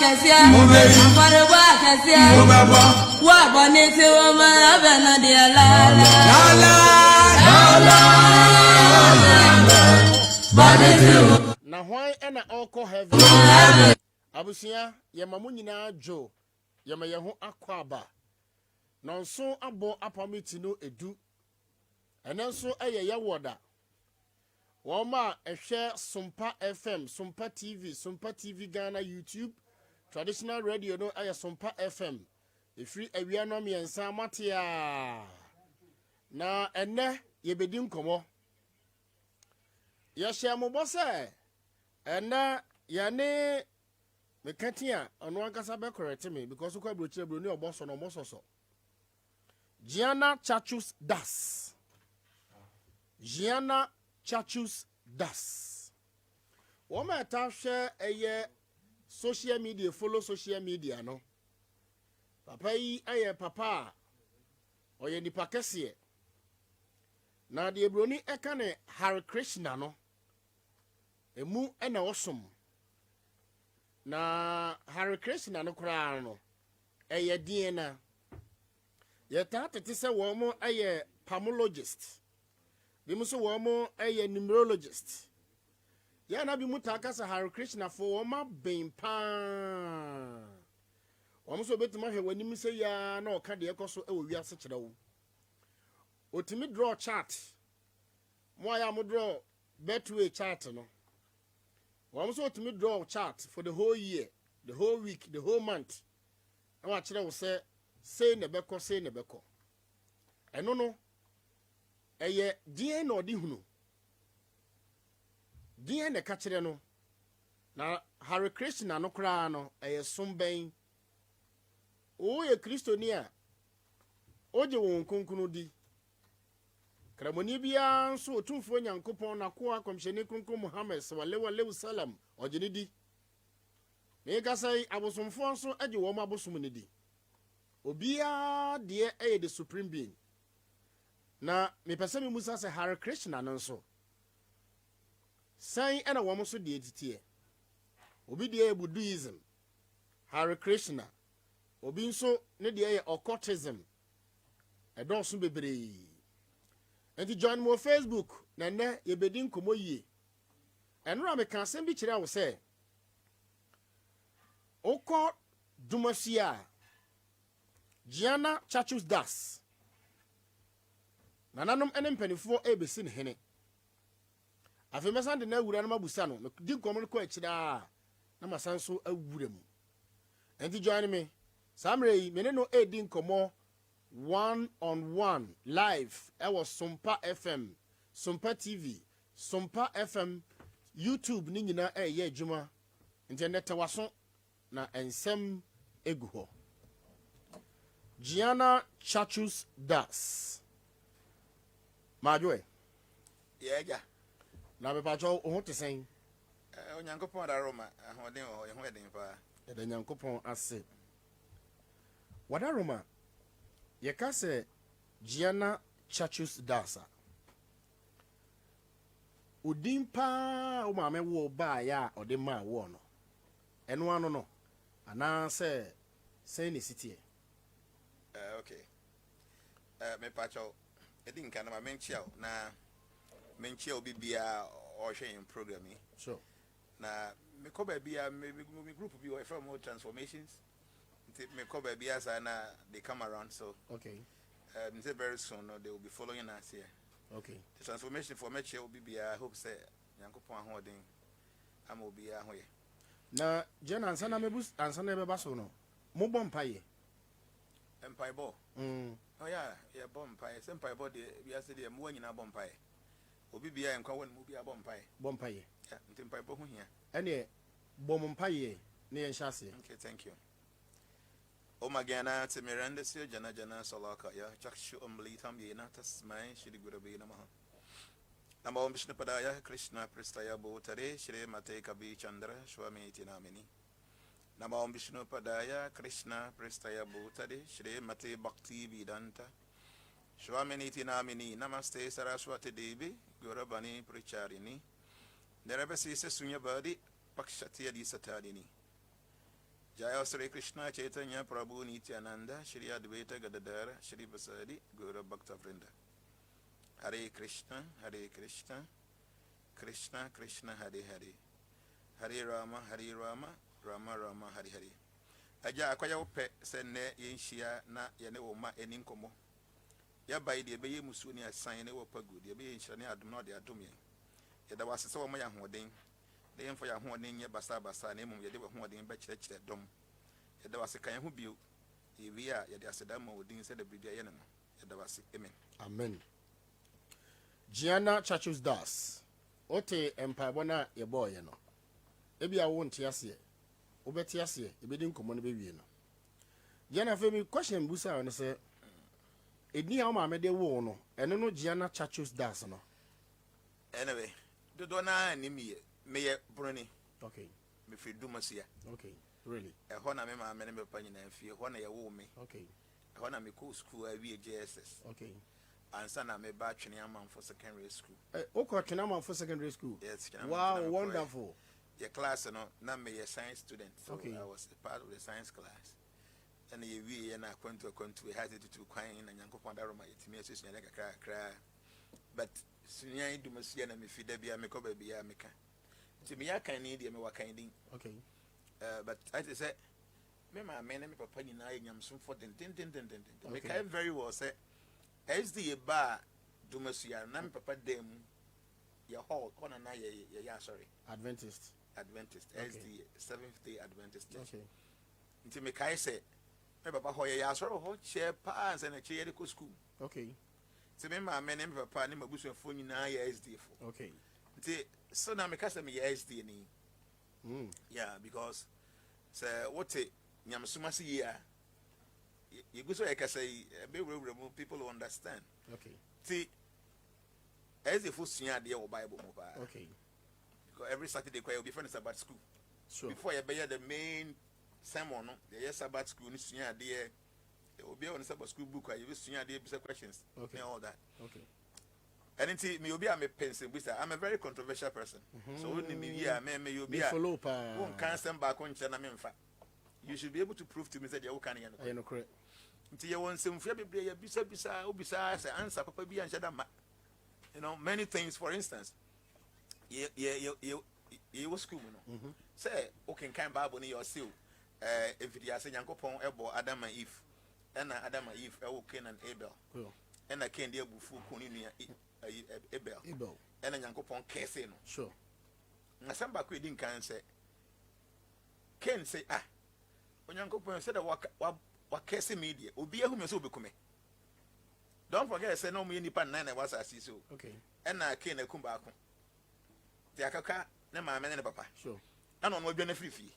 Cassia, Ambarwa Cassia, what bonnet woman of Nadia la. Now, why and I all call heaven? Abusia, Yamamunina Joe, Yamayahu Aquaba. Nonso abo apamiti no edu. Enenso eye yawoda. Woma ehwe SOMPA FM, SOMPA TV, SOMPA TV Ghana YouTube, traditional radio no eye SOMPA FM. Efri awia no miensa matia. Na enne yebedi nkomo. Yehye mo bose. Enne yane mekatia ono ankasa be correct me because ukwa brochire bro ni oboso no mososo. Jana Caksus das. Jana Caksus das. Woma ta share eye social media, follow social media no. Papa yi eye papa oye nipa kese. Na de broni eka ne Hare Krishna no. Emu ena osom. Na Hare Krishna no kura no. Eye DNA. Yeta tete se womo eye palmologist. Bimuso womo eye numerologist. Ya na bi mutaka sa Hare Krishna fo woma ben pa. Womo so betima hwe wanim se ya na oka de ekoso e wo wiase kire wo. Otimi draw chart. Mo ya mo draw betway chart no. Womo so otimi draw chart for the whole year, the whole week, the whole month. Na wa kire wo say nebeko say nebeko. Eno no eye die na odi hunu. Die na ka kire no. Na Hare Krishna no kra no eye somben. O ye Kristoni a oje won konkunu di. Kramoni bia nso otumfo Nyankopɔn na ko akomhyene konkun Muhammad sallallahu alaihi wasallam oje ni di. Me ka sai abosomfo nso age wo ma abosom ni di. Obia de eye the supreme being. Na me pese me musa se Hare Krishna no nso. Sai ena wo mo so de titie. Obi de Buddhism. Hare Krishna. Obi nso ne de occultism. Edonso bebre. Enti join mo Facebook na ne yebedi nkomo yie. Enura me kan asem bi kire awo se. Oko dumasia. Jana Caksus das. Nananom ene mpanifo ebesi ne hene. Afemesa de na awura na mabusa no. Di nkomo no ko akira na masanso awura mu. Enti join me. Samre yi mene no edi nkomo one-on-one live. Was SOMPA FM, SOMPA TV, SOMPA FM, YouTube ni nyina ye adwuma. Internet waso na ensem egu ho. Jana Caksus das. Majoe. Yeah. Na be pacho o hote sen. Onyankopon da Roma, ahoden o ho eden pa. Eden Nyankopon ase. Wada Roma. Yeka se Jana Caksus dasa. Udimpa o maame wo ba ya ode ma wo no. Eno ano no. Ana se ni city. Okay. Me pacho edin kan ma menchia na menchia obi bia o hwe in program yi. Sure. Na me ko ba bia me group bi o from all transformations. Me ko ba bia sa na they come around so. Okay. Very soon they will be following us here. Okay. The transformation for menchia obi bia I hope say Nyankopon ahoden am obi ahoye. Na Jana ansana mebus ansana be baso no. Mo bompaye. Empire ball. Oh yeah, bomb pie. Empire ball we are said mo nyina bomb pie. Obi bia enka won mo bia bomb pie. Bomb pie. Yeah, empire ball hu here. Ene bomb pie ne yen hyase. Okay, thank you. O magana te miranda sio jana salaka ya chakshu umlitam ye na tasmai shiri gurabi namaha. Nama om Vishnu padaya Krishna prestaya bhutare shri mate kabi chandra swami tinamini. Nama om Vishnu padaya Krishna prestaya bhutare shri mate bhakti vidanta swami tinamini. Namaste saraswati devi gurabani pricharini. Nerabasi se sunya badi pakshati adi satadini. Jaya Sri Krishna Chaitanya Prabhu Nityananda Shri Advaita Gadadara Shri Vasadi Guru Bhakta Vrinda. Hare Krishna, Hare Krishna, Krishna Krishna Hare Hare, Hare Rama, Hare Rama, Rama Rama Hare Hare. Aja akwaya wope sene yenhia na yene wo ma eninkomo. Ya bai de beye musu ni asan ne wo pagu de beye nhira ne adom na de adom yen. Ya da wasese wo ma ya hoden. De yemfa ya hoden nye basa basa na emum ye de wo hoden ba kire kire dom. Ya da wase kan ho bio. Ewi a ya de aseda ma odin se de bibia ye no. Ya da wase amen. Amen. Jana Caksus das. Ote empire na ye boy no. Ebi a won tiase. Obeti ase, ebedi nkomo no be wie no. Jana fe mi question busa on say edi ha ma me de wo no, eno no Jana Caksus das no. Anyway, do na ni me ye broni. Okay. Me fi dumasia. Okay. Really? E ho na me ma me ne me pa nyina fie, ho na ye wo me. Okay. E ho na me ko school a wie JSS. Okay. Ansa na me ba twene amam for secondary school. Oko twene amam for secondary school. Yes, wow, wonderful. Your class no na me a science student. So okay. I was a part of the science class. And ye we na kwento we had to kwan na Nyankopon da Roma yetimi asusua na kakra. But sunya dumasia na me fida bia me ko ba bia me ka. Nti me ya kan ni de me wa kan din. Okay. But I say me ma me na me papa ni na nyamsom for den. Me kai very well say SD ba dumasia na me papa dem ya hall kona na ya sorry. Adventist, okay. SD Seventh Day Adventist Church. Okay. Nti me kai say me papa ho ya sorry ho che pa ansa na che yede ko school. Okay. Nti me ma me papa ni mabusu afo nyina ya SD fo. Okay. Nti so na me kasa me ya SD ni. Yeah, because say what nyamsuma si ya you go so e kasa be people will understand. Okay. Nti as if you see the Bible mobile. Okay. Because every Saturday will be friends about school. Sure. Before you bear the main sermon, the yes about school, you see there will be on the Sabbath school book. You will see the questions. Okay. And all that. Okay. And until me, be a pencil. I'm a very controversial person. So when me, yeah, me, you be a follow. Can't send back on China. You should be able to prove to me that you can. I know correct. Until you want some free bisa answer Papa be and Shadama. You know, many things, for instance, you was school, you know. Say, okay, can Bible in your seal. If it is a Yankopon, Ebo, Adam and Eve, and Adam and Eve, Cain and Abel, and I can't deal with full Coninia Abel, and a Yankopon Casino. Sure. Now, somebody didn't can say, Ken say, when Yankopon said, what Cassie media, will be a whom you so become. Don't forget, say no me ni pan 9 was as so. Okay. And I can't come back. The akaka, na my man and papa. Sure. I don't know be free fee.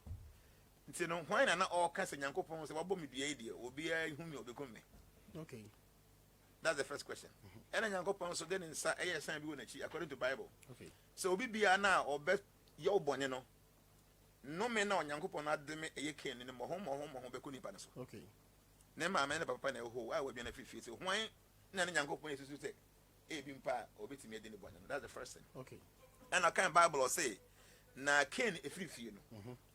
You know, why not all kinds of young couples say, what will be idea, will be a whom you'll become me. Okay. That's the first question. And a young couple so then inside a sign according to Bible. Okay. So be now or best your bonino. No man on young couple not them a can in the home or becuni panas. Okay. Never my man papa who I will be in a free fee. So why? None young couple is to say, a bimpa or bit me. That's the first thing. Okay. And I can't Bible or say, na Cain a free fee,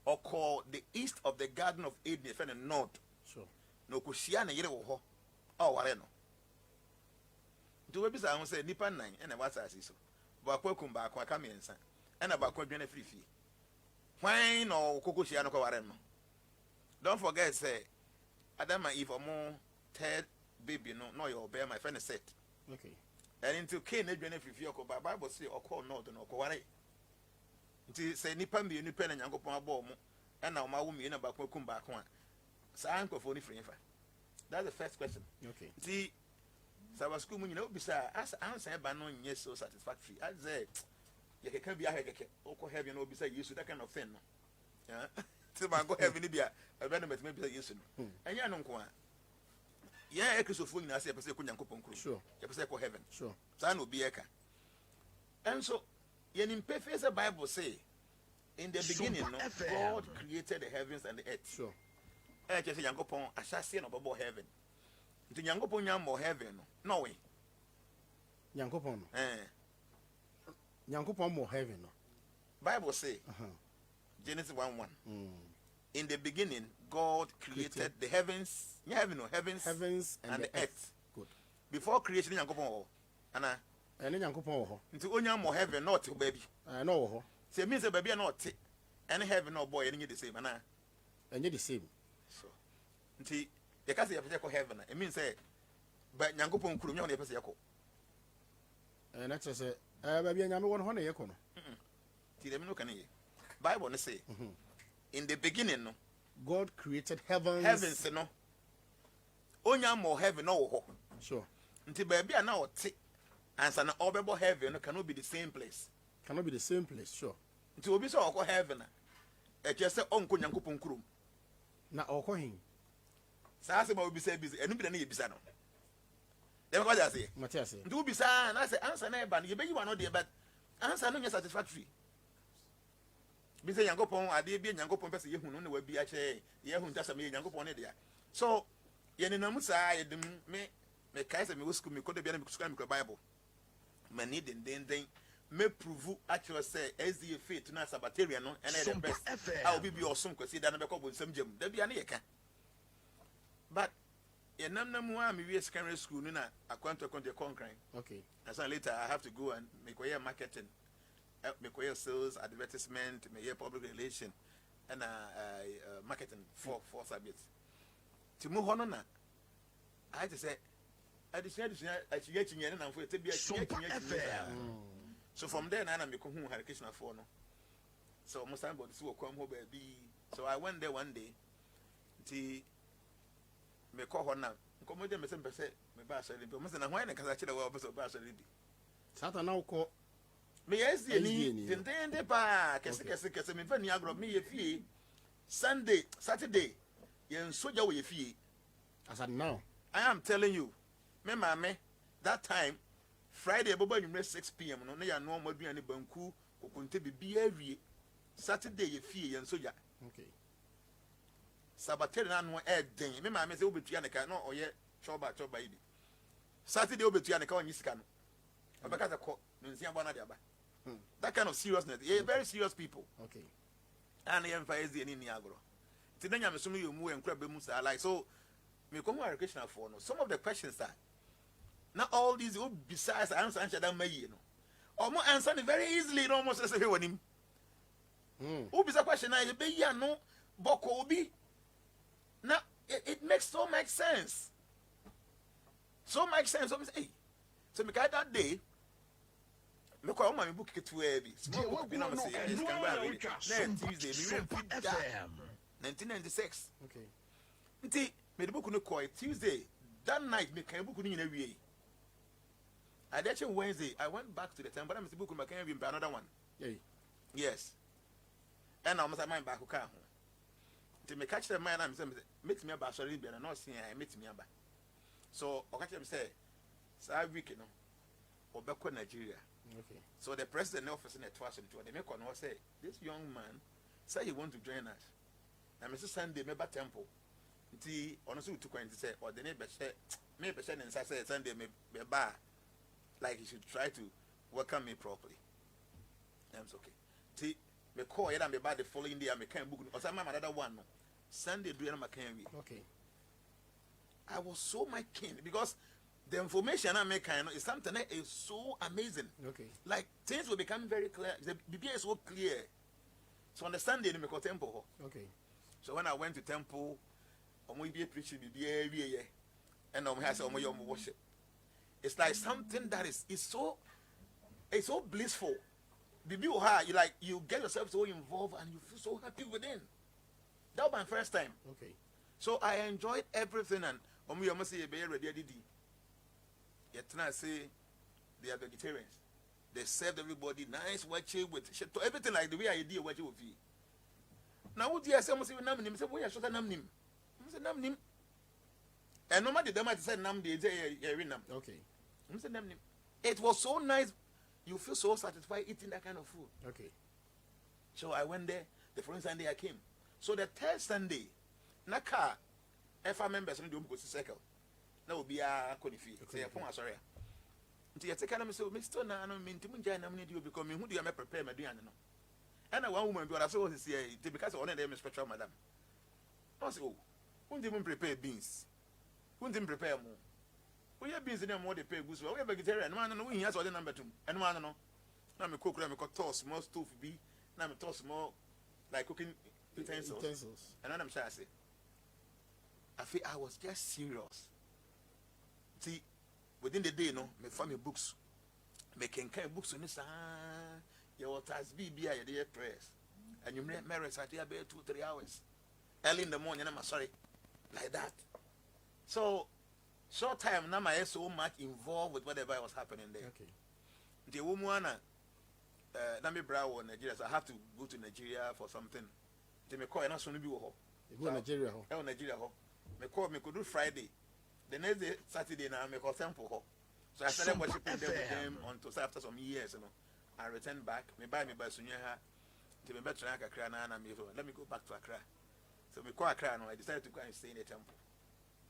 or call the east of the Garden of Eden, if any north. Sure. No Kushiana Yellow, oh, I know. Do a bizarre say Nipan 9 and a what's I see so. But welcome back, I come in, and about quite a free fee. Why no Kokushiano Kawareno? Don't forget, say, Adam and Eve or more third baby, no, your bear, my friend said. Okay. And into Cain, a benefit for your Bible say, or call north and Okawari. Until say Nipan be a new pen and Yanko Bomb, and now my woman in about welcome back one. So I'm going for free. That's the first question. Okay. See, so I was school, you know, besides, as answer by no yes, so satisfactory. I say, you can be a heck, or have you know, beside you, so that kind of thing. Yeah. So I go have any beer, a venomous maybe a use. And you know, yeah, echoes of food, I say, sure. You heaven. Sure. Son will be eka. And so, in the Bible say, in the beginning, no, God created the heavens and the earth. Sure. I just say, Yankopon, I shall say about heaven. The Yankopon Yambo heaven, no way. Yankopon. Yankopon more heaven. Bible say, Genesis 1:1. In the beginning, God created the heavens, heavens and the earth. Good. Before creation, Yankopon, Anna, And then Yankopon, into Onyam heaven, not baby. I know. So it means a baby are not any heaven or boy, any the same, Anna. And you're the same. So, until you can't say a heaven, it means say, but Yankopon could not ever say, and that's a say, baby, and I'm 100 years. Bible say, in the beginning, God created heavens. Heavens, no. Onyam more heaven, no. Sure. Until baby are now and an orbital heaven cannot be the same place. Cannot be the same place, sure. Until we saw heaven, it just said, Uncle Yankupon Krum. Now, I'll him. Sasa will be said busy, and nobody need Bisano. Then what I say, Matthias, do be sad, and I say, answer never, you bet you are not there, but answer no satisfactory. Be say Yankopon, I did be Yankopon, you who will be actually, you who just a me Yankopon there. So, Yaninamusa, me Kaiser, me school, me could be a Bible. Me need then me prove actually say as the faith to not Sabbatarian and the best. I'll be your son because he done a couple with some gym. There be an acre. But in Namua, me secondary school, Nina, I can't talk on the conquering. okay. And so later I have to go and make way marketing, make way sales, advertisement, make public relation, and marketing for subjects. To move on, I had to say, I decided to get in and for it to be a so from there, I became home education for no. So almost time about this will come home baby. So I went there one day. Me call her now. Come with them, me say me bash a little. Me say na why na kaza chile wa obeso bash a little. Satan now call Me yes ni. Tende pa kese me fa ni agro me ye fie. Sunday, Saturday. Yen soja we ye fie. as at now. I am telling you. Me mama that time Friday, Bobo, you 6 p.m. No, ya no more be any banku, or conte be every Saturday, you fee and soja. Okay. Sabatarian no air day. Remember, I say, Obetuanica, no, or yet, choba. Saturday, Obetuanica on Yiscan. Because I call Nunziabana. That kind of seriousness. You're very serious people. Okay. And the empire is the Niagara. Today, I'm assuming you move and crab musa like so. Me come to education for no. Some of the questions are. Now all these besides answer that may you know. Or more answer very easily, almost as if he him. Who is a question I be ya no boko be. Now it makes so much sense. So much sense. So hey. So me that day. Look how my book get too heavy. Small book be number say this can be Tuesday. 1996. Okay. Nti me the book no call Tuesday. That night me can book ni na wie. I actually Wednesday, I went back to the time, but I'm still booking another one. Hey. Yes. And I must have mind back who can't. To me catch the man, I'm saying, meet me about sorry, and not seeing I meet me about. So, I catch them say, Sa week, you know, or back in Nigeria. Okay. So the president office in the twice and they make on say, this young man say he want to join us. And Mr. Sunday, maybe temple. The honestly to coin to say, or the neighbor say, maybe send and say Sunday, maybe bar. Like he should try to welcome me properly. That's okay. See, me call it and me by the following day I me can book or some another one. Sunday do I can be. Okay. I was so my keen because the information I make is something that is so amazing. Okay. Like things will become very clear. The BBA is so clear. So on the Sunday me call temple. Okay. So when I went to temple, I'm be preaching BBA every year, and I'm has some yom worship. It's like something that is so blissful. You get yourself so involved and you feel so happy within. That was my first time. Okay. So I enjoyed everything and you must say ready. Yet I say they are vegetarians. They served everybody nice watching with everything like the way I did watching with you. Now what do you say? I say namnim. Say why I shot namnim. I say namnim. And nobody them might say nam they nam. Okay. It was so nice. You feel so satisfied eating that kind of food. Okay. So I went there. The following Sunday I came. So the third Sunday, Naka, FA members don't go to circle. That will be a codifi. Say a phone, sorry. Until you take care of me, so Mr. Nano mean to me, I need you because me who do you prepare my diana. And a one woman, but I saw this year because I wanted them special, madam. I say, oh, who didn't prepare beans? Who didn't prepare more? We have beans in them more they pay goods. We have vegetarian. Man, no, we has all the number two. And man, no. Now me cook, me toss small stove be. Now me toss small like cooking utensils. And then I'm sure I say, I feel I was just serious. See, within the day, no, me find me books, me can carry books on this. Your task be your prayers, and you marriage at here 2-3 hours, early in the morning. I'm sorry, like that. So, short time now, I so much involved with whatever was happening there. Okay. The woman, Nami Brown, Nigeria. So I have to go to Nigeria for something. They me call and soon be ho. Go Nigeria ho. Nigeria ho. Me call me could do Friday. The next day Saturday now me call sample ho. So I started worshiping them with them until after some years, you know. I returned back. Me buy Sunya ha. To me better Accra na me let me go back to Accra. So me call Accra now. I decided to go and stay in a temple.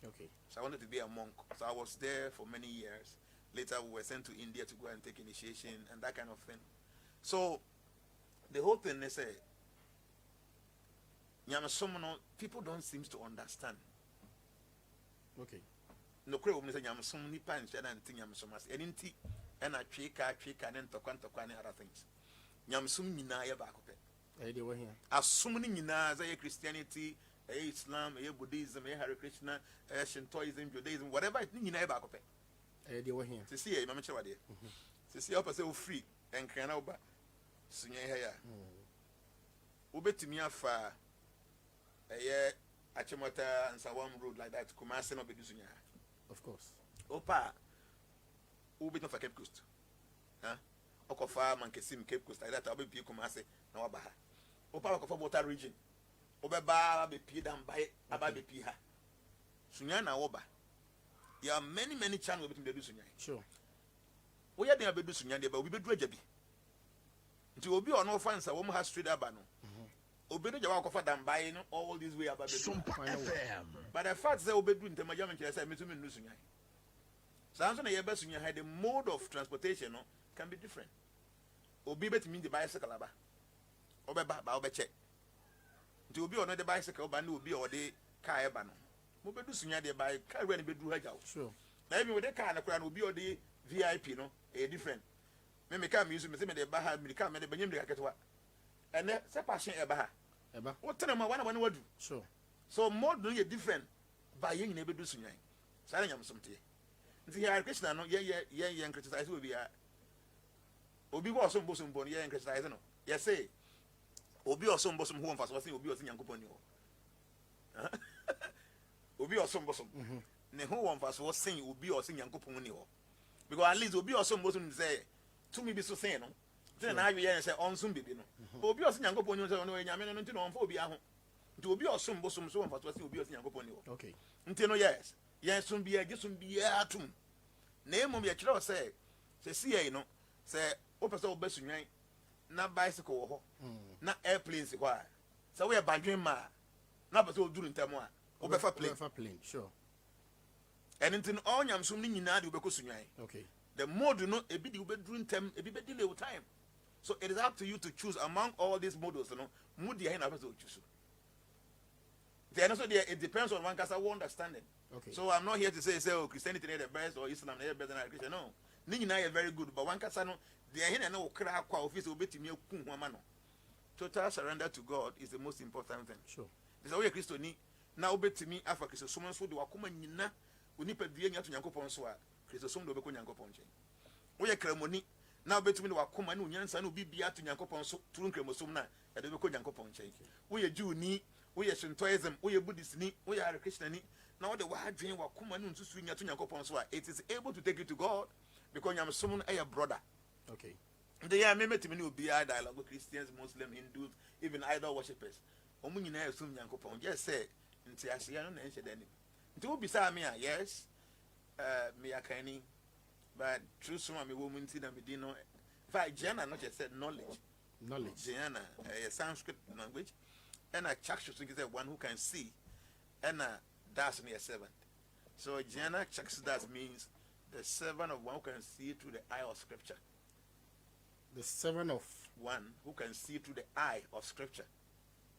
Okay. So I wanted to be a monk. So I was there for many years. Later we were sent to India to go and take initiation and that kind of thing. So the whole thing they say, people don't seem to understand. Okay. No crave when they say Yamasum ni pan and think Yamasomas anything and a trika and then tokwan other things. Yamsum Nina Yabakope. They were here. Assuming Nina a Christianity, a Islam, a Buddhism, a Hare Krishna, a Shintoism, Judaism, whatever it Nina Bakope. They were here. To see a Mamachawadi. To see up as a free and Kranoba. Sunya here. Ube to me afar a year Achimota and Sawam road like that, Kumasi no be Sunya. Of course. Opa Ube no for Cape Coast. Huh? Okofa Mankesim Cape Coast like that, I'll be Kumasi, no Abaha. Opa Okofa water region. Obeba be P down by Ababi Piha. Sunya na Oba. There are many channels between the Sunya. Sure. We are there, Sunya, but we be Dredjabi. To be on no fans, a woman has street abano. Obey the walk of them buying all this way about the SOMPA. But the fact that Obey doing the Majaman Chess, I mean to me, Lusunya. Samson, a Basunya had the mode of transportation can be different. Obey bet mean the bicycle, Obeba, check. To be on the bicycle, but no be or the car bano. Mobile Sunya, they buy car when they do her out. Sure. Maybe with the car and the crown will be or the VIP, no, a different. Me come use me the baha me come me benyim de kaketwa and se passion eba Eba. What tell me one wadu. Sure. So more do you different by yin na be do sunyan. Sare nyam somte. Nti here Christian no ye criticize we be obi wo so mboso mbo ye criticize no. Ye say obi oso mboso ho mfa so say obi oso nyankopon ni ho. Obi oso mboso. Ne ho mfa so say obi oso nyankopon ni ho. Because at least obi oso mboso say to me be so saying no. Then I hear and say on some baby no. Obi oso nyankopon ni so no nyame no nti no mfa obi aho. Nti obi oso mboso so mfa so say obi oso nyankopon ni ho. Okay. Nti no yes. Yes some be agesum be atum. Na emom ye kire say see no say opese obasunwan na bicycle wo ho. Na airplanes ho a. Say we badwen ma. Na pese oduru ntamo a. Obefa plane. Sure. And until all Yamsum ni nyina de obekosunwan. Okay. The mode no ebi de obeduru ntem ebi be delay with time. So it is up to you to choose among all these models, you know. Mood here na pese choose. Then also there it depends on one case understanding. Okay. So I'm not here to say oh Christianity is the best or Islam is better than Christian. No. Ni nyina is very good but one case no there here na okra kwa office obetimi akun ho ama no. Total surrender to God is the most important thing. Sure. This way Christo ni na obetimi afa Christo so so de wakoma nyina onipa dua nya to Nyankopon so a Christo so de obeko Nyankopon nchen. Wo ye kramoni na obetimi de wakoma na onyansa na obi bia to Nyankopon so turu nkramosom na ya de obeko Nyankopon nchen. Wo ye Jew ni, wo ye Shintoism, wo ye Buddhist ni, wo ye Hare Krishna ni, na wo de wa adwen wakoma na nsusu nya to Nyankopon so a it is able to take you to God because Nyamsom no your brother. Okay. They are metimi ni obi dialogue with Christians, Muslim, Hindus, even idol worshippers. Omu nyina esum Nyankopon. Just say nti ahia no na enche dani. Nti wo bisa me a yes me akani but true so me wo munti na me di no fa Jana not just said knowledge. Jana a Sanskrit language and a Caksus is the one who can see and that's near servant. So Jana Caksus that means the servant of one who can see through the eye of scripture. The servant of one who can see through the eye of scripture.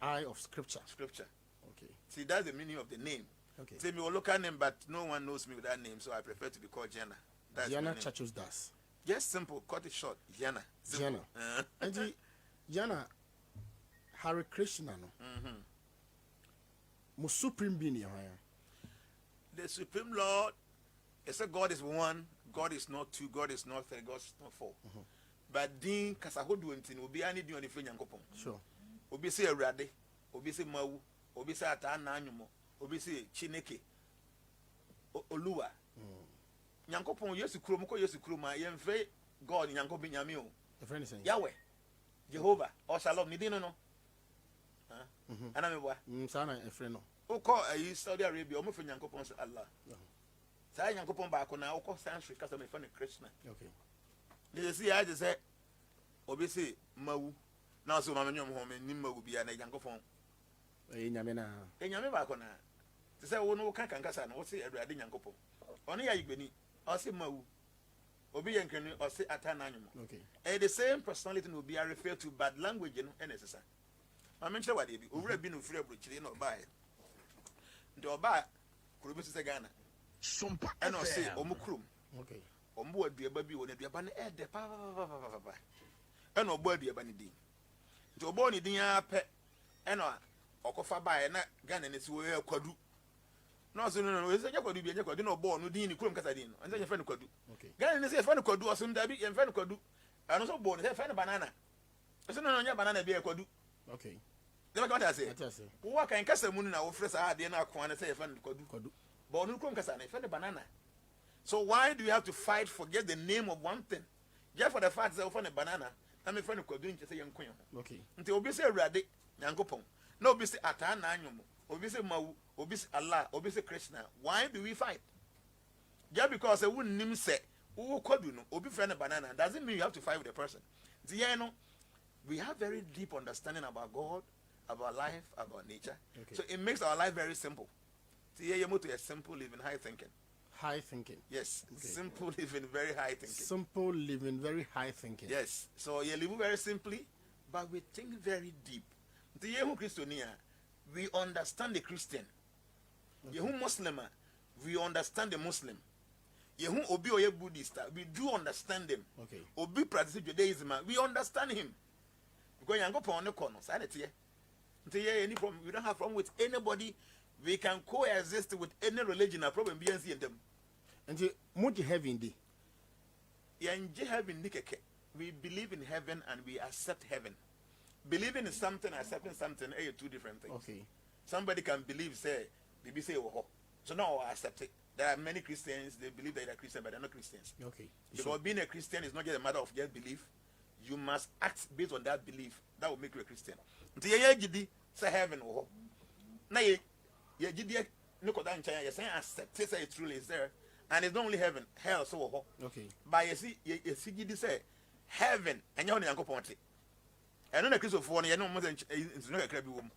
Eye of scripture. Scripture. Okay. See, that's the meaning of the name. Okay. Say me a local name, but no one knows me with that name, so I prefer to be called Jana. That's Jana Caksus does. Just simple, cut it short. Jana. Jana. And Jana, Hare Krishna no. Mo supreme being here. The Supreme Lord, it's a God is one, God is not two, God is not three, God is not four. But din kasahodu entin obi ani din oni fe Nyankopon. Sure. Obi se Awurade, obi se Mawu, obi se ata na anwumo, obi se Chineke. Oluwa. Nyankopon Yesu krom ko Yesu krom a yemfe God Nyankopon nyame o. The friend is saying Yahweh. Jehovah or Shalom ni din no. Ana me boa. Sana a friend no. O call Saudi Arabia, o mo fe Nyankopon se Allah. Sa Nyankopon ba ko na o call Sanskrit kasa me fe ne Krishna. Okay. They see I just say obi se Mawu. Now so mama nyom ho me ni Mawu bia na Nyankopon. Nyame na. Nyame ba ko na. Te say wo no kan kasa na wo se Awurade Nyankopon. Ono ya igbeni, o se Mawu. Obi yenkenu o se ata na anwumo. Okay. And the same personality will be referred to bad language no necessary. I mention what they be. Owura bi no free abrochire no ba e. Nti oba kurum se Ghana. SOMPA And o say omukrum. Okay. Ombo aduaba bi won aduaba no e de pa. And obo aduaba ni din. Nti obo ni din ape. And okofa ba e na Ghana ne si wo kwadu. No so no we say kwadu bi kwadu no obo no din ni kurum kasa din no. Anze ye fa no kwadu. Okay. Ghana ne say fa no kwadu osum da bi ye fa no kwadu. Ano so bo no say fa no banana. So no nya banana bi e kwadu. Okay. Never come to say. What I say? Wo kan kasa mu na wo fresa ade na akwa na say ye fa no kwadu. Kwadu. But no kurum kasa na fa no banana. So why do you have to fight for get the name of one thing? Just for the fact that you find a banana, na me find a kwadu nche say yanko yan. Okay. Nti obi say Awurade Nyankopon. Na obi say ata na anwumo. Obi say Mawu, obi say Allah, obi say Krishna. Why do we fight? Just because a won nim say wo kwadu no, obi friend a banana doesn't mean you have to fight with the person. You know, we have very deep understanding about God, about life, about nature. Okay. So it makes our life very simple. See, you move to a simple living, high thinking. High thinking. Yes, Okay. simple living, very high thinking. Simple living, very high thinking. Yes, so you live very simply, but we think very deep. The Yehu Christiania, we understand the Christian. Yehu Muslim, we understand the Muslim. Yehu Obi Oye Buddhist, we do understand them. Okay. Obi practice Judaism, we understand him. Because you go on the corner, sanity. Any problem, we don't have problem with anybody. We can coexist with any religion. A problem beyond them. And the much heaven day. We believe in heaven and we accept heaven. Believing in something, accepting something are two different things. Okay. Somebody can believe, say, they say, oh, so now I accept it. There are many Christians, they believe they are Christian, but they're not Christians. Okay. Because being a Christian is not just a matter of just belief. You must act based on that belief. That will make you a Christian. Say heaven, oh, now you look at that in China, you're saying accept it, say it truly is there. And it's not only heaven, hell, so oh. Okay. But you see, you say heaven, and you're only Uncle Ponte. I know the Christopher, you know, more than it's not a crabby woman.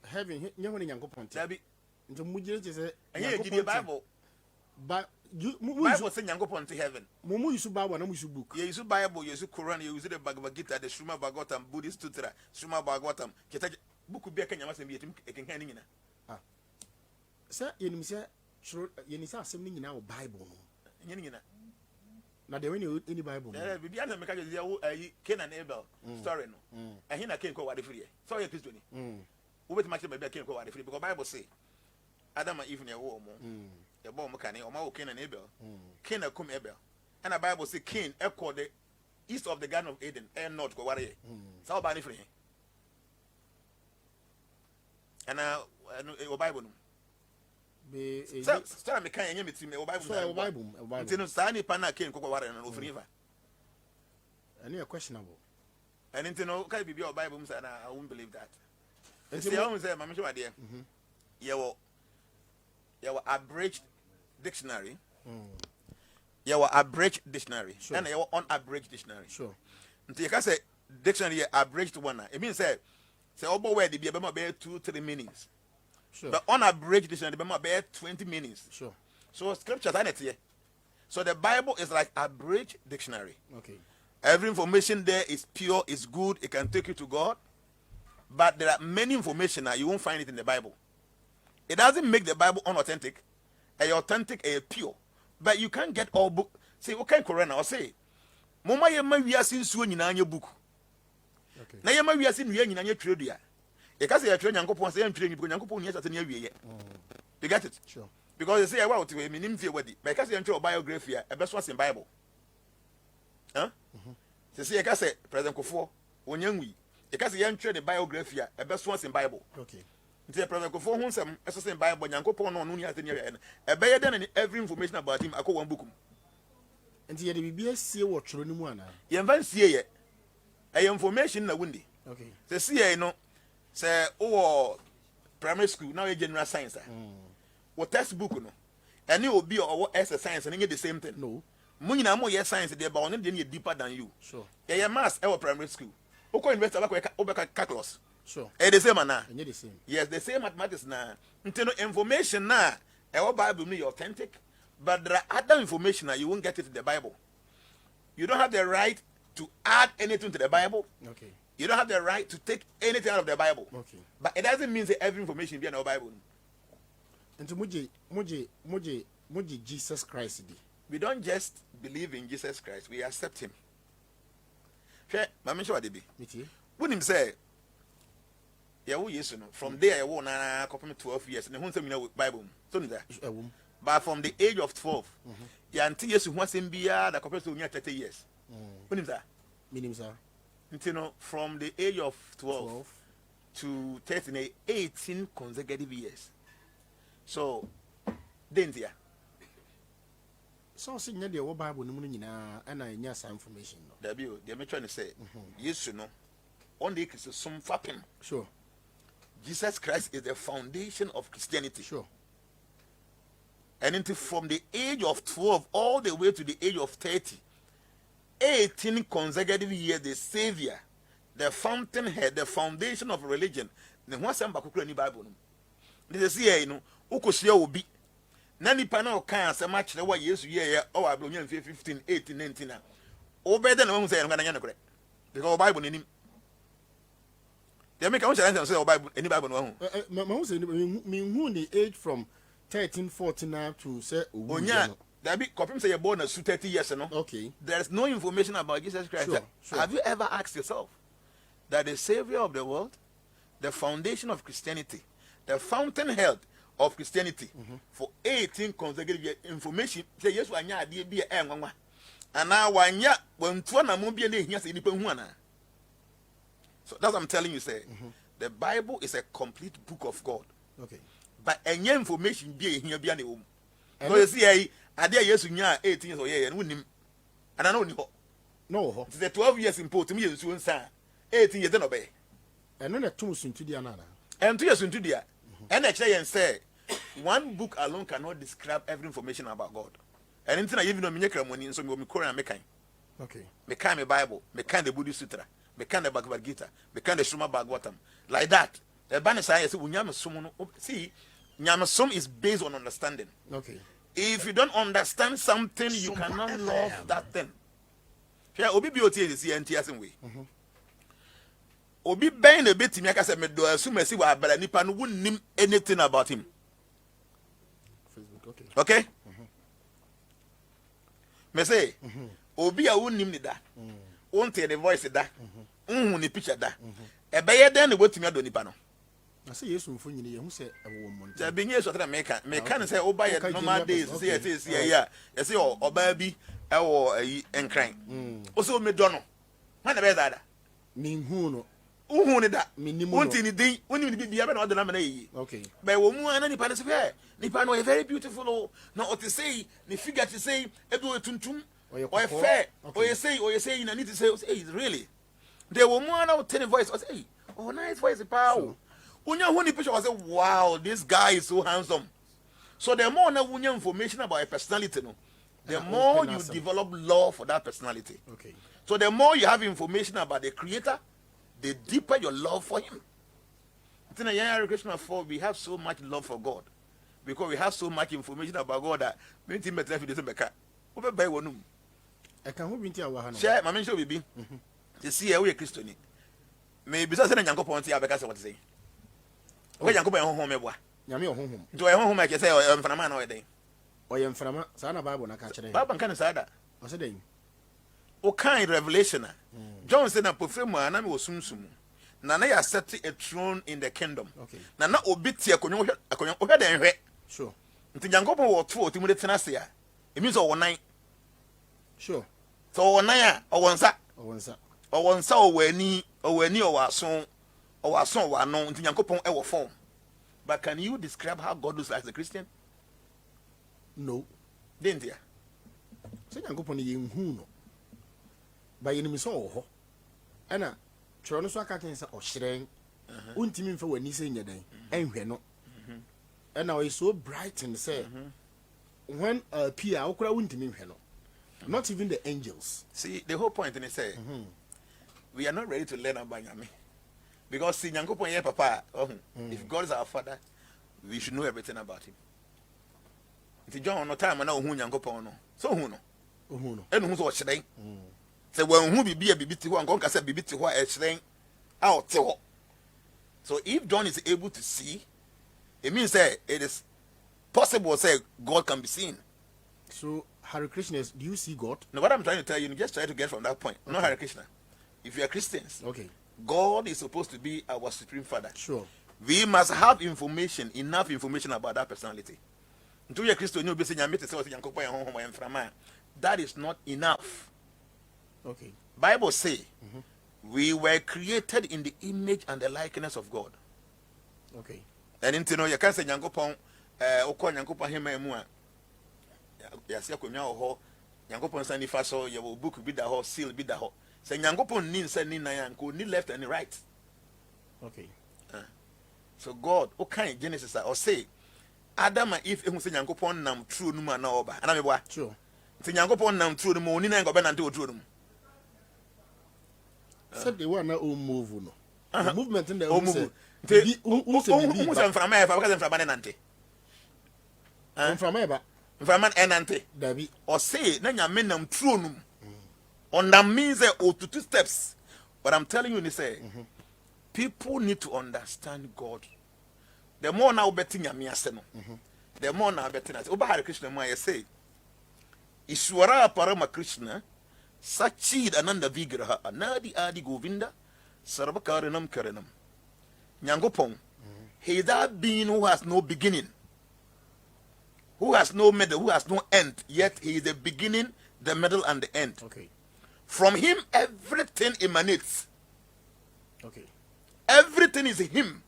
Heaven, you're only Uncle Ponte. The Mujil is a and you give the Bible. But you Bible saying Uncle Ponte heaven. Mumu is about one of book. You use Bible, you use Quran, you use the Bhagavad Gita, the Srimad Bhagavatam, Buddhist Sutra, Srimad Bhagavatam. Book could be a Kenya must be a King Henning. Ah, sir, you say, Yenisa sending in our Bible. Now, there ain't any Bible. We are not Cain and Abel story. No, and he can't go out free. Sorry, Christian. Who much maybe I can't go out free because Bible say Adam and Eve near war. The bomb can or Cain and Abel. Cain come Abel. And the Bible say Cain echoed the east of the Garden of Eden and not go away. So about it for him. And a Bible. So me can you meet me Bible. Until Sani Pana came cocoa water and over river. And you're questionable. And into no can be your Bible, and I won't believe that. It's the only say, Mamma, dear. Your abridged dictionary. Your abridged dictionary. And your unabridged dictionary. Sure. Until you can say dictionary abridged one. It means say over where the be about 2-3 meanings. Sure. But unabridged dictionary be about 20 meanings. Sure. So scriptures are not here. So the Bible is like abridged dictionary. Okay. Every information there is pure, is good, it can take you to God. But there are many information that you won't find it in the Bible. It doesn't make the Bible unauthentic. Authentic, pure. But you can't get all book. Say, okay, Corona, or say, Mama, we are seeing soon in your book. Okay. Now, we are seeing you in your trade. You can't say a train, Uncle Pons, and train, Uncle Pons, yes, at the year. You get it? Sure. Because they say, well, to me, in fear, because you enter a biography, a best was in Bible. Huh? They say, I can say, President Kofo, when young we, because you enter the biography, a best ones in Bible. Okay. The President Kofo, whom some assistant Bible, Uncle Pon, no, near the year, a better than every information about him, I call one book. And the BBS see what children want. You haven't seen yet. A information na windy. Okay. The CA no say oh primary school now a general science. What textbook no. And you will be or as a science and you get the same thing. No. Money na more yes science they about only deeper than you. Sure. Yeah, mass our primary school. Oko invest over calculus. Sure. The same na. And the same. Yes, the same mathematics na. Until information na our Bible may authentic, but there are other information that you won't get it in the Bible. You don't have the right to add anything to the Bible. Okay. You don't have the right to take anything out of the Bible. Okay. But it doesn't mean that every information be in our Bible. And to Muji Jesus Christ. We don't just believe in Jesus Christ, we accept him. Sure, I'm sure they be. When him say, yeah, yes, from there I won 12 years and the whole Bible. But from the age of 12, yeah, until years once in beer that compares to 30 years. When him that? Meaning, sir. Until from the age of 12 to 13, 18 consecutive years. So, then there. So, seeing that the Bible, and I need some information. They're trying to say, yes, you know, on the is some fapping. Sure. Jesus Christ is the foundation of Christianity. Sure. And until from the age of 12 all the way to the age of 30, 18 consecutive years, the Savior, the fountainhead, the foundation of religion. The one some back in the Bible. This is here, you know, Ukosia will be. Nani panel can so much the way years year, oh, I believe 15, 18, 19. Oh, better than one say, I'm going to correct. Because Bible in him. They make a answer and say, oh, Bible, any Bible. Mamma said, mean, who the age from 13, 14 now to say, oh, yeah. That be copy say you're born as 30 years, no? Okay. There's no information about Jesus Christ. Sure. Have you ever asked yourself that the Savior of the world, the foundation of Christianity, the fountainhead of Christianity, for 18 consecutive years, information say yes, one year be a and now 1 year when 2 won't be any here. So that's what I'm telling you, say the Bible is a complete book of God. Okay. But any information be here be any home. So you see, I dare yes, 18 years or yeah, and win him. And I know no, it's the 12 years in port to me, soon, sir. 18 years, then obey. And then a 2 soon to the another. And 2 years into the and actually, and say, one book alone cannot describe every information about God. And until I even know me, money, so me Korean me kind. Okay. Me kind me Bible, me kind the Buddhist Sutra, me kind the Bhagavad Gita, me kind the Srimad Bhagavatam. Like that. The banner says, see, Nyamasum is based on understanding. Okay. If you don't understand something, you cannot love that thing. Yeah, Obi BOT is the NTS way. Obi bang a bit to me, I said, me do assume I see what but Nipa no wouldn't name anything about him. Facebook, okay. Okay? Me say, Obi a wouldn't name that. Won't hear the voice that. Ni picture that. A bayer then the way to me do Nipa no. I say yes, for you, who said a woman. There being years of the make can say, oh, by a normal days, see it is, yeah, you see, or baby, or and crying. Also, Madonna. Man, the better. Mean who Who need that? Minimum. One thing, when you be having other nominee. Okay. But when one any part of hair, Nipano is very beautiful. Not what to say, the figure to say, Edward Tuntum, or fair, or you say, you need to say, hey, really. There were one out 10 voice, or say, oh, nice voice, power. When you picture, I say, wow, this guy is so handsome. So the more now information about a personality, no, the more you develop love for that personality. Okay. So the more you have information about the Creator, the deeper your love for him. In a young Christian for we have so much love for God because we have so much information about God that we need to make life doesn't make up. Over by one. I can hope into our share my mention will be to see a Christian. Maybe that's a young couple on the Abacas what to say. Okay, young couple home. nyame ohonhom do I home make say o mframa na o den oye mframa sa na bible na ka kire Bible kan say da o se den o kan revelation John said na pofremu ana me osumsum na na ya set a throne in the kingdom na na obi tie akonyo ohwe den hwe sure nti Nyankopon wo to otimu de tena se a it means o wonan sure so wonan a o wonsa o wani o waso o wano nti Nyankopon e wo form. But can you describe how God looks as a Christian? No. Didn't you? Say Nyankopon ye nhu no. Ba ye nimso ho. Ana tro no so aka ken say o hyeren. Untimi mfa wani say nya dan. Enhwe no. And now so bright and say when appear okura untimi nhwe no. Not even the angels. See, the whole point in it say we are not ready to learn about Yami. Because see Nyankopon ye papa, if God is our father, we should know everything about him. If John no time na ohun Nyankopon no. So hu no. Ohun no. Enu so hyeren. Say when hu bibi ti ho anko ka say bibi ti ho a hyeren out te ho. So if John is able to see, it means that it is possible say God can be seen. So Hare Krishna, do you see God? No, what I'm trying to tell you, just try to get from that point. Okay. Not Hare Krishna. If you are Christians, okay, God is supposed to be our supreme father. Sure. We must have information, enough information about that personality. That is not enough. Okay. Bible say we were created in the image and the likeness of God. Okay. And into no you can say Nyankopon okọ Nyankopon hema emu a ya se akonya ho Nyankopon sani fa so ye book bi da ho seal bi da ho. Say Nyankopon ni nsa ni nan anko ni left and right. Okay. So God okay Genesis or say Adam and Eve ehun say Nyankopon nam true no ma na oba. Ana me boa. Sure. Say Nyankopon nam true no mo ni nan go be nante o true no. Said the one na o move no. The movement in the move. Who say from my because from nante. From my ba. From nante. Dabi. Or say na nyame nam true no. On that means that to 2 steps. But I'm telling you, say, people need to understand God. The more now betting Yamiaseno, the more now betting us. Oba Hare Krishna Maya say, Ishwara Parama Krishna, Sachid Ananda Vigraha, Anadi Adi Govinda, Sarvakaranam Karanam. Nyangopong, he is that being who has no beginning, who has no middle, who has no end, yet he is the beginning, the middle, and the end. Okay. From him, everything emanates. Okay. Everything is him.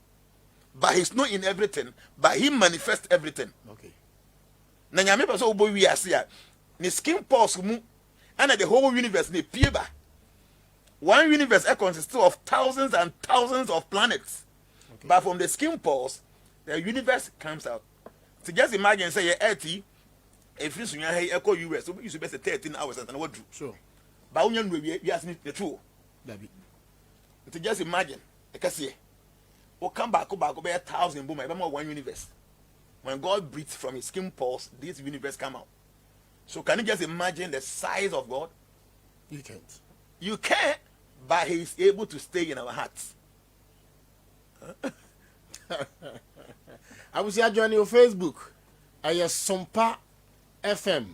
But he's not in everything. But he manifests everything. Okay. Na nyame pa so obo wi ase a ne skin pulse mu and the whole universe ne pieba. One universe consists of thousands and thousands of planets. Okay. But from the skin pulse, the universe comes out. So just imagine say your 80 if you sunya hey echo US so you should be 13 hours and what do. Sure. But when you ask me the truth, to just imagine, I can see, or come back be 1,000 boom, I one universe. When God breathes from his skin pulse, this universe come out. So can you just imagine the size of God? You can't. You can't, but he is able to stay in our hearts. I will see you on your Facebook. I SOMPA FM.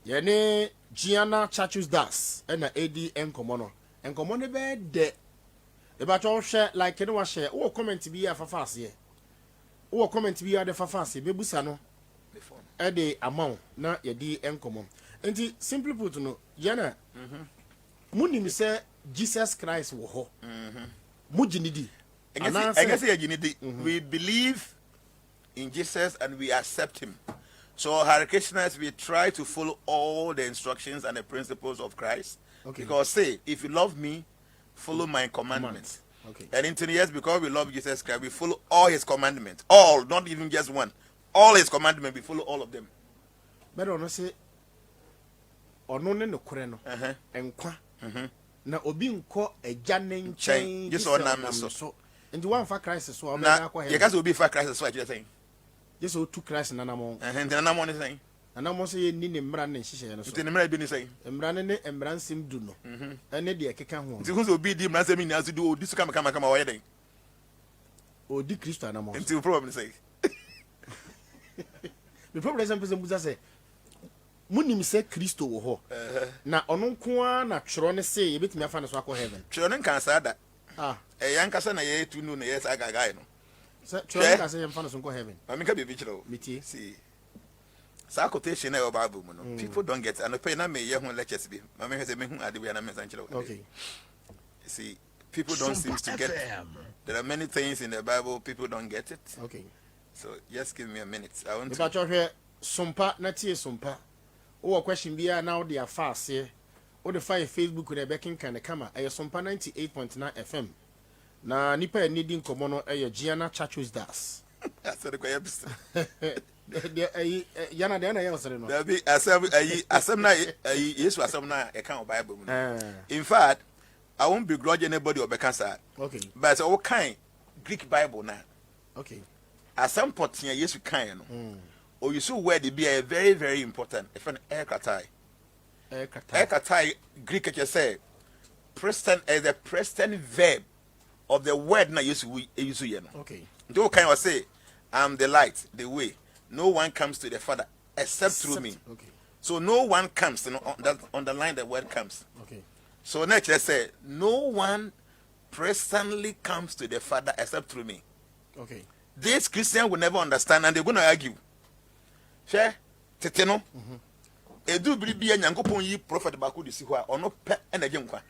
Yene Jana Caksus das and AD enkomono. Enkomono be de. E ba cho share like no wa share. O comment bi ya fafase ye. O comment bi ya de fafase be busa no. E de amount na ye di enkomo. Enti simply put no, Jana. Munim say Jesus Christ wo ho. Mujinidi. I guess we believe in Jesus and we accept him. So, Hare Krishnas, we try to follow all the instructions and the principles of Christ. Okay. Because, say, if you love me, follow my commandments. Okay. And in 10 years, because we love Jesus Christ, we follow all his commandments. All, not even just one. All his commandments, we follow all of them. But I say, no kureno, enkwa, na obi nko ejanen chain. Just on so. And the one for Christ so you guys will be for Christ, so you're saying. Just so 2 Christ na namo. And then I'm only saying. And I'm also ni mra na hihye no so. The mra bi ni saying. Mra ne mra nsem du no. Ene de keka ho. Nti hu so bi di mra nsem ni azu du odi so kama why then? Odi Kristo na mo. Nti problem say. The problem is person say munim say Kristo wo ho. Na ono nko a na tworo ne say yebetimi afa ne so akọ heaven. Tworo ne kan sa da. Yankasa na ye tunu no yes agaga no. So tworo kan say yemfa ne so akọ heaven. Mami ka be kiro. Miti. See. Sa quotation na Bible mu no. People don't get and pay na me ye ho lectures bi. Mami he say me hu ade we na me san kiro. Okay. See, people don't seem to get. There are many things in the Bible people don't get it. Okay. So just give me a minute. I want to. Because SOMPA na tie SOMPA. O question bia now they are fast here. O the fire Facebook with the backing kind of camera. Aye SOMPA 98.9 FM. Na nipa needing komo no aye Jana Caksus das. I said ko yebs. Jana de na ye osere no. There be asem na Yesu asem na e kan Bible mu. In fact, I won't begrudge anybody or bekasa. Okay. But all kind Greek Bible now. Okay. At some point here, yes, we can. Or you see where they be a very, very important. If an erkatai. Erkatai Greek you say present as the present verb of the word na use we use you know. Okay. Do kind of say I'm the light, the way. No one comes to the Father except through me. Okay. So no one comes, you know, that underline the word comes. Okay. So next, let's say, no one presently comes to the Father except through me. Okay. This Christian will never understand, and they're going to argue. Share, Teteno. Edu bibi ya nyankopon yi prophet baku disi ho a ono pe na gye nkwa.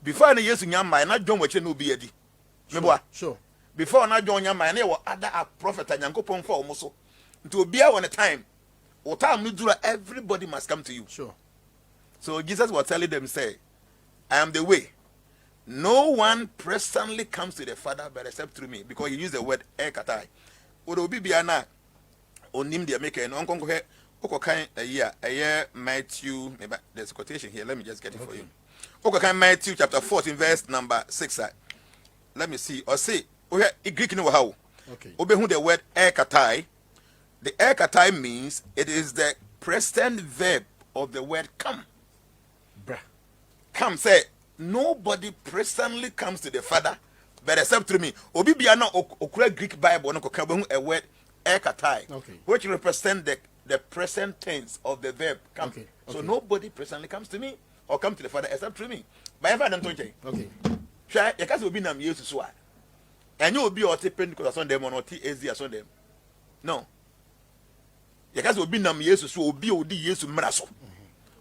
Before na Yesu nyamba na John wache no obi adi. Meboa. Sure. Before na John nyamba na e wo other prophet nyankopon for omo so. Nti obi a one time. O time no dura everybody must come to you. Sure. So Jesus was telling them, say, I am the way. No one presently comes to the Father but except through me. Because he used the word ekatai. Odo bibiana onim de make no onko he okokan a year Matthew, maybe there's a quotation here. Let me just get it for you. Okokan Matthew chapter 14 verse number 6. Let me see. Or say, Greek no how. Okay. Obehu the word ekatai. The ekatai means it is the present verb of the word come. Come say nobody presently comes to the Father but except through me. Obi bia na okura Greek Bible no koka behu a word ekatai, okay, which represent the present tense of the verb come. Okay. So nobody presently comes to me or come to the Father except through me. By Father Antonio. Okay. Try you can obi nam Yesu so a. And you obi o te Pentecost on them or ti Asia on them. No. You can obi nam Yesu so obi odi Yesu mra so.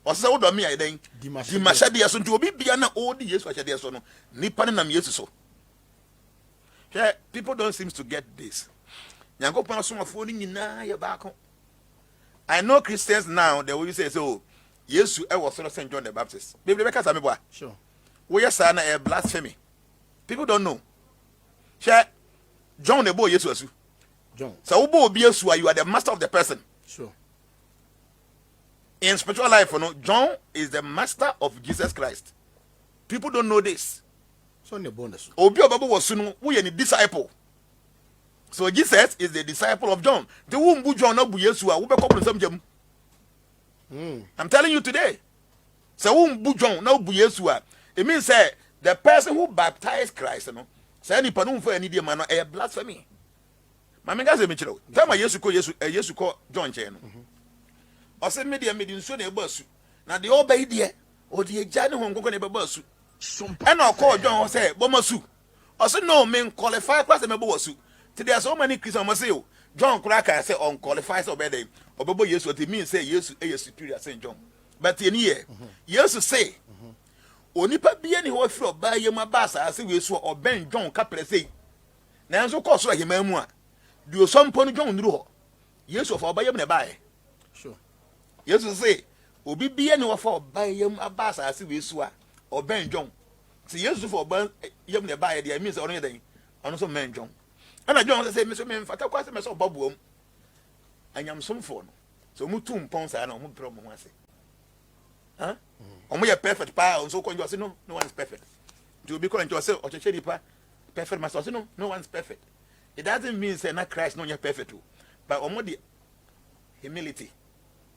Osa wo do me ayi den di mashade so nti obi bia na odi Yesu ashade so no nipa na nam Yesu so. People don't seem to get this. Nyankopon asomafo ni nyina ye baako. I know Christians now they will say so Yesu e was St. John the Baptist. Baby make us ameboa. Sure. We yes na a blasphemy. People don't know. John the boy Yesu asu. John. So wo bo obi asu you are the master of the person. Sure. In spiritual life, you know, John is the master of Jesus Christ. People don't know this. So in the bonus. Obi Obabu was soon we are the disciple. So Jesus is the disciple of John. The wombu John no bu Yesu a wo be couple some jam. I'm telling you today. So wombu John no bu Yesu a. It means say the person who baptized Christ, you know, say any panu for any dia man no a blasphemy. Mama ga say me chiro. Tell my Yesu ko John chen no. Ose media nso na ebasu na de obey de o de egya ne honkoko na ebasu e na call John say bomasu ose no men qualify class me bowasu ti there so many Christians must say John Kraka say on qualifies obey dem obebo Yesu it mean say Yesu e superior St. John but in here Yesu say onipa bia ni ho afiri oba yem abasa ase we so oben John kapre say na enso course la hema mu a de osompo no John nduru ho Yesu for oba yem na bae. Sure. Yesu say obi bia ni wo for oba yem abasa ase we so a oben John si Yesu for oba yem na bae de means ono yeden ono so men John ana John say me so me mfata kwa se me so babuom anyam somfo no so mutu mpon sa na mo pro mo ase huh omo ye perfect pa so ko njo say no one is perfect do be call njo say o cheche pa perfect master say no one is perfect. It doesn't mean say na Christ no you perfect but omo the humility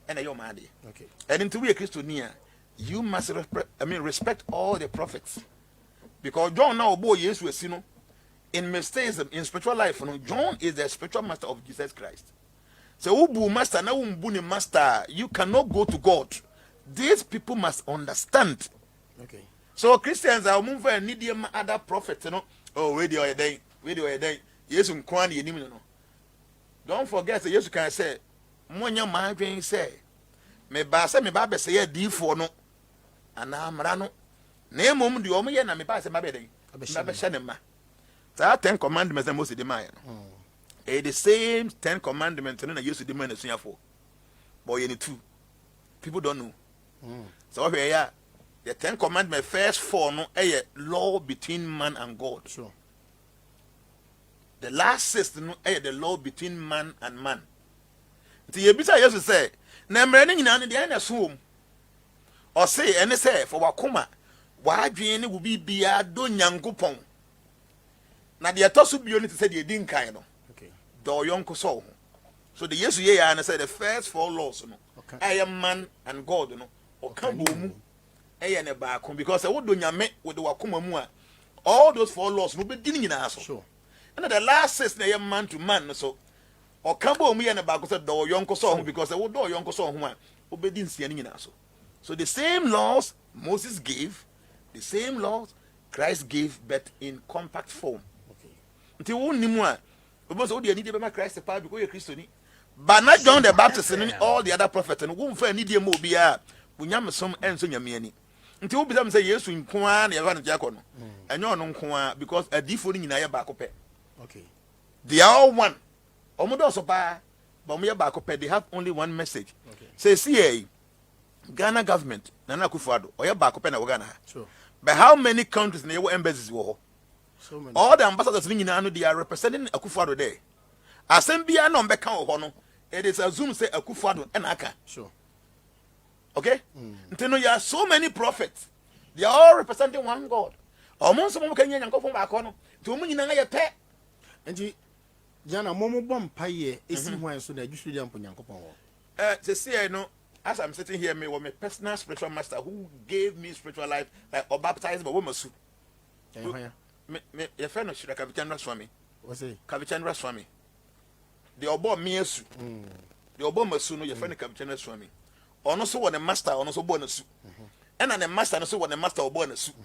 and your man. Okay. And into we a Christian, you must respect all the prophets. Because John now boy Yesu esino. in mysticism, in spiritual life, John is the spiritual master of Jesus Christ. So ubu master na umbuni master, you cannot go to God. These people must understand. Okay. So Christians are moving and need them other prophets, Oh, where do you day? Yes, unkwani yenimi no. Don't forget that Jesus can say, Monya madwen say, me ba be say di for no. Ana amra no. Na emom de omo ye na me ba se mabe den. Mabe hye ne ma. That 10 commandments and most of the man. The same 10 commandments and I used to demand a senior for. Boy, you need 2. People don't know. So here, the 10 commandments first 4 no a law between man and God. Sure. The last 6 no a the law between man and man. The Yebisa used to say, Namrani in the end assume or say and say for Wakuma, why Jane will be a don yankupon. Now the atosu bi only said you didn't kind of. Okay. Do yonko so. So the Yesu ye and said the first 4 laws no. Okay. I am man and God no. O kan bo mu. E ne ba kon because e wo do nyame with the wakoma mu a all those 4 laws no be din nyina so. Sure. And the last 6 na man to man so. O kan bo mu ye ne ba ko said do yonko so because e wo do yonko so ho a o be din sia nyina so. So the same laws Moses gave, the same laws Christ gave but in compact form. Until one nimua, because all the need to Christ the power because you're Christian. But not John the Baptist and all the other prophets and won't find need more be a Bunyam some ends on your meaning. Until we become say yes in Kwan, you have Jacono, and you're non Kwan because a default in a back. Okay. They are all one. Omodoso ba, but we are back. They have only one message. Okay. Say, see, Ghana government, Nana Kufuado, or your back up and Ghana. Sure. But how many countries in your embassies were? So many. All the ambassadors in Ghana, they are representing Akufo-Addo there. Asembia no mbeka ho it is assumed say Akufo-Addo and Aka. Sure. Okay? Until you have so many prophets. They are all representing one God. Almost some can yanko from back on. To me, you pet. And Jana, Momo Bomb Paye is one so that you should jump on Yanko. To see, I know, as I'm sitting here, me was my personal spiritual master who gave me spiritual life, like or baptized by woman soup. Your friend of Shira Kavichandra Swami. What's it? Kavichandra Swami. The Obo Miesu. The Obo Masu, your friend of Kavichandra Swami. Also, one a master, also born a soup. And the master, also one a master or born a soup.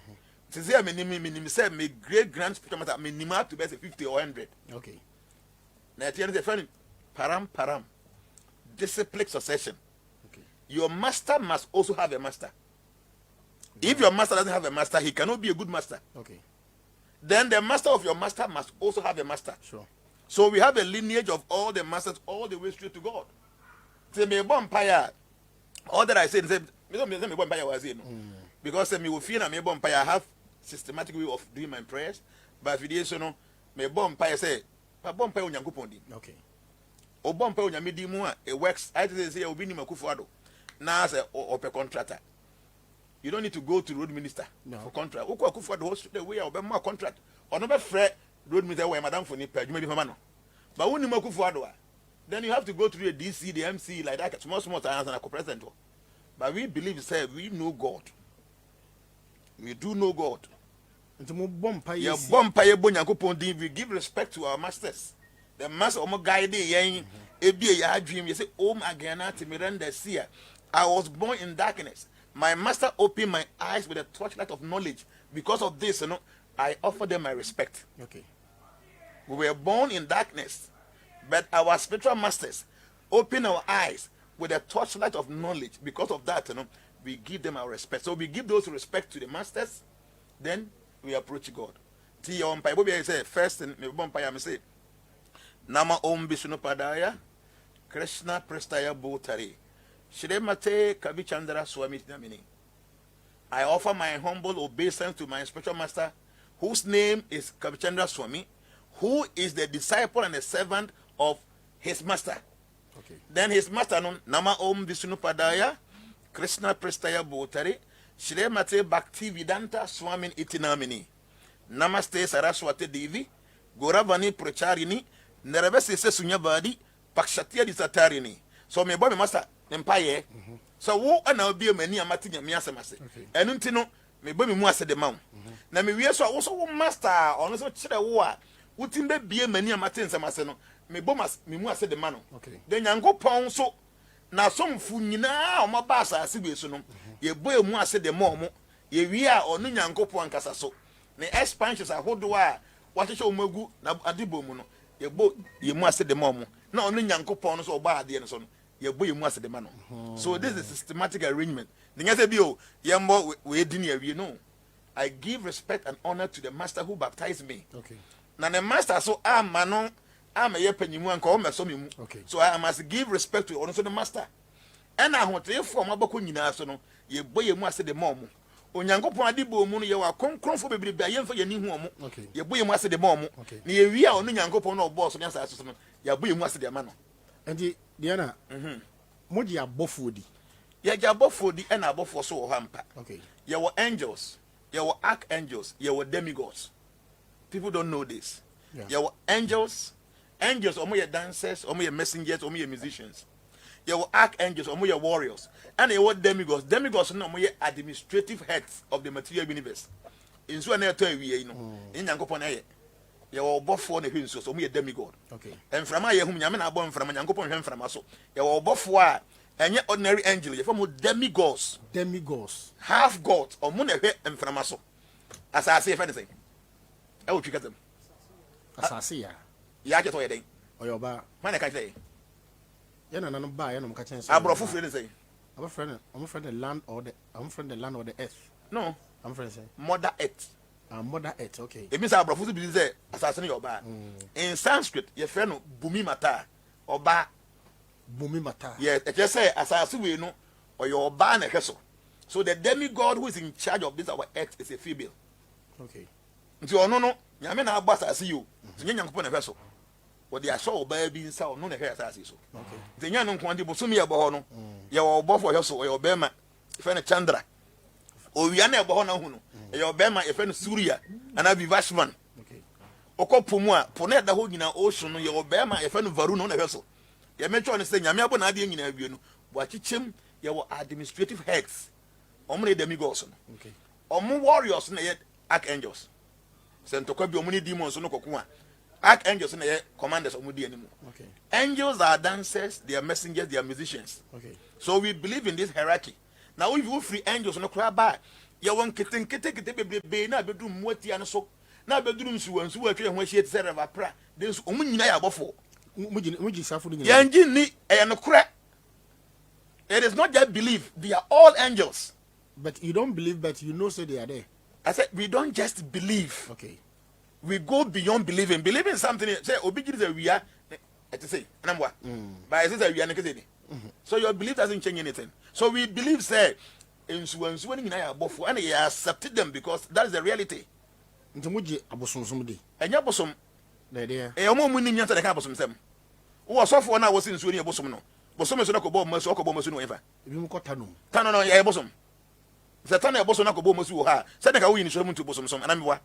To say, I mean, said, me great grand spiritual master, I mean, to be 50 or 100. Okay. Now, at the end of the friend, param. Discipline succession. Okay. Your master must also have a master. If your master doesn't have a master, he cannot be a good master. Okay. Then the master of your master must also have a master. Sure. So we have a lineage of all the masters all the way straight to God. Say me empire. All that I said, because me will feel me empire. I have systematic way of doing my prayers. But if you so no, me empire say, empire unyankopon di. Okay. Empire unyamidi mu a it works. I just say obi ni Akufo-Addo. Now say ope contractor. You don't need to go to road minister for contract. Who Akufo-Addo the way of more contract. Or no be free road minister where madam for nipa. You may be man. But when you Akufo-Addo, then you have to go through the DC, the MC like that. Small and a co-president. But we believe, say we know God. We do know God. Yeah, we give respect to our masters. The master of guide yen a dream. You say, oh my God, I was born in darkness. My master opened my eyes with a torchlight of knowledge. Because of this, I offer them my respect. Okay. We were born in darkness, but our spiritual masters open our eyes with a torchlight of knowledge. Because of that, we give them our respect. So we give those respect to the masters, then we approach God. First, I say, Nama Om Bishnu Padaya, Krishna Prestaya Bhutari, Shrimate Kavichandra Swami Namini. I offer my humble obeisance to my spiritual master, whose name is Kavichandra Swami, who is the disciple and the servant of his master. Okay. Then his master, Nama Om Vishnu Padaya, Krishna Prestaya Bhutari, Shrimate Bhakti Vedanta Swami Itinamini. Namaste Saraswati Devi, Goravani Pracharini, Nerebese Sunyabadi, Pakshatia Disatarini. So me boy master empire. So wo ana be mani amati nyame asemase. Enu ntino me boy me mu ase de maw. Na me wie so wo so wo master ono so kire wo a utimbe bie mani amate nsɛm no me bomas me mu ase de ma no okay de Nyankopɔn so na somfu nyinaa ɔma ba asase we so no ye boye mu ase de ma ɔmo ye wi a ɔno Nyankopɔn kasa so ne expansions ahodo a wahyehyɛ omagu na adebɔ mu no ye bo ye mu ase de ma ɔmo na ɔno Nyankopɔn no so ɔba ade no so no ye boye mu ase de ma no so this is a systematic arrangement the nyase bi o ye mbo we di ne awie no I give respect and honor to the master who baptized me okay na the master so ama no ama ye panyimu anka o meso me mu okay so I must give respect to ono so the master and ahotefo mabako nyina so no ye boye mu ase de ma ɔmo Onyankopɔn adibɔ mu no ye wa konkronfo bebrebe ayemfa ye ni hu ɔmo ye boye mu ase de ma ɔmo na ye wi a ɔno Nyankopɔn na ɔbɔ so ne asase so no ye boye mu ase de ma no enti Diana mo di abofo di ye gya abofo di na abofo so wo hampa okay ye were angels ye were archangels ye were demigods people don't know this ye were angels omo ye dancers omo ye messengers omo ye musicians ye were archangels omo ye warriors and ye were demigods no omo ye administrative heads of the material universe inso na eto awie no Nyankopɔn na ye were obofo na hwinso so omo ye demigod okay emframa ye hum nyame na abɔ mframa Nyankopɔn hwɛ mframa so ye were obofo a enye ordinary angel ye famo demigods half god omo na hwɛ mframa so asase ye fa ne say e wo twika dem asase ya ke to ye den oyoba man ka say ya na nanu ba ya no ka chen say abro fufu ne say I'm friend the land or the earth no I'm friend say mother earth mother earth okay it means abro fufu bi say asase ne yoba in Sanskrit ye friend no bumi mata oba bumi mata yes e say asase we no oyoba na hwe so the demigod who is in charge of this our earth is a female okay nti ono no nyame na agba asase yo nti Nyankopɔn na hwe so wo de aso oba bi nsa ono na hwe asase so okay nti nya no nko ande bosomi ye bo ho no ye wo bofo hwe so ye obema ife ne Chandra owia na ebo ho na hu no ye obema ife ne Surya ana Vivashman okay okopomu a po na da ho nyina ocean no ye obema ife ne Varuna na hwe so ye metwo ne se nyame abo na ade nyina awie no bo akichem ye wo administrative heads omo ne demigods no okay omo warriors na ye archangels sentokwa bi omo ne demons no kokko a archangels na ye commanders omo di animu okay angels are dancers they are messengers they are musicians okay so we believe in this hierarchy now if you free angels no kra ba ye won kete bebrebe na bedum muatia no so na bedum nsuwansu atwe ho ahie tse reva pra den so omo nyina ya abofo muji safu nyina yangi ni e no kra it is not just belief they are all angels but you don't believe but you know say they are there I said we don't just believe okay we go beyond believing something say obi giri say we are it say namwa but it say we are nekese so your belief doesn't change anything so we believe say ensuwansu ni nyina ya abofo and you accept them because that is the reality nti muji abosonsum di enya bosom na there omo mu ni nyanta de ka bosom sem wo sofo na wo sin nsuo ni bosom no bosom so na ko bo masu ko bo masu no efa ebi mu ko tanu tanu no ya bosom Satan ya bosom na ko bo masu wo ha se de ka wo yin so mu ntu bosom som anami wa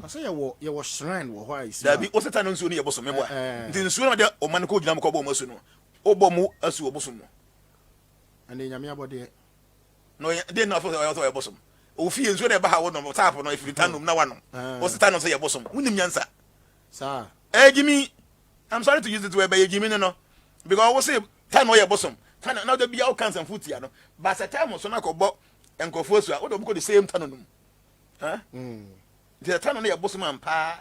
ase ye wo shrine wo hwa isi da bi o Satan nsuo ni ya bosom meboa nti nsuo na de o man ko gina mo ko bo masu no o bo mu asu wo bosom no ande nyame abode no de na fo ya bosom o fi nsuo na ba ha wo no tap no ifiri tanum na wa no o Satan no say ya bosom unim nyansa sa Jimmy, I'm sorry to use it word, but Jimmy no because I will say time ya bosom time now there be all kinds of food here no but the time so na ko bo enko fosu a wo do ko the same time no huh the time no ya bosom ampa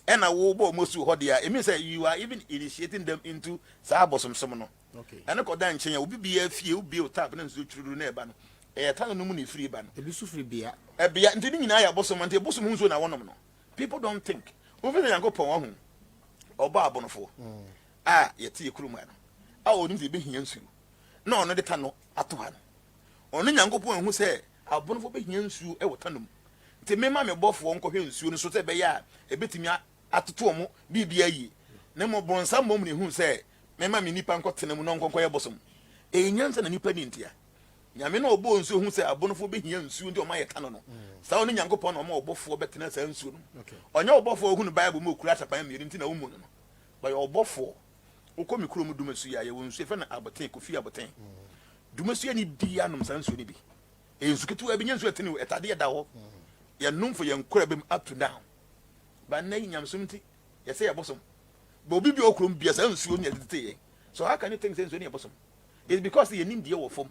and na wo bo mosu ho dia it means that you are even initiating them into sa bosom som no okay and ko dan chen ya obi bia fie obi o tap na nso churu na eba no e time no mu ni free ba no ebi su free bia e bia nti ni nyina ya bosom nti bosom hu so na wonom no people don't think over the yanko pon ho oba abonofo yeti ekuruma no oni de be hia nsu na ono de ta no ato ha no ono Nyankopɔn hu sɛ abonofo be hia nsu e wota no nti mema me bɔfo nkɔhwɛ nsu no so sɛ be ya ebetimi atoto omo bibia yi na mo bronsa mom ne hu sɛ mema me nipa nkɔtena mu no nkɔnkɔ yɛ bosom nyansa na nipa ni ntia nyame na obo nsu hu sɛ abonofo be hia nsu ndi ɔma yɛ ta no no sa ono Nyankopɔn na ɔma ɔbɔfo betena sa nsu no ɔnya ɔbɔfo hu no Bible mu okura tapan mmiri nti na wo mu no ba yɛ ɔbɔfo ukomi kuro mu dumasu ya yewo nsu efa na aboten kofi aboten dumasu ni bia nom san nsu ni bi ensu ketu abi nyansu atene etade da ho ye numfo ye nkora bem up to down ba na nyamsum ti You say a bosom. But be okrum be as soon as so how can you think sense any bosom? It's because you need the form.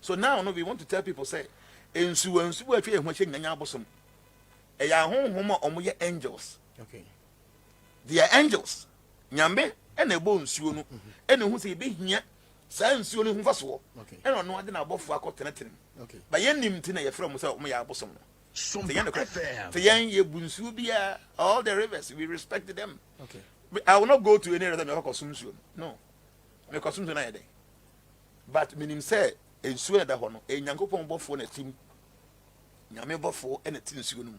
So now no, we want to tell people say in su and su if you want nyanya bosom. E ya hom omo angels. Okay. They are angels. Nyambe and a bone nsuo no. And who say be hia saa nsuo no hu faso. Okay. And no ade na abofo akotenetem. Okay. But yen nim tin na ye from say omo ya bosom no. SOMPA FM. The yen ye bunsu bia all the rivers we respect them. Okay. I will not go to any other than consumption. No. Me consumption na yede. But minim say ensuo da ho no enyankopon bofo na tim. Nyame bofo na tim nsuo no.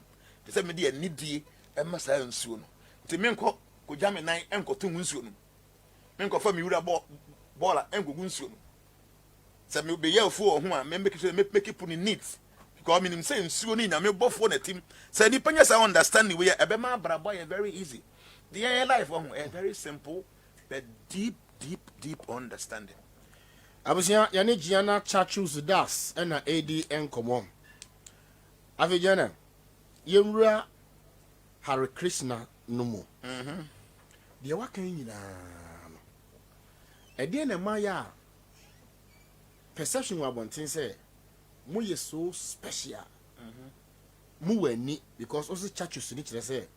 Te say me de anidie e ma saa nsuo no. Te me nko ko jame nan enko to nsuo no. Me nko fa me wura bola enko nsuo no. Say me be ye fu ho a me make sure make it put in neat. Because minim say nsuo ni nyame bofo na tim. Say ni panya say understand the way e be ma brabo e very easy. The air life a very simple but deep understanding. Abusia yani Jana Caksus das na AD enkomo. Ave Jana yemra Hare Krishna numu. De waka nyina no. E de na maya perception wa bontin say mo ye so special. Mo wani because also Caksus ni kire say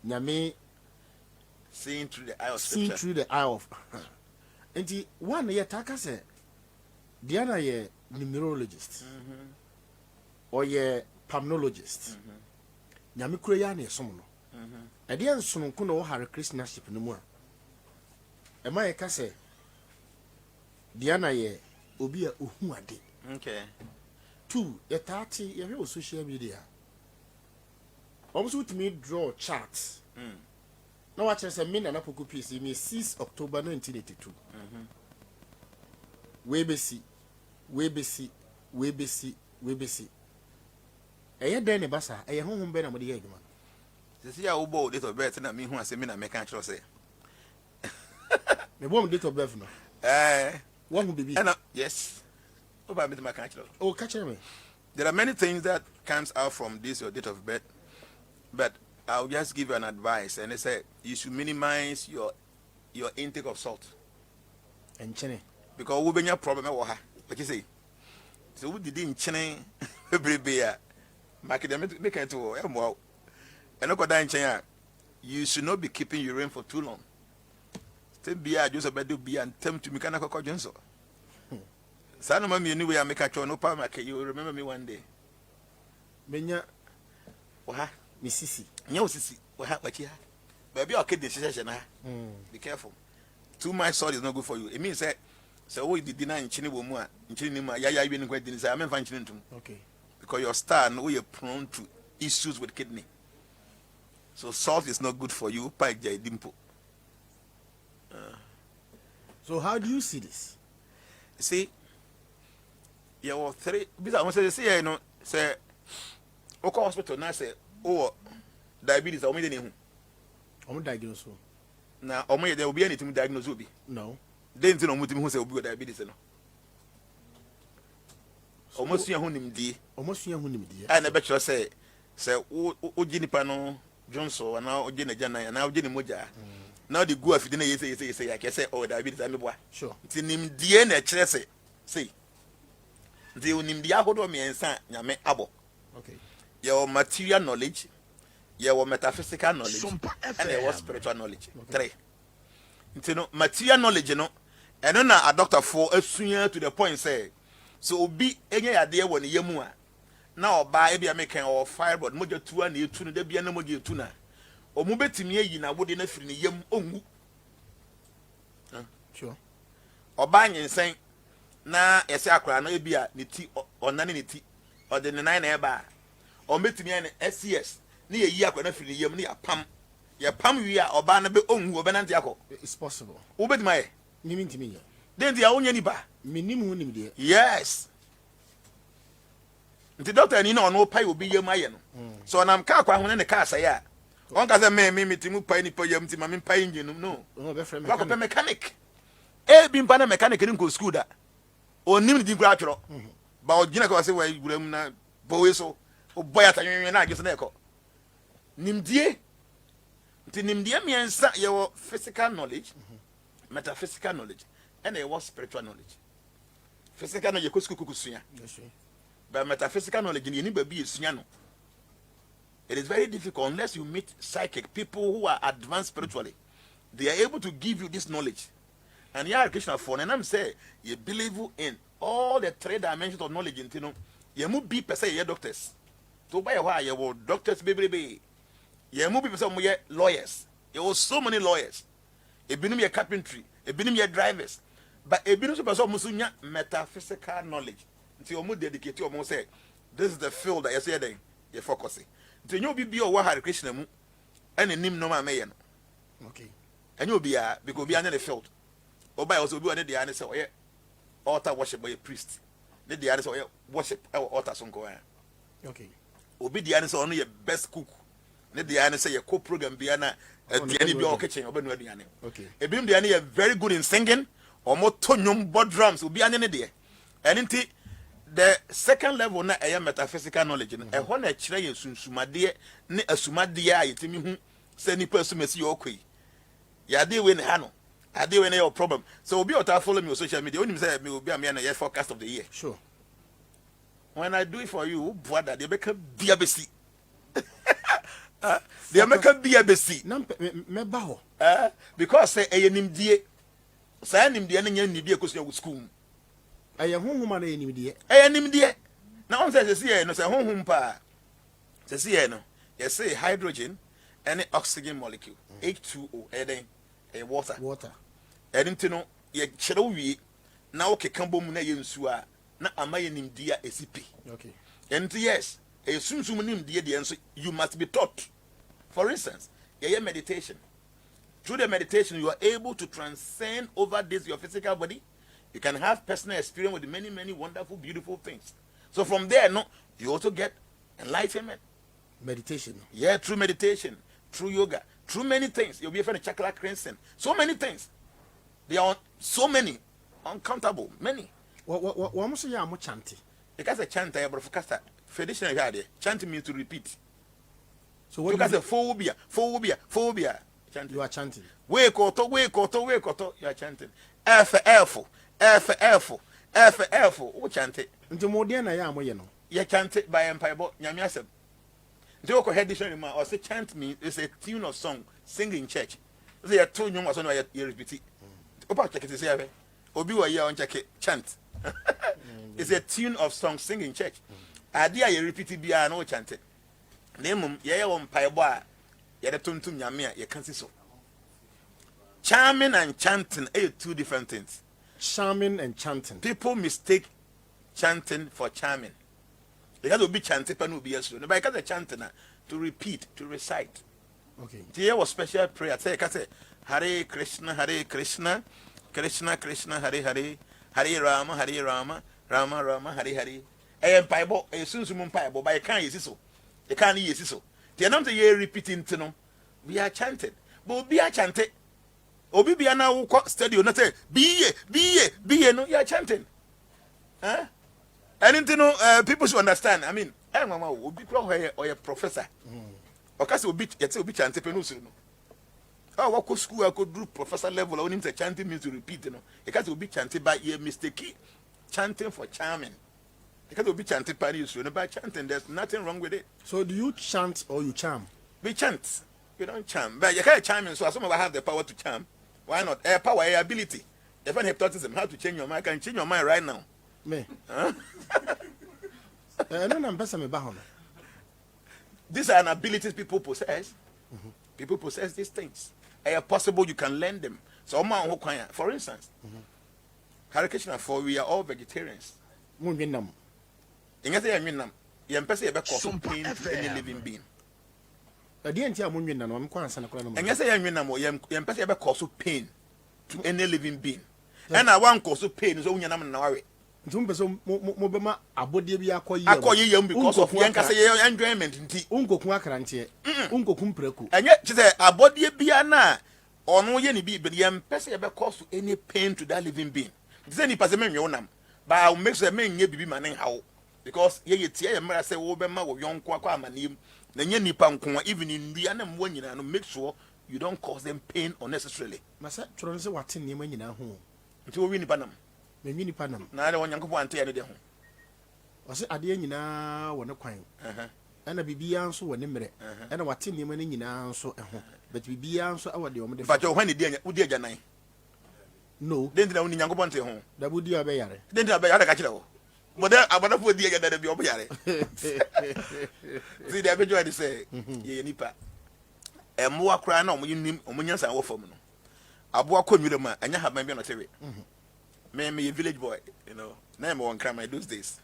nyame Seeing through the eye of seeing scripture. through the eye of and one ye taka say Diana ye numerologist or ye palmologist nyame kura ya na esom no e de ensono ko no Hare Krishna ship no mu a e ma ye ka say Diana ye obi a ohu ade. Okay. Two ye tati ye on social media almost with me draw charts. Now watch as a min and apoku PC me 6 October 1982. Webesi. Eye den ne basa, eye honhom be na mo de ye adwuma. See how old date of birth na me hu asem na me kan chro say. Me bom date of birth no. What who be? Yes. Oba me ma kan chro. Oh, catch me. There are many things that comes out from this your date of birth, but I'll just give you an advice, and they say you should minimize your intake of salt. And chene. Because we be your problem what you say. So we didn't chene every beer. Make it to wow. And look at that you should not be keeping urine for too long. Stay beer, just about do beer and tempt to mechanical cogence. Son of me anyway, I make a show no power. You remember me one day. Menya What? misisi. Nyo sisi what you have. Baby, okay, this session. Be careful. Too much salt is not good for you. It means that so we did deny in Chinibomua, in Chinima, Yaya, even when dinner, I'm finding to. Okay. Because your star know you're prone to issues with kidney. So salt is not good for you. Pike Jay Dimpo. So how do you see this? See, you were three. Because I want to say, you know, say, okay, hospital now say, oh, diabetes. I'm going to diagnose. Now, there will be anything diagnosed will be. No. Then you know who say will be diabetes. No. Almost your home D. Almost your home D. I never shall say, oh, Jenny Pano Johnson, and now Jenny Jana, and now Jenny Moja. Now the go if you didn't say, I can say, oh, diabetes, I'm boy. Sure. It's in him, DNA, Chelsea. See, the unim diahodo me and San Yame Abo. Okay. Your material knowledge, your metaphysical knowledge, SOMPA and your spiritual knowledge. Okay. 3. You know, material knowledge, you know, and then a doctor for a senior to the point say, so be any idea when you mua. Now, by be a making or fireball, mojo 2 and you tune the be an emoji tuna. Or move to me in a wooden free yam ongu. Sure. Or buying and saying, na esakra no be a niti or nani niti or the 9 air bar. Or meet me an SCS. Near ye are going to feel yam near pam. Ya pam we are or banner be ongu or banantiaco. It's possible. Obed my Niming to me. then the only bar. Minimum dear. Yes. The doctor ni no pay will be your mayan. So I'm car when in the car say ya. One cause me timu pay ni po yam ti mamin pay engine no. No be friend Like a mechanic. E bin pana mechanic in go school da. O nim di graduate. Ba o gina ko say we guram na bowe so o boy ata nwen na agese na eko. Nim die. nti nimdeɛ miɛnsa yɛwɔ physical knowledge metaphysical knowledge and there was spiritual knowledge. Physical knowledge yɛkɔ sukuu kukusua but metaphysical knowledge ni yɛni baabi yɛsua no. It is very difficult unless you meet psychic people who are advanced spiritually. They are able to give you this knowledge. And you are Krishna for and I'm saying you believe in all the 3 dimensions of knowledge in Tino. You move be per se doctors. To buy a while you will doctors baby. You move be some lawyers. You have so many lawyers. A binom your carpentry, a binom your drivers. But a binom person musunya metaphysical knowledge. Until you move dedicate to almost say this is the field that you say then you're focusing. Until you be your Hare Krishna mu and a nim no man may. Okay. And you'll be because be under the field. Or by also be under the answer altar worship by a priest. The answer worship our altar song. Okay. Obi the answer only your best cook. The answer your co-program be an any kitchen or okay. A beam the any very good in singing or more tonium board drums will be an idea. And indeed the second level na metaphysical knowledge and when a chere sumadeɛ ne asumadeɛ a yɛtimi hu sɛ nipa asumasi okoi ya dey when ha no ade when your problem so obi ota follow me on social media onim say me obi am na year forecast of the year sure when I do it for you brother they make bia besi they make bia besi na me ba ho because say eyenimdie say nimdie no nya nimdie kosua school aye honhom na enimdie eyenimdie na on say say no say honhom pa say no you say hydrogen and oxygen molecule H2O eden water edin no ye kyerɛ wie na wo keka bom na ye nsu a na amaye nimdie esipi okay and yes a sumsum nimdie de enso you must be taught. For instance ye meditation. Through the meditation you are able to transcend over this your physical body. You can have personal experience with many wonderful beautiful things. So from there no you also get enlightenment. Meditation. Yeah, through meditation, through yoga, through many things. You'll be a friend of chakra cleansing. So many things. They are so many, uncountable, many. What must you am chanting? Because a chant, I have a traditional idea. Chanting means to repeat. So what because a phobia. Chanting. You are chanting. Wake or you are chanting. F. Oh, chanting. Into more than I am, you know. You chanted by Empire Nyamiasem. The local head dictionary or say chant means it's a tune of song, sing in church. They are two young person you repeat it. Opa check it is here. Obi wa here on check it chant. It's a tune of song, sing in church. Idea you repeat it be no chant it. Name ye on paiboa. Ye the tuntum nyamia ye can't see so. Charming and chanting are two different things. Charming and chanting. People mistake chanting for charming. They got to be chanting, but no be yes. But I got the chanting to repeat, to recite. Okay. There was special prayer. Say, Hare Krishna, Hare Krishna, Krishna Krishna, Hare Hare, Hare Rama, Hare Rama, Rama Rama, Hare Hare. I am Bible. I soon to Bible, but I can't use so. You can't use so. The number you repeating to know. We are chanted, but we are chanted. Obi be now study. Not say be no. You are chanting. Huh? And you know, people should understand. I mean, I mama will be or a professor. Or cause will be chanting penus. Oh, what could school I could do professor level? I need to chanting means to repeat. You know, because will be chanted by a mistake. Chanting for charming. Because will be chanted by you. By chanting, there's nothing wrong with it. So do you chant or you charm? We chant. We don't charm. But you can't charm. So some of us have the power to charm. Why not? Power, ability. If I have hypnotism, how to change your mind? I can change your mind right now. Me. Huh? No, these are an abilities people possess. People possess these things. Are possible you can learn them. So, for instance, Hare Krishna, for we are all vegetarians. In pain to any living being. And yes, pain to any living being. And I want cause pain is only an because of enjoyment. And yet, she said, a body be na or no any be, but the person ever cause any pain to that living being. Then he pass a man, but I'll make the man ye be manning how because ye tear say, oh, Bema or young Quaquam and him, the Yenny Punk, even in the animal, and make sure you don't cause them pain unnecessarily. Masa tro nse wate niema nyina ho. Nti wo wi nipa nam. Me wi nipa nam. Na de wonyankopon ante ya ne de ho. Ose ade nyina wo ne kwan. Ana bibia nso wo ne mere. Ana wate niema ne nyina nso ho. But bibia nso awade o de. Fa jo hwan ne di udi agyanan. No. Denti na woni nyankopon ante ho. Da budi obe yare. Denti na be yare ka kire ho. But abana fo di agyanan bi obe yare. See the abejo dey say ye nipa. Emwa kra na omunyin omunyansa wo fam no. Aboa konwire ma anya haban bi no tewe. Me village boy, you know. Na me won krama those days.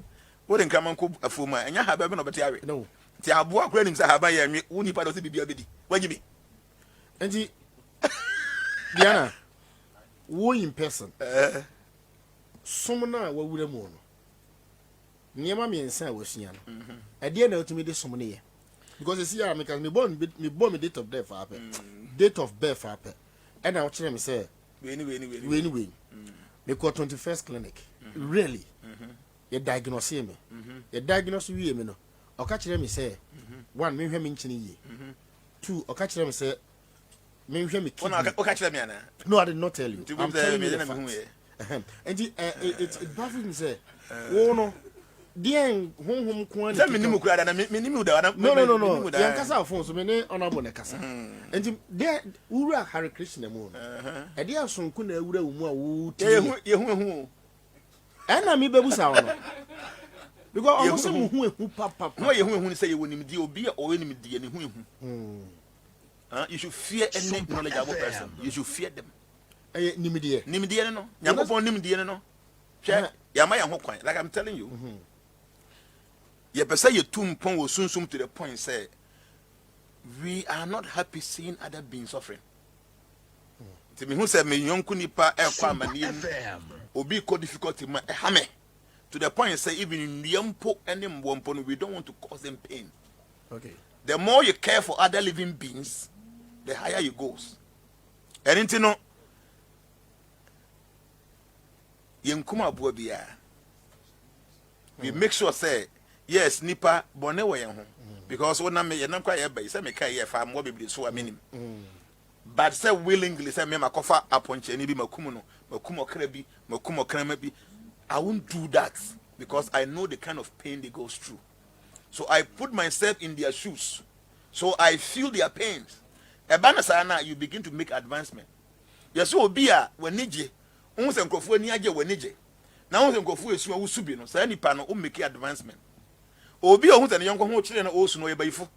What in krama ko afuma anya haban bi no bete awe. No. Ti aboa kra nim sa haban ya nwe wo nipa do se bibia bedi. Wagimi. Enti Jana, wo in person. Somna wa wura mu no. Niema me nsa wa sua no. Ade na otumi de som ne ye. Because you see I make me born me date of birth happen. Date of birth happen. And I watch them say we. Me call 21st clinic. Really. You diagnose me. You diagnose we me no. O catch them say one me hwe me nchini ye. Two o catch them say me hwe me kidney. O catch them yana. No, I did not tell you. I'm telling you the fact. And it baffles me say wo no Dien hom ko na me nimu kura na me nimu da na no yan kasa phone so me ne honorable ne kasa enti de wura Hare Krishna mu no e de asonku na wura wo mu a wo ti ye hu na me bebusa wo no because almost mu hu papa no ye hu say ye wonim die obi a o wonim die ne hu you should fear any knowledgeable person. You should fear them. Nimidie no nyankopon nimidie no hwe ya ma ya ho kwan like I'm telling you. You say you tumpon will soon to the point say we are not happy seeing other beings suffering. To me who said me yonku nipa e kwa mani obi ko difficulty ma hame to the point say even in yampo any mbompo we don't want to cause them pain. Okay. The more you care for other living beings, the higher you goes. And into no yenkuma abuwa biya. We make sure say yes, nipa bone we ho because when me yenam kwa ye say me kai ye fa mo bibli so aminim. But say willingly say me makofa aponche ni bi makum no, makum okra bi, makum okrama bi. I won't do that because I know the kind of pain they go through. So I put myself in their shoes. So I feel their pains. Ebana sana you begin to make advancement. Yes, obi a wenije, unse nkrofo ani age wenije. Na unse nkrofo esu awusubi no, say nipa no o make advancement. Obi ohun tane yonko ho kire no osu no ye bayifo.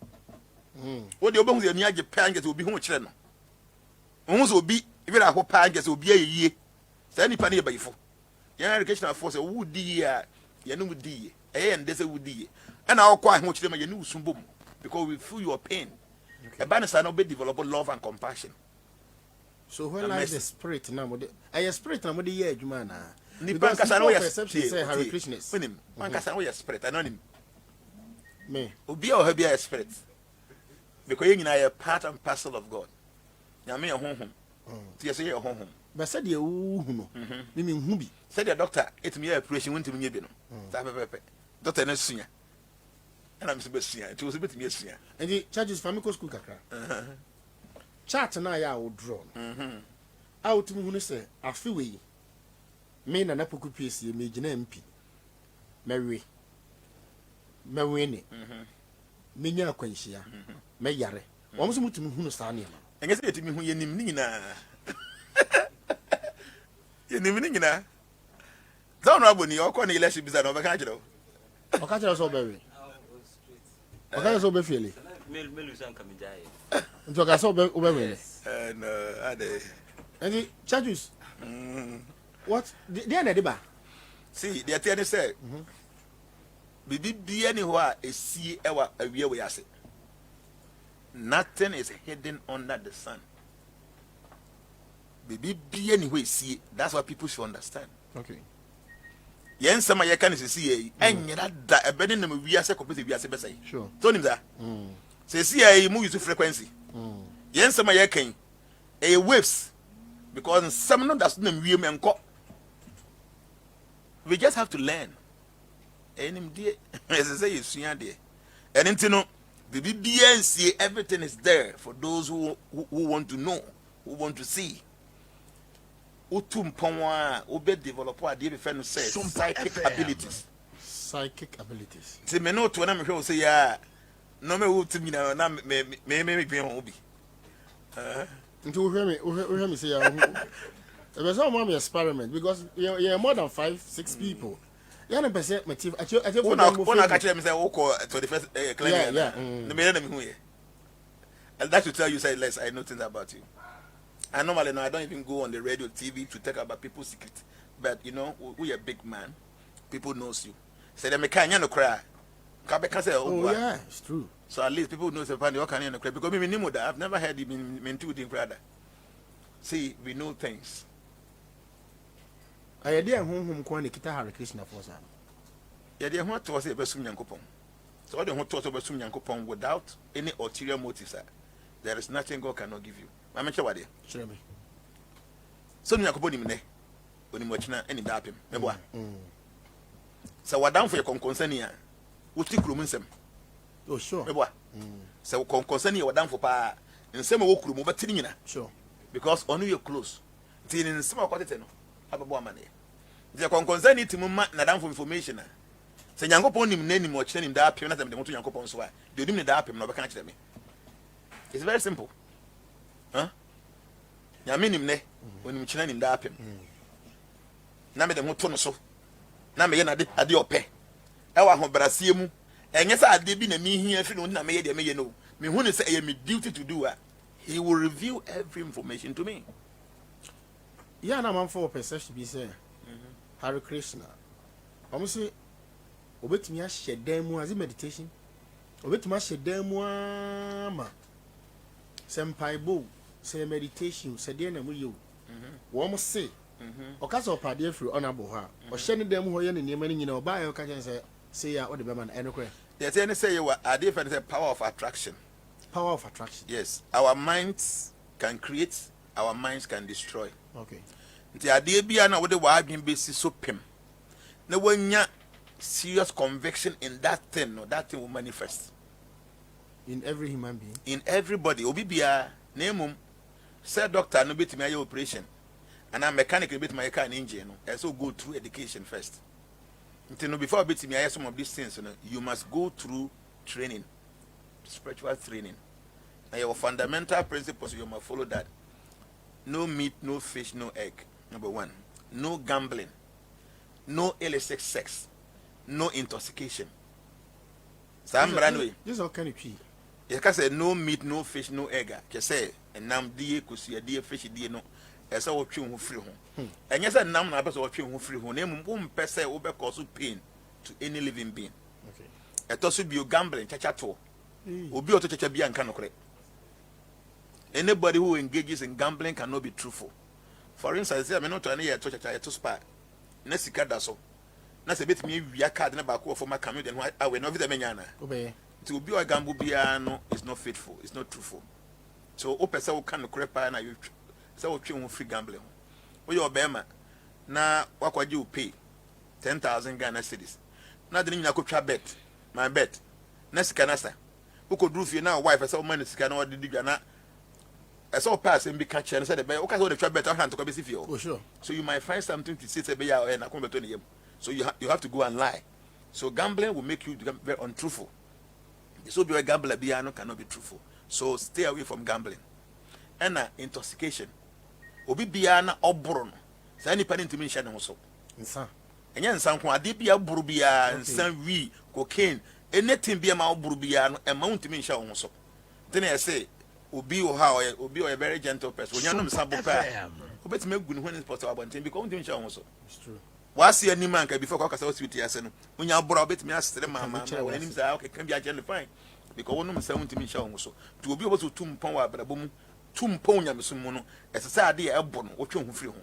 Wo de obi hu ani age pa ange obi hu kire no. Ohun so obi ibira ho pa ange obi ayeye. Say nipa no ye bayifo. Yan educational force wo di ya ye no di ye. Eye ndese wo di ye. And our quiet much them you sumbum because we feel your pain. A banner no be develop love and compassion. So where lies the spirit now? A spirit now the year Jumana. Nipan kasano ya perception say Hare Krishna. Winim. Man kasano ya spirit anonym. Me. Obi o be a spirit. Because you are a part and parcel of God. Nyame ya honhom. Ti ye say ya honhom. But said ye hu no. Me hu bi. Said the doctor it me operation won't me bi no. Sa pepe. Doctor na sunya. And I'm supposed to it was a bit me. And the charges Famiko school kakra. Chat na ya wo draw. Out to me say afiwe. Me na napoku PC me gina MP. Mewe. Mewene. Me nya akwanhia. Me yare. Wo so mutumi hu no saa ne ma. Enye se yetimi hu yenim ni nyina. Yenim ni nyina. Down raboni okọ na election biza na obeka kire o. Oka kire so obewe. Okay, so be feeling. Melusan kamijai. Nto ka so be we. No, ade. And the Caksus. What? They na deba. See, the attorney said. Bibi bi anywhere esi ewa awie we ase. Nothing is hidden under the sun. Bibi bi anywhere esi. That's what people should understand. Okay. Yen sama ye kan sisi ye enyira da ebene na wiase kopese wiase besai Sure. So nim za sisi ye mu use frequency yen sama ye kan waves because some no that's na wiem enko we just have to learn enim die as say you sua de enenti no The BBNC, everything is there for those who want to know, who want to see. Utum Pongwa, Ube developer, I did defend say psychic abilities. Psychic abilities. See, me know to them, say, yeah, no me who to me now, me be on Obi. To hear me say, there was some experiment because you're more than 5-6 people. You know, percent motive. I catch them say, "Oh, 21st clinic." Yeah. The mayor name here, and that should tell you, say, less. I know things about you. And normally, no, I don't even go on the radio, TV to talk about people's secrets. But you know, we a big man. People knows you. Say them can't no cry. Can't say, oh yeah, it's true. So at least people know say, "Pan, you can't no cry." Because me name that I've never heard it mean two things, brother. See, we know things. I did home kwani kita Hare Krishna for some. Yeah, they want to say besum yankopon. So what they want to say besum yankopon without any ulterior motives, sir. There is nothing God cannot give you. I mention what they. Sure me. So yankopon him ne. Oni mo china any dapim. Meboa. So what down for your concern here. Uti krumu nsem. Oh sure. Meboa. So concern here what down for pa nsem wo krumu ba tiri nyina. Sure. Because onu you close. Tin nsem akwatete no. Ababo amane. The concern it mumma na down for information. Se Yankopon nim nanim o kire nim da apem na dem to Yankopon so a de nim ne da apem na obeka kire me. It's very simple. Huh? Nyame nim ne onim kire nim da apem. Na me dem to no so. Na me ye na ade ope. E wa ho brasie mu. Enye sa ade bi na mi hia fi no na me ye de me ye no. Me hu ne say e me duty to do. He will reveal every information to me. Yeah, na man for perception be say. Hare Krishna. Almost say obetumi ahye dan mu as meditation. Obetumi ahye dan mu ama. Senpai bo, say meditation, say dey na mu yo. Wo mo say. Okasa opade afiri onabo ha. O hye ne dan mu ho ye ne niam ni nyina oba ya ka chen say ya o de be man eno kre. They say you are different say power of attraction. Power of attraction. Yes, our minds can create, our minds can destroy. Okay. The idea be na what the adwin be so pem. Na wanya serious conviction in that thing, no, that thing will manifest in every human being. In everybody. Obi bia name say doctor no bit me operation. And a mechanic bit my car engine, no. And so go through education first. Until before bit me some of these things, you must go through training, spiritual training. And your fundamental principles you must follow that. No meat, no fish, no egg. Number one. No gambling. No illicit sex. No intoxication. Sam Branway. This all kind of pee. You can say no meat, no fish, no egg. You say and nam die kusi die fish die no. Esa wo twi ho free ho. And yes nam na person wo twi ho free ho. Na mum pese wo be cause pain to any living being. Okay. Eto so bio gambling chacha to. Obi oto chacha bia nka nokre. Anybody who engages in gambling cannot be truthful. For instance, I mean not to any chacha to spa. Na sika da so. Na se bit me wi card na ba ko for my cameo then I will not be the menyana. Obey. To be a gamble bia no is not faithful, it's not truthful. So o pesa wo kan nokre pa na you say wo twe ho free gambling. Wo your bema na wakwaje wo pay 10,000 Ghana cedis. Na de nyina ko twa bet. My bet. Na sika na sa. Wo ko dru fie na wife say wo man sika na wo de dwa na esa o pass and be catch and say the bet. O ka say wo de twa bet hand to ko be si fie. Oh sure. So you might find something to say be ya na ko beto ne yam. So you have to go and lie. So gambling will make you become very untruthful. So be a gambler cannot be truthful. So stay away from gambling. And intoxication. Obi biana obro no. Say any parent to me share no so. Nsa. Enya nsa nko ade bia buru bia nsa wi cocaine anything bia ma obro bia no e ma untimi share wo so. Then I say obi o ha obi o a very gentle person. Onya no msa bo pa. Obetime gu no when is possible about because untimi share wo so. It's true. Was your man can before Caucus was with Yasen. When you are brought bit me as the mamma, when him say, okay, can be identified. Because one of them 70 show so. To be able to power, but a boom, ponya, Missumono, as a sad idea, a bon, or two free home.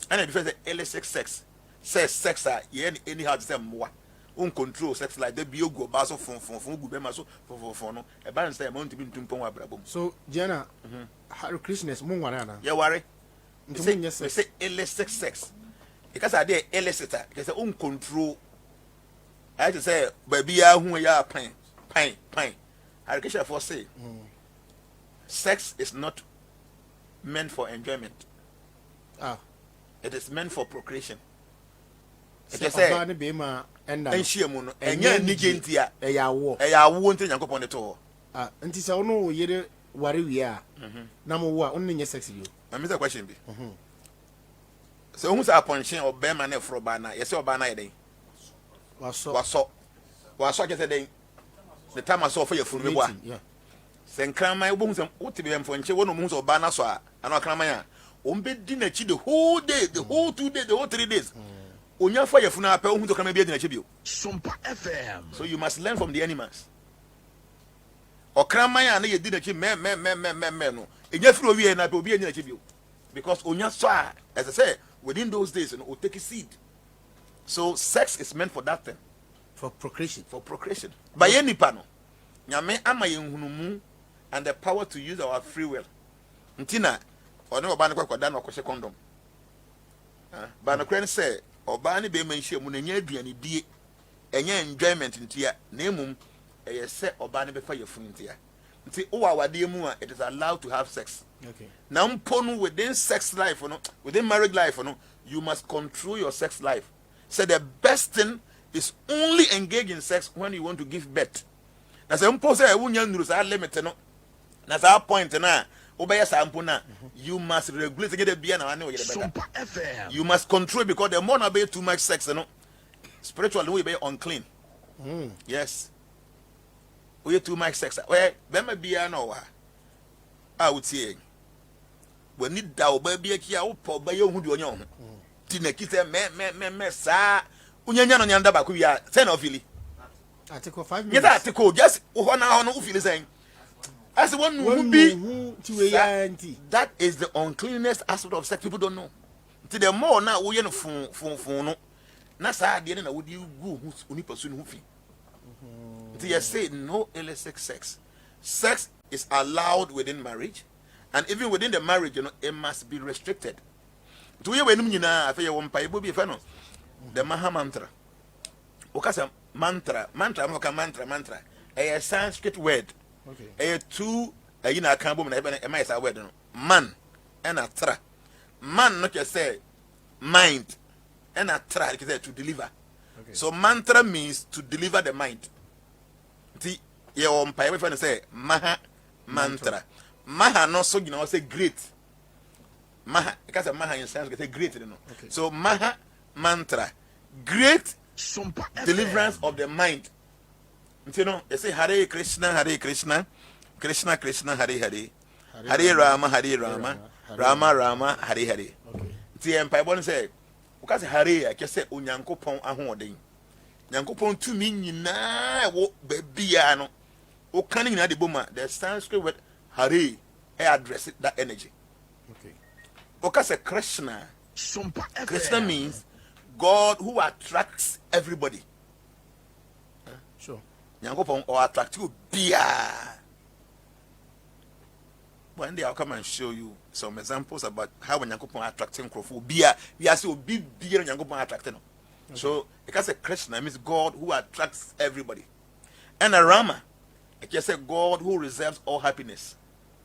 And I defend the LSX sex. Says sex, any hard to say more. Uncontrol sex like the Biogo, Basso, from good maso, for no, a balance the amount to be to power, brabum. So, Jana, Hare Krishna is Mungwarana. You worry? Say LSX sex. Because I did elicitor, there's a own control. I had to say, baby, who ya pine. Harikisha for say, sex is not meant for enjoyment. It is meant for procreation. It is say, and she mono, and yan nigentia, a yawo, wanting Yanko upon the tour. Until so no, ye worry we are. Number one, only your sex you. I miss a question be. So who's our punching or bear man for Bana? Yes, or Bana day. Was so yesterday. The time I saw for your food, yeah. Send cram my wounds and what to be for one of or Bana so I know Cramaya. Be dinner the whole day, the whole 2 days, the whole 3 days. On your fire for now, who to come and be in a tribute. SOMPA FM. So you must learn from the animals. Or Cramaya and you did a chip, man. In your flow, we and I will be in a tribute. Because on your side, as I said, within those days, and will take a seed. So sex is meant for that thing. For procreation. For procreation. By any panel. Nyame ama yenhunumu and the power to use our free will. Ntina, ono oba ne kwakwada na okose condom. Ba no kren say, oba ne be manhia mu na nya aduane die. Enya enjoyment ntia, na emum eye se oba ne be fa yefunu ntia. Nti o awade mu a it is allowed to have sex. Okay. Now mponu within sex life, within marriage life, you must control your sex life. So the best thing is only engage in sex when you want to give birth. Now say say wunya nduru sa limit no. Na sa point na obey sample na you must regulate get the bia na wane o yede better. You must control because the more na be too much sex spiritually we be unclean. Yes. We too much sex. Well, bema bia no wa. I would say when need da oba bia kia wo po ba ye hu de onye ho. Ti na kite me sa unyanya no nyanda ba ko wi say na ofili. Article 5 minutes. Yes, article just ho na ho no ofili saying. As one who be that is the uncleanness aspect of sex people don't know. Till the more now we no fun no. Na sa de na wo di gu uni pursue no fi. Till you say no illicit sex. Sex is allowed within marriage, and even within the marriage, it must be restricted. Do you when nyina afa ye won pa ebo bi fa no? The Maha mantra. Okasa mantra mo ka mantra. A Sanskrit word. Okay. A two yina kan bom na e ma isa word no. Man and a tra. Man no just say mind and a tra to deliver. Okay. So mantra means to deliver the mind. Ti ye won pa ebo fa no say Maha mantra. Maha no so gina say great. Maha because Maha in Sanskrit say great no. Okay. So Maha mantra, great deliverance of the mind. You know, they say Hare Krishna, Krishna Krishna, Hare Hare, Hare Rama, Rama Rama, Hare Hare. Okay. The Empire say, because Hare, I just say Unyankopon ahoden. Nyankopon to me nyina wo bebia no. O kan nyina de boma, the Sanskrit word Hare, I address it, that energy. Okay. Because Krishna, Krishna means God who attracts everybody. Sure. Nyankopon or attract you bia. One day I'll come and show you some examples about how Nyankopon attracting crowful bia. We are so big bia Nyankopon attracting. Okay. So because Krishna means God who attracts everybody. And a Rama, it just say God who reserves all happiness.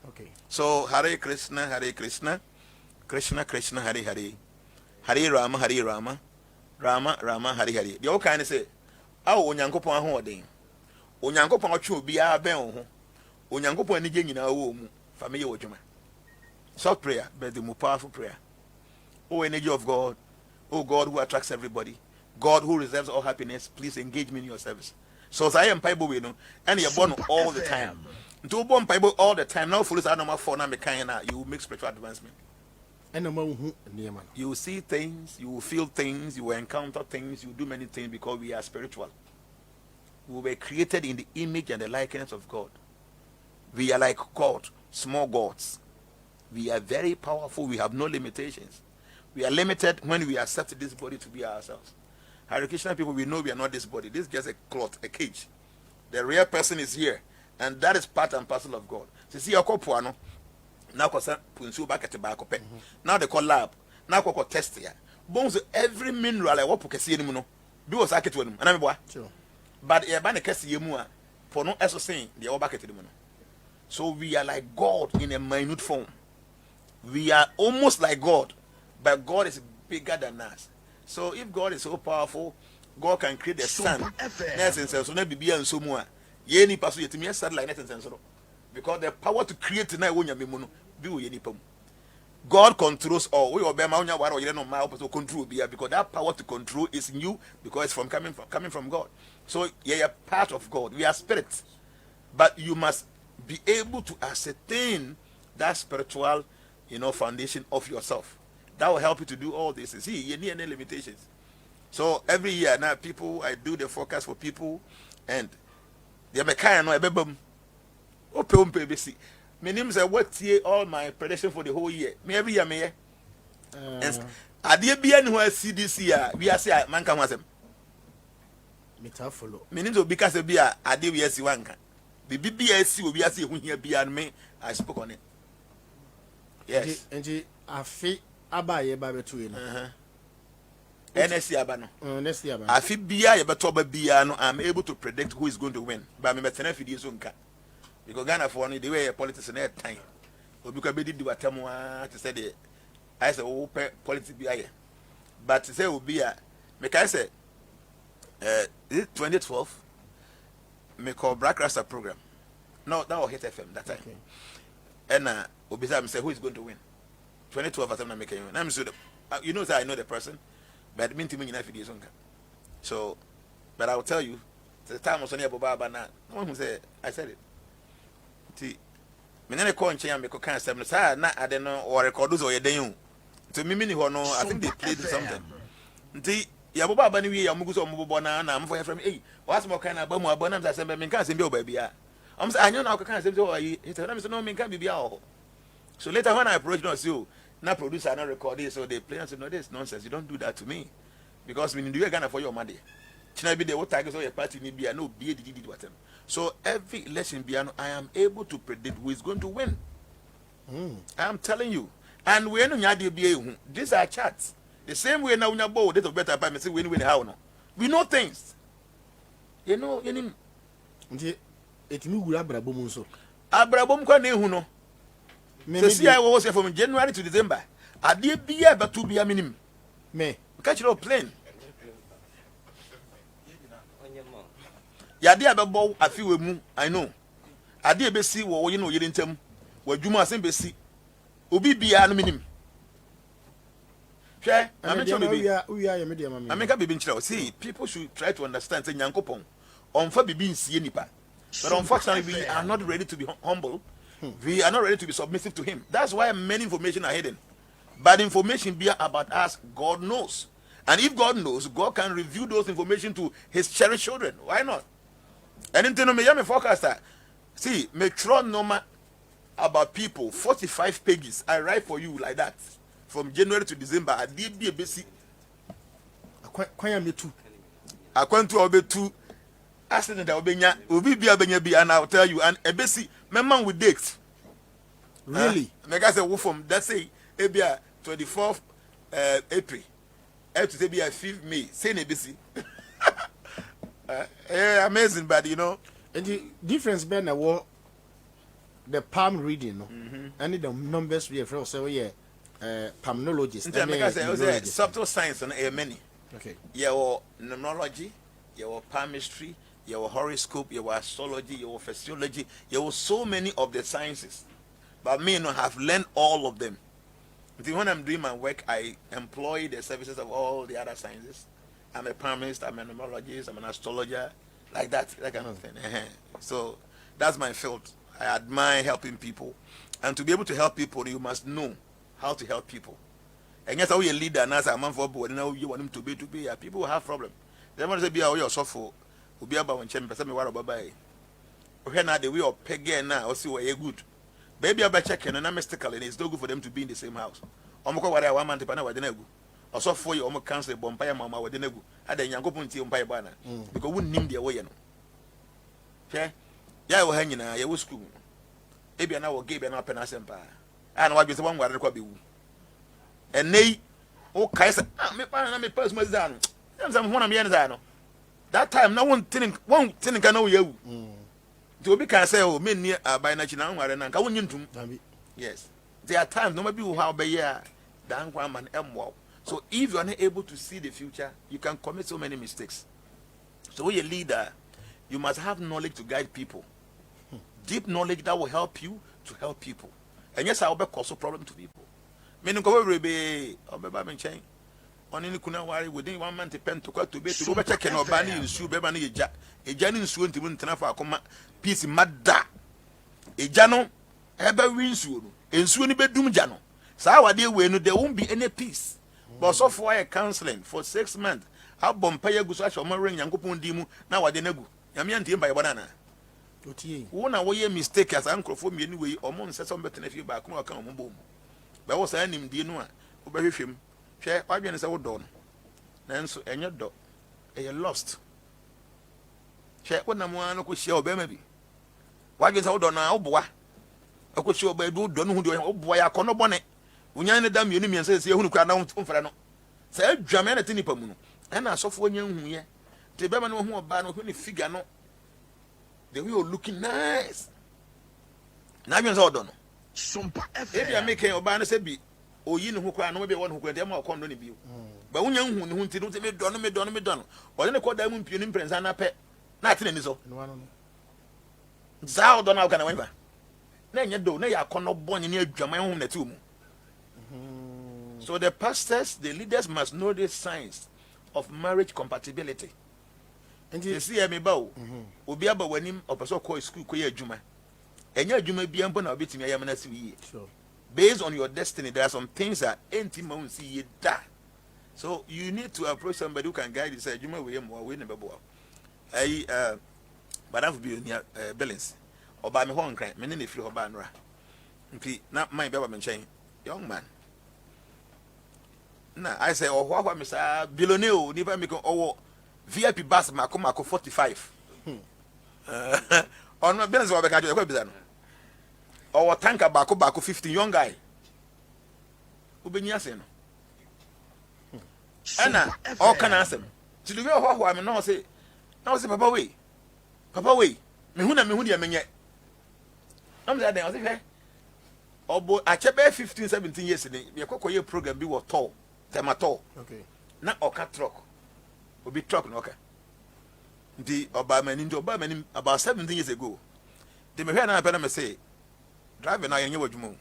Okay. So Hare Krishna, Krishna Krishna, Hare Hare, Hare Rama, Rama, Hare Hare. The old kind of say, "Oh, Onyankopon ahoden. Onyankopon otwe bia ben ho. Onyankopon ni je nyina wo mu. Family wojuma." Short prayer, but the more powerful prayer. Oh, energy of God. Oh, God who attracts everybody. God who reserves all happiness. Please engage me in your service. So I am Bible we know, and you're born all the time. To born Bible all the time. Now, follow number 4 now, you will make spiritual advancement. You will see things, you will feel things, you will encounter things, you will do many things because we are spiritual. We were created in the image and the likeness of God. We are like God, small gods. We are very powerful. We have no limitations. We are limited when we accept this body to be ourselves. Hare Krishna people, we know we are not this body. This is just a cloth, a cage. The real person is here, and that is part and parcel of God. So see your copuano. Now now they call lab. Now they test here. Bones every mineral I want to see him. Do a circuit with him. And I'm sure. But a ban a case yemua. For no as saying the all back at the moon. So we are like God in a minute form. We are almost like God, but God is bigger than us. So if God is so powerful, God can create the sun. So not be and so more. Ye ni pasu yet me sad like net and so. Because the power to create na wonya memono be we ni pam. God controls all. We obey ma wonya waro you no ma to control be because that power to control is in you because it's coming from God. So you are part of God. We are spirits. But you must be able to ascertain that spiritual, foundation of yourself. That will help you to do all this. See, you need any limitations. So every year now, I do the forecast for people, and they make kind of no open BBC. My name is what all my prediction for the whole year. Me every year, me. I did be anywhere see this year. We are say man can was him. Me ta follow. My name is because be a did we see one can. The BBSC will be as when here be and me. I spoke on it. Yes. And I feel abaye babe to you. NSC abano. NSC abano. I feel bia ye beto ba bia no I'm able to predict who is going to win. But me betena fidie so nka. Because Ghana for the way politics in that time. Obi ka be di watam wa to say the I say wo politics bia ye. But say obi a me can say 2012 me call Black Rasta program. No, that was Hit FM that time. Okay. And obi say who is going to win? 2012 I'm not making you. I'm so you know that I know the person. But mean to me enough videos on. So, but I will tell you, the time was on here Baba now. No one who said I said it. See, me nene call and change me can say na I don't know or record those or you. To me who no, I think they played something. See, ya Baba ni we ya mugu so mubo na I'm for from hey, what's more kind of bomb or bonum that say me can say baby. I'm saying I know now can say so he said no me can be so later when I approached us you now producer not record it, so they play and say no, this nonsense. You don't do that to me, because when you do Ghana for your money, China be the what targets or your party need be no be did whatever. So every election I am able to predict who is going to win. I am telling you, and we know these are charts. The same way now we know that better by me say win how no. We know things. You know. It me gura brabom so. Abrabom kwa ne hu no. See, I was here from January to December. I did be able to be a minimum. Me catch your plane. Ya dia be bow afi we mu, I know. Ade be si wo you know yerentam. Wadwuma asem be si. Obi bia no minim. Hwe, I mean can be nchira. See, people should try to understand say Nyankopon. Onfa bibi nsie nipa. But unfortunately we are not ready to be humble. We are not ready to be submissive to him. That's why many information are hidden. But information be about us, God knows. And if God knows, God can reveal those information to his cherished children. Why not? And in me forecaster. See, me try normal about people, 45 pages. I write for you like that. From January to December. I did be a basic. I went to Obe 2. Accident that will be and I'll tell you, and a basic man with dates. Really? Like I said, from that's say, Abia 24th April, to say, 5th May, say, ABC. Amazing, but and the difference between the palm reading, and the numbers we have from palmologist. Like I said, subtle science and many. Okay. Your numerology, your palmistry, your horoscope, your astrology, your physiology, your so many of the sciences. But me not have learned all of them. When I'm doing my work, I employ the services of all the other sciences. I'm a palmist, I'm a numerologist, I'm an astrologer, like that kind of thing. So that's my field. I admire helping people. And to be able to help people, you must know how to help people. And yes, how you leader, and as a man for board, you want them to be, people have problems. They want to be our software. Be about when chamber, some what about by. Okay, now the way of peg now, or see what you're good. Baby, I'm checking and I'm mystical, and it's no good for them to be in the same house. Omoko, what I want to panel with the nego. Or so for you, almost cancel Bompire Mamma with the nego. I then Yanko Punti Umpire Banner. Because we name their way. Okay? Yeah, we're hanging now, you will school. Maybe an hour gave an open as empire. And what is the one where it could be. And they, oh, Kaiser, I'm a person was down. I'm one of the that time, no one think can know you. To be can say, oh, men near by national and I won't. Yes, there are times no matter how by year, Dan Guam and wow. So if you are not able to see the future, you can commit so many mistakes. So when you're a leader, you must have knowledge to guide people. Deep knowledge that will help you to help people. And yes, I will cause a problem to people. Meaning, go over be chain. On any kuna worry within 1 month depend to cut to be to check and banning in shoe, baby, a janin soon to win Tanafa, piece madda. A jano, ever wins you, and soon be doom jano. So our dear way, there won't be any peace. But so for a counseling for 6 months, how Bompaya Gusash or Maring and Gupon Dimu, now I didn't go. Yamian by banana. One away mistake as uncle for me anyway, or Mon says something if you back, come boom. But was I named Dino, obey him, share audience our dawn. Nanso, and your dog, a lost. Share what Namuano could show baby. Why get out on our boy? I could show by do don't know who do oh boy, I can't bonnet. When you're in the damn union says, you can't down for no. Say, Jamana Tinipamu, and I saw for young here. The Beman who are bad when you figure no. The way you're looking nice. Now you're all done. SOMPA If you are making a banner, say, be, or you know who can know one who can tell more condone you. But when young who don't me done, or then a quarter moon puning prince and a pet, nothing in this all. Zow don't know can I wait. Then you do, nay, I cannot born in your German the tomb. So the pastors, the leaders must know the signs of marriage compatibility. And you see, me bow, will be about when him or person called school queer Juma. And your Juma be upon a bit in your sure. Based on your destiny, there are some things that ain't him see you da. So you need to approach somebody who can guide you. Say, Juma, we are winning bubble. But I've been near balance. Or by me home crank, many if you are banra. Not my government chain, young man. Nah, I say, oh, what Mr. Biloneo, never make oh. VIP bus Mako 45. On my business, I can't do or tanker Bako 15 young guy. Who been yassing? Anna, all can answer. To the real who I'm not say, now say, Papa, way. Me who yet. I'm there, I was there. Oh, boy, I checked 15, 17 years in the Cocoa program be what tall. Tamato. Okay. Not or cat truck. Will be truck knocker. The Obama about 17 years ago. The Mahana Panama say, driving I knew what you move.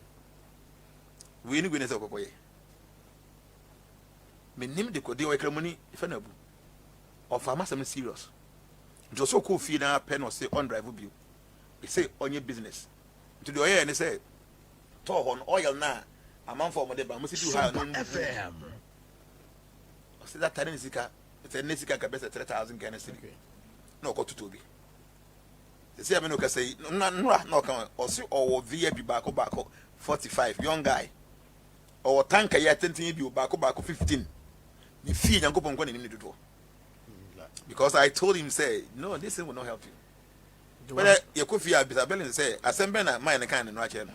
We knew when it's okay. Me name the Codio money if I know. Or farmers are serious. Just so cool feed our pen or say on drive with you. They say on your business. To the oil and they say, talk on oil now. A month for my day, but I must do FM. I said that time is it's a Nessica Cabessa 3,000 Ghana City. No, go to Toby. They say, I mean, say, no, come or see, or VIP back 45, young guy. Or tanker, yeah, 10 you back 15. The fee and go on going in the door. Because I told him, say, no, this thing will not help you. But you could feel a bit of balance, say, assemble mine kind of right here.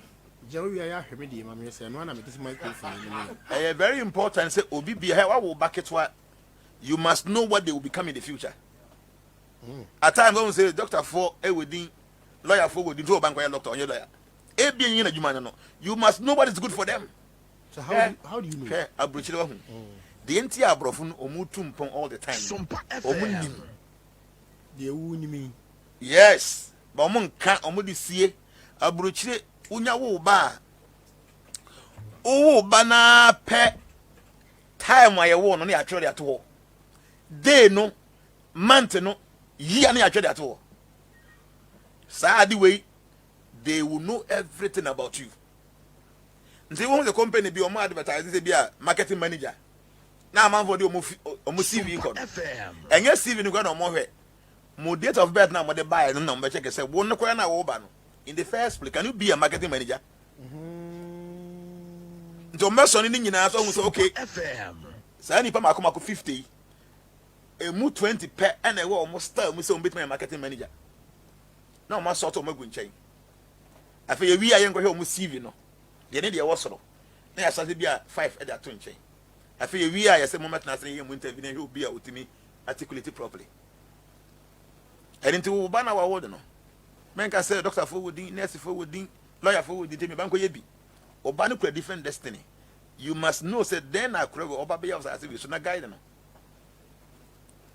Very important, say, Obi, how will back it what. You must know what they will become in the future. At times, when we say doctor for a wedding, lawyer for wedding, do a bank doctor on your lawyer. You must know what is good for them. So how do you know? The entire brofun omutum pon all the time. Yes, but mon can omudi sie abruchire unya wo ba. O bana pe time why wo no na atwere ato. Day no, month no, year na atwere ato. Sad way, they will know everything about you. Nti won the company be o advertise say be a marketing manager. Na man for the omo CV code. And your CV no go na omo hwe. Mo date of birth na mo de buy no na mo check say won no kwa na wo ba no. In the first place, can you be a marketing manager? Nti o meso ni nyina so say okay. Say ni pa makoma ko 50. E mu 20 pe and e wo almost style mu say o bit my marketing manager. Na o ma sort o magu nchen. Afa ye wi ayen ko hwe o mu CV no. De ne de wo soro. Na ya say be a 5 e da to nchen. Afa ye wi aye say moment na say ye mu interview na hwe obi a otimi articulate properly. And into wo ba na wa wo de no. Men can say doctor for wooding, nurse for wooding, lawyer for wooding, me banko yebi. Obanu a different destiny. You must know, said then I crave over be of as if you should not guide them.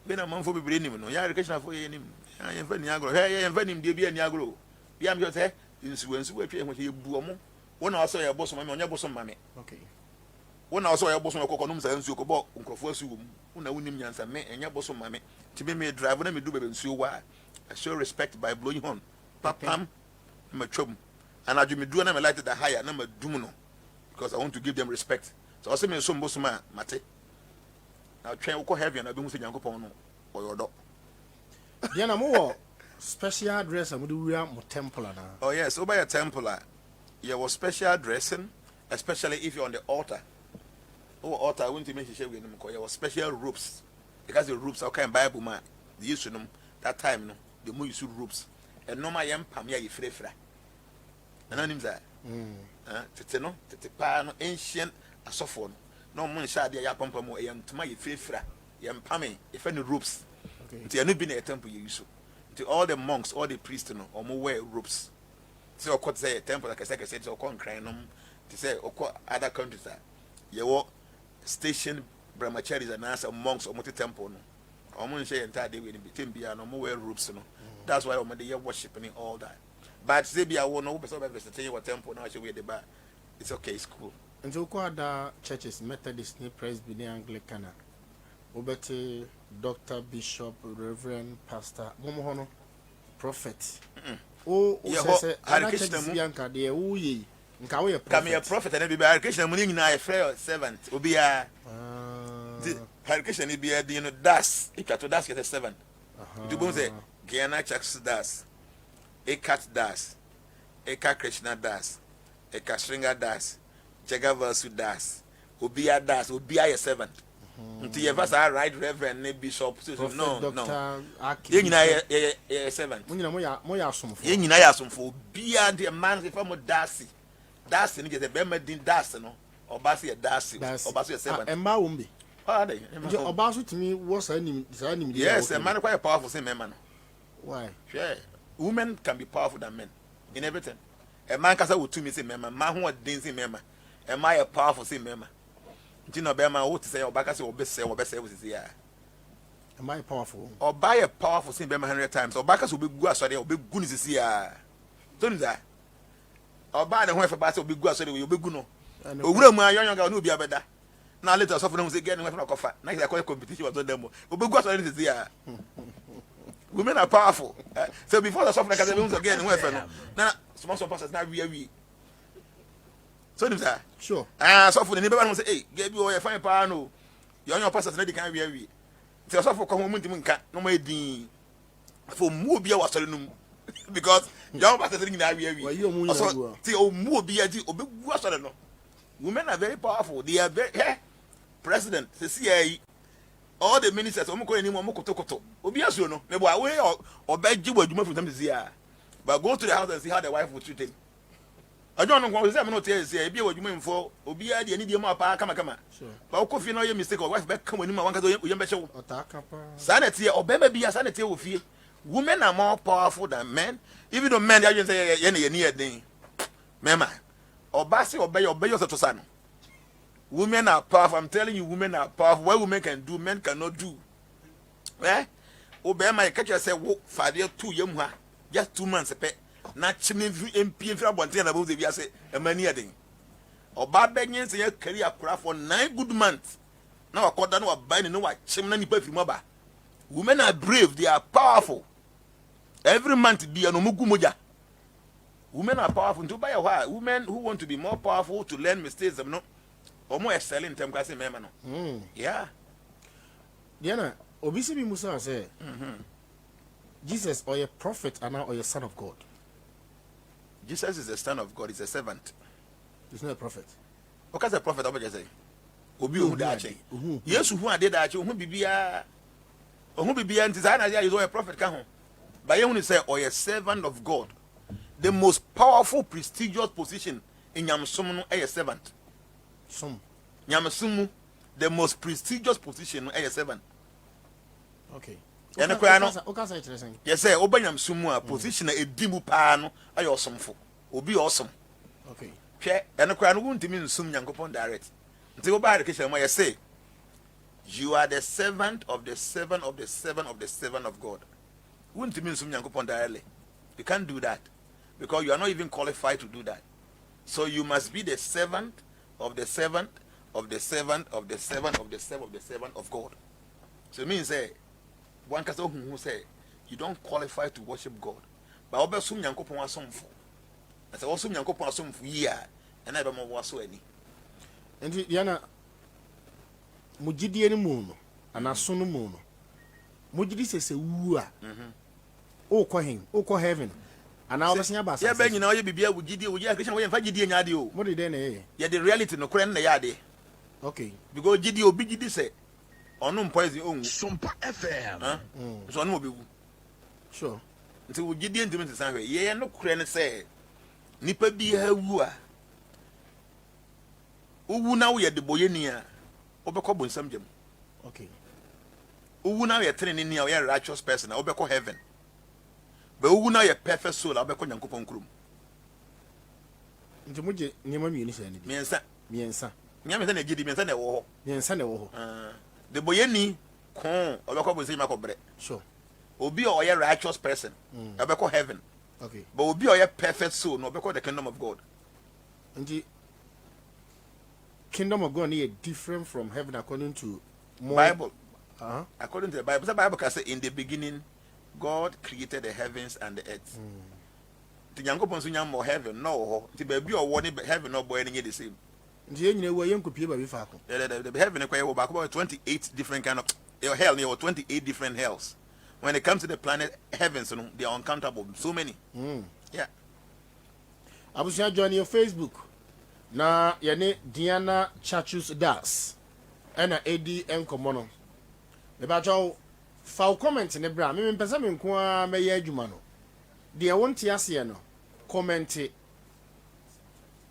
When a man for be bringing him, no, ya education for him. I am very agro. Hey, I am very dear and agro. Yam just say, influence which you boom. One also your bosom, on your bosom, mammy. Okay. One also your bosom of coconuts and so about Uncle Fosu, una winning yans and me and your bosom, mammy. To be me drive, let me do it so why. I show respect by blowing on. Papam, I'm a chum. And I do me do them like the higher number Dumuno because I want to give them respect. So I say me some bosoma mate. Now train will heavy and I don't think Yanko Pono or your dog. Jana more special dress and we do more temple now. Oh yes, over a temple. You was special dressing, especially if you're on the altar. Oh altar, I want to make sure we know you was special ropes. Because the ropes are kind of Bible man. They used to know that time no, the more you see ropes. And no my yam pamia you free. And names that no no ancient asophone no man shall ya pampa mo yam to my free yam pame if any ropes okay no be in a temple you use to all the monks all the priests no or more wear ropes so what say a temple like I said so con crying to say or other countries that you station brahmacharis and answer monks or multi temple no or man share entire day with between be no more wear ropes no that's why they are worshiping all that. But say be I won't know because of the temple now should we the bar. It's okay, it's cool. And so other churches, Methodist, Presbyterian, Anglican, Obete, Doctor, Bishop, Reverend, Pastor, Momohono, Prophet. Oh, Bianca, dear, oh ye, come a prophet and be education winning a fair servant will be a education be a das, it got to das get a servant. Do say Jana Caksus das. Cat das, Eka Krishna das, Eka Stringa das, Jagaversu das, Ubia das, Ubia a servant. Until you ever right, Reverend Bishop, no, you a servant. You know, some for Bia the man if I'm a Darcy. Darcy get a Bemedin Darcy, no, or Bassi a Darcy, or Bassi a servant. And Maumbi. Are they? Obasu to me was any. Yes, a man quite a powerful same man. Why? Sure. Women can be powerful than men in everything. A man can say with two me say member, man who dancing member. Am I a powerful same member? Do you know Bema what to say or back as your best say or best services here? Am I powerful? Or buy a powerful same member 100 times or back as will be good sorry or be good is here. Don't that. Or buy the wife of bass will be good sorry will be good no. Over my young girl will be a better. Now let us offer them again with a coffee. Next I call competition was on them. Will be good sorry is here. Women are powerful. So before the software can again, now small pastors now we. So that sure. So for the neighbor say, hey, give you a fine power no. Your pastors ready can we. So for come home to no more din for Mubia was telling because young pastors in that we. So see Mubia was no. Women are very powerful. They are very president, the CIA. All the ministers, Obiasu no, maybe away or beg you what you from them this year. But go to the house and see how the wife will treat him. I don't know what I'm not say, be what you mean for Obia, the need more power, come. But coffee no mistake or wife back come when you want to young show. Sanity or baby be a sanity with you. Women are more powerful than men, even though men are say any near thing. Mema, or Bassi obey your son. Women are powerful. I'm telling you, women are powerful. What women can do, men cannot do. Eh? Obey my catcher said, "Walk for 2 years, just 2 months a pet. Not chimney MP and about 10 above the say a many a thing. Or bad begging say a career craft for 9 good months. Now I call down what buying no what chimney perfume mobile. Women are brave, they are powerful. Every month be an omugumuja. Women are powerful to buy a while. Women who want to be more powerful to learn mistakes, no. Or more excellent time kasi mema no. Yeah. Jana, obisi bi Musa say. Jesus or a prophet and now or a son of God. Jesus is the son of God, he's a servant. He's not a prophet. What is a prophet over say? Obi ohu dache. Yesu hu ade dache, ohu bibia. Ohu bibia ntizana ya is a prophet ka ho. But you say or a servant of God. The most powerful prestigious position in Nyamsom no a servant. Nyamasumu, the most prestigious position as a servant. Okay. ene kwa no o ka say kyeresen ye say obanyam sumu a position a edimu pa no aye osomfo obi osom okay hwe ene kwa no wuntimi nsum nyankopon direct nti wo ba education mo ye say you are the servant of the servant of the servant of the servant of God. Wuntimi nsum nyankopon directly. You can't do that because you are not even qualified to do that. So you must be the servant of the servant of the servant of the servant of the servant of the servant of God. So it means say one person who say you don't qualify to worship God. But obesum nyankopon asomfo. Asa osum nyankopon asomfo yia and I be mo waso ani. Enti Jana mugidie ni mu no anaso no mu no mugidi sese wu a o ko heaven ana obesia ba ya be nyina oye bibia wugidie Christian we mfa gidie nya de o mo de den na ye the reality no kore na ya de okay because gidie obi gidi say onu poison onwu SOMPA FM so onu obi wu sure nti wugidie ndimi ntisan hwe ye no kore ne say nipa bi ha wu a uwu na wo ye de boyeni a obekọ bonsam jam okay uwu na ye trene ni a ye righteous person obekọ heaven but uwu na ye perfect soul obekọ nyankopon krum nti muje nyema mi ni sha ni miensa nyame se na gidi miensa na wo ho de boyeni kon obekọ bonsam akọbre sure obi o ye righteous person obekọ heaven okay but obi o ye perfect soul no obekọ the kingdom of God nti kingdom of God is different from heaven according to Bible. According to the Bible can say in the beginning God created the heavens and the earth. The Yankopon so nyam heaven no ho. The baby or one heaven no boy any the same. The heaven about 28 different kind of hell near 28 different hells. When it comes to the planet heavens, they are uncountable. So many. Yeah. I was joining your Facebook. Na yene Jana Caksus das ena edi enkomono me ba jaw fa comment ne bra me mpesa me nko a meye adwuma no de wonte ase no comment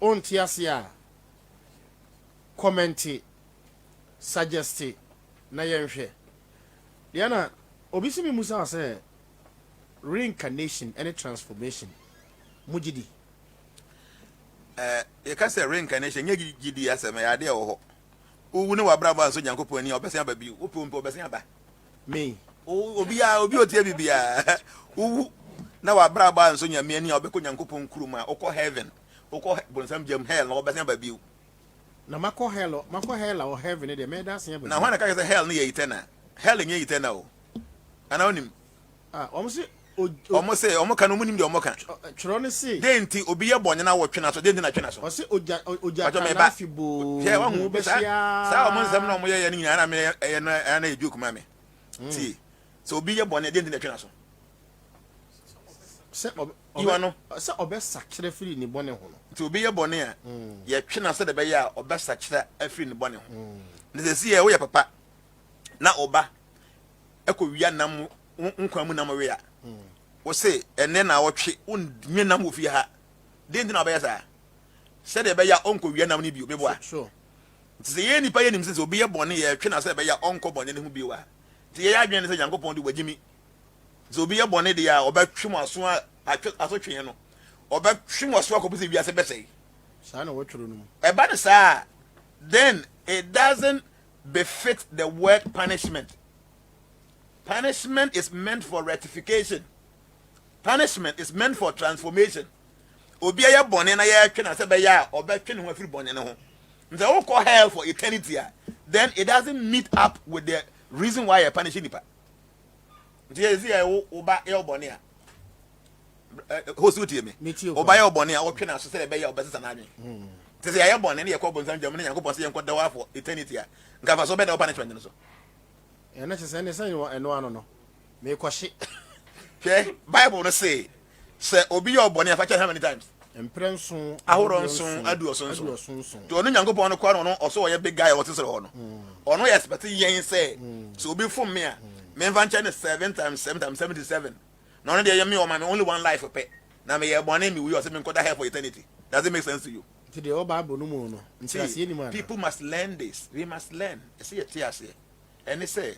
onte ase a comment suggest na yenhwe Jana obisi mi musa say reincarnation and transformation mujidi you can say reincarnation ye gidi asema ya de wo ho owu ne wabraba so nyankopon ani obesia ba bi opompo obesia ba me obi otie bibia owu na wabraba so nyame ani obekọ nyankopon kuruma okọ heaven okọ bonsam jam hell na obesia ba bi na mako hell or heaven de me da sen ba na wana ka say hell ne ye eternal hell nye eternal o ana onim almost say omo kan omunim de omo kan chiro ne say denti obi ye bonye na wotwe na so denti na twe na so o say oja kana fibo ye wa hu sa omo nsem na omo ye nyina na me na ejoku ma me ti so obi ye bonye denti na twe na so se iwano se obesa kire firi ni bone ho no ti obi ye bonye a ye twe na so de be ya obesa kire afiri ni bone ho ne se si ye wo ye papa na oba ekowia nam nkwa mu nam we ya wo say ene na wotwe unwe nam wo fi ha denti na obaya sa se de be ya onko wi nam ni bi obi boa sure nti se ye nipa ye nim se obi ye bone ye twe na se be ya onko bone ne hu bi wa nti ye ya adwen se Yankopon de wagimi se obi ye bone de ya obetwe mo aso aso twen no obetwe mo aso akobuse wi ase bese sa na wotworo no e ba ne sa then it doesn't befit the word punishment. Punishment is meant for rectification. Punishment is meant for transformation. Obi ya bone na ya twe na se be ya obetwe ne ho afiri bone ne ho. Nze wo call hell for eternity, then it doesn't meet up with the reason why you're punishing the. Nti ezi ya wo ba ya bone a. Hosu tie me. Oba ya bone a wo twe na so se be ya obesesa na adwen. Nti se ya bone ne ye ko bonsam jam ne Yankopon se ye nko dawa for eternity a. Nka fa so be da punishment ne so. Na chese ne say eno ano no me kwahye okay Bible no say obi your bone afa how many times emprenso ahoronso aduosonso to onu Yankopon no kwa no oso ye big guy what say ho no onu ye expect yen say so obi fom me a me vancha ne 7 times 77 no no dey me o man only one life pe na me ye bone me we o say me nkoda here for eternity. Does it make sense to you? Today o Bible no mu no ntiase ni man people must learn this. We must learn. See it here say and they say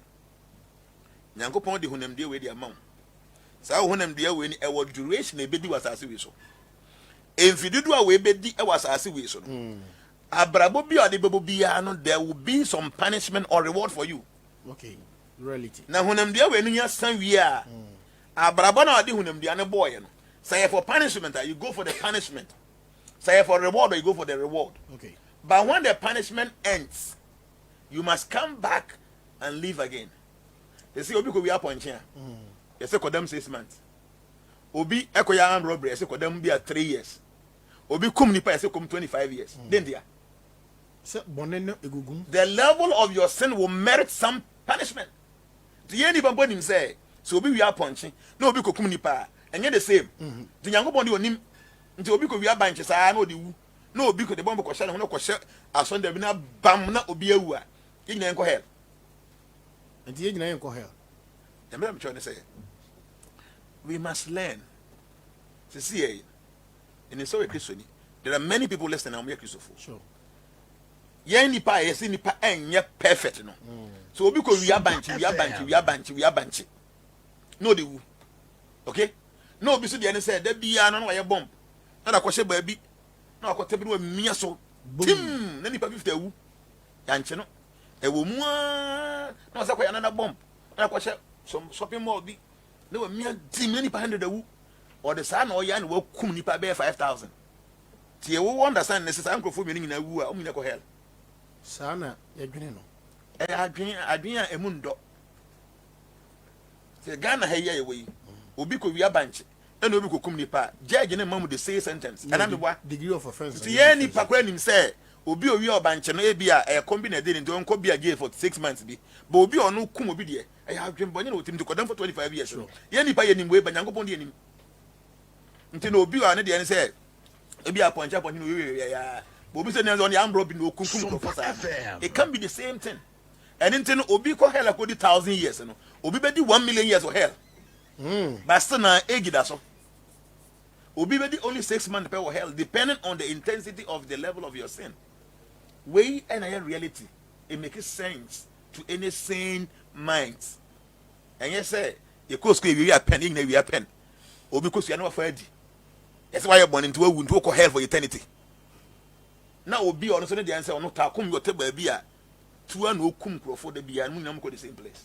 Nyankopon de honamdie we de amount. Saa honamdie we ni e duration e bedi wasase we so. Emfidudu a we bedi e wasase we so no. Abrabo bi ade bebo bia no there will be some punishment or reward for you. Okay. Reality. Na honamdie we no nya san wi a abrabo na ade honamdie ne boy no. Say for punishment you go for the punishment. Say for reward you go for the reward. Okay. But when the punishment ends, you must come back and live again. They say obi ko wi aponche. They say kodam 6 months. Obi ekoya armed robbery, they say kodam be 3 years. Obi kum nipa, they say kum 25 years. Then dia. The level of your sin will merit some punishment. The any bamboo him say, so obi wi aponche. No obi ko kum nipa, and yet the same. The Nyankopon di onim nti obi ko wi abanche saa na odi wu. No obi ko de bomb ko share no ko share ason da bi na bam na obi awu a. Yigina enko hell. Nti yigina enko hell. I'm trying to say, we must learn to see in the story Christian. There are many people listening. I'm here, Christopher. Sure. Yeah, nipa, yes, nipa, and yeah, perfect, no. So because we are banchi, we are banchi, we are banchi, we are banchi. No, they will. Okay. No, because the end said there be an on wire bomb. Not a question, baby. No, I could tell you me so. Tim, then nipa 50 wu. Yanchino. A woman. No, so another bomb. I question. Some shopping mall be they were mere many hundred a or the son or yan will come nipa bear 5,000. Tia will understand necessary uncle for meaning in a woo or minako hell. Sana, Yagrino. I dream a mundo. The Ghana hay away. Ubiko we are bunch. And we could come nipa. Judge and a mum with the same sentence. And I'm the degree of offense. See any paquanim say. Obi owi obanche no ebia e combine dey nti onko bia gay for 6 months bi but obi onu kum obi de e ha dwem bonye no otim to kodam for 25 years no ye nipa ye nimwe ba Nyankopon de nim nti no obi wa ne de ne say ebia ponche no ya but obi say ne on the ambro bi no kunkum professor it can be the same thing and nti no obi ko hell akodi 1,000 years no obi be di 1 million years of hell but still na egida so obi be di only 6 months per hell depending on the intensity of the level of your sin. Way and a reality, it makes sense to any sane mind. And yes, sir, you could scream, we are penning, we are pen. Or because you are not afraid. That's why you're born into a wound to go hell for eternity. Now, will be honest, the answer or not, come your table beer. To an okum for the beer, and we go the same place.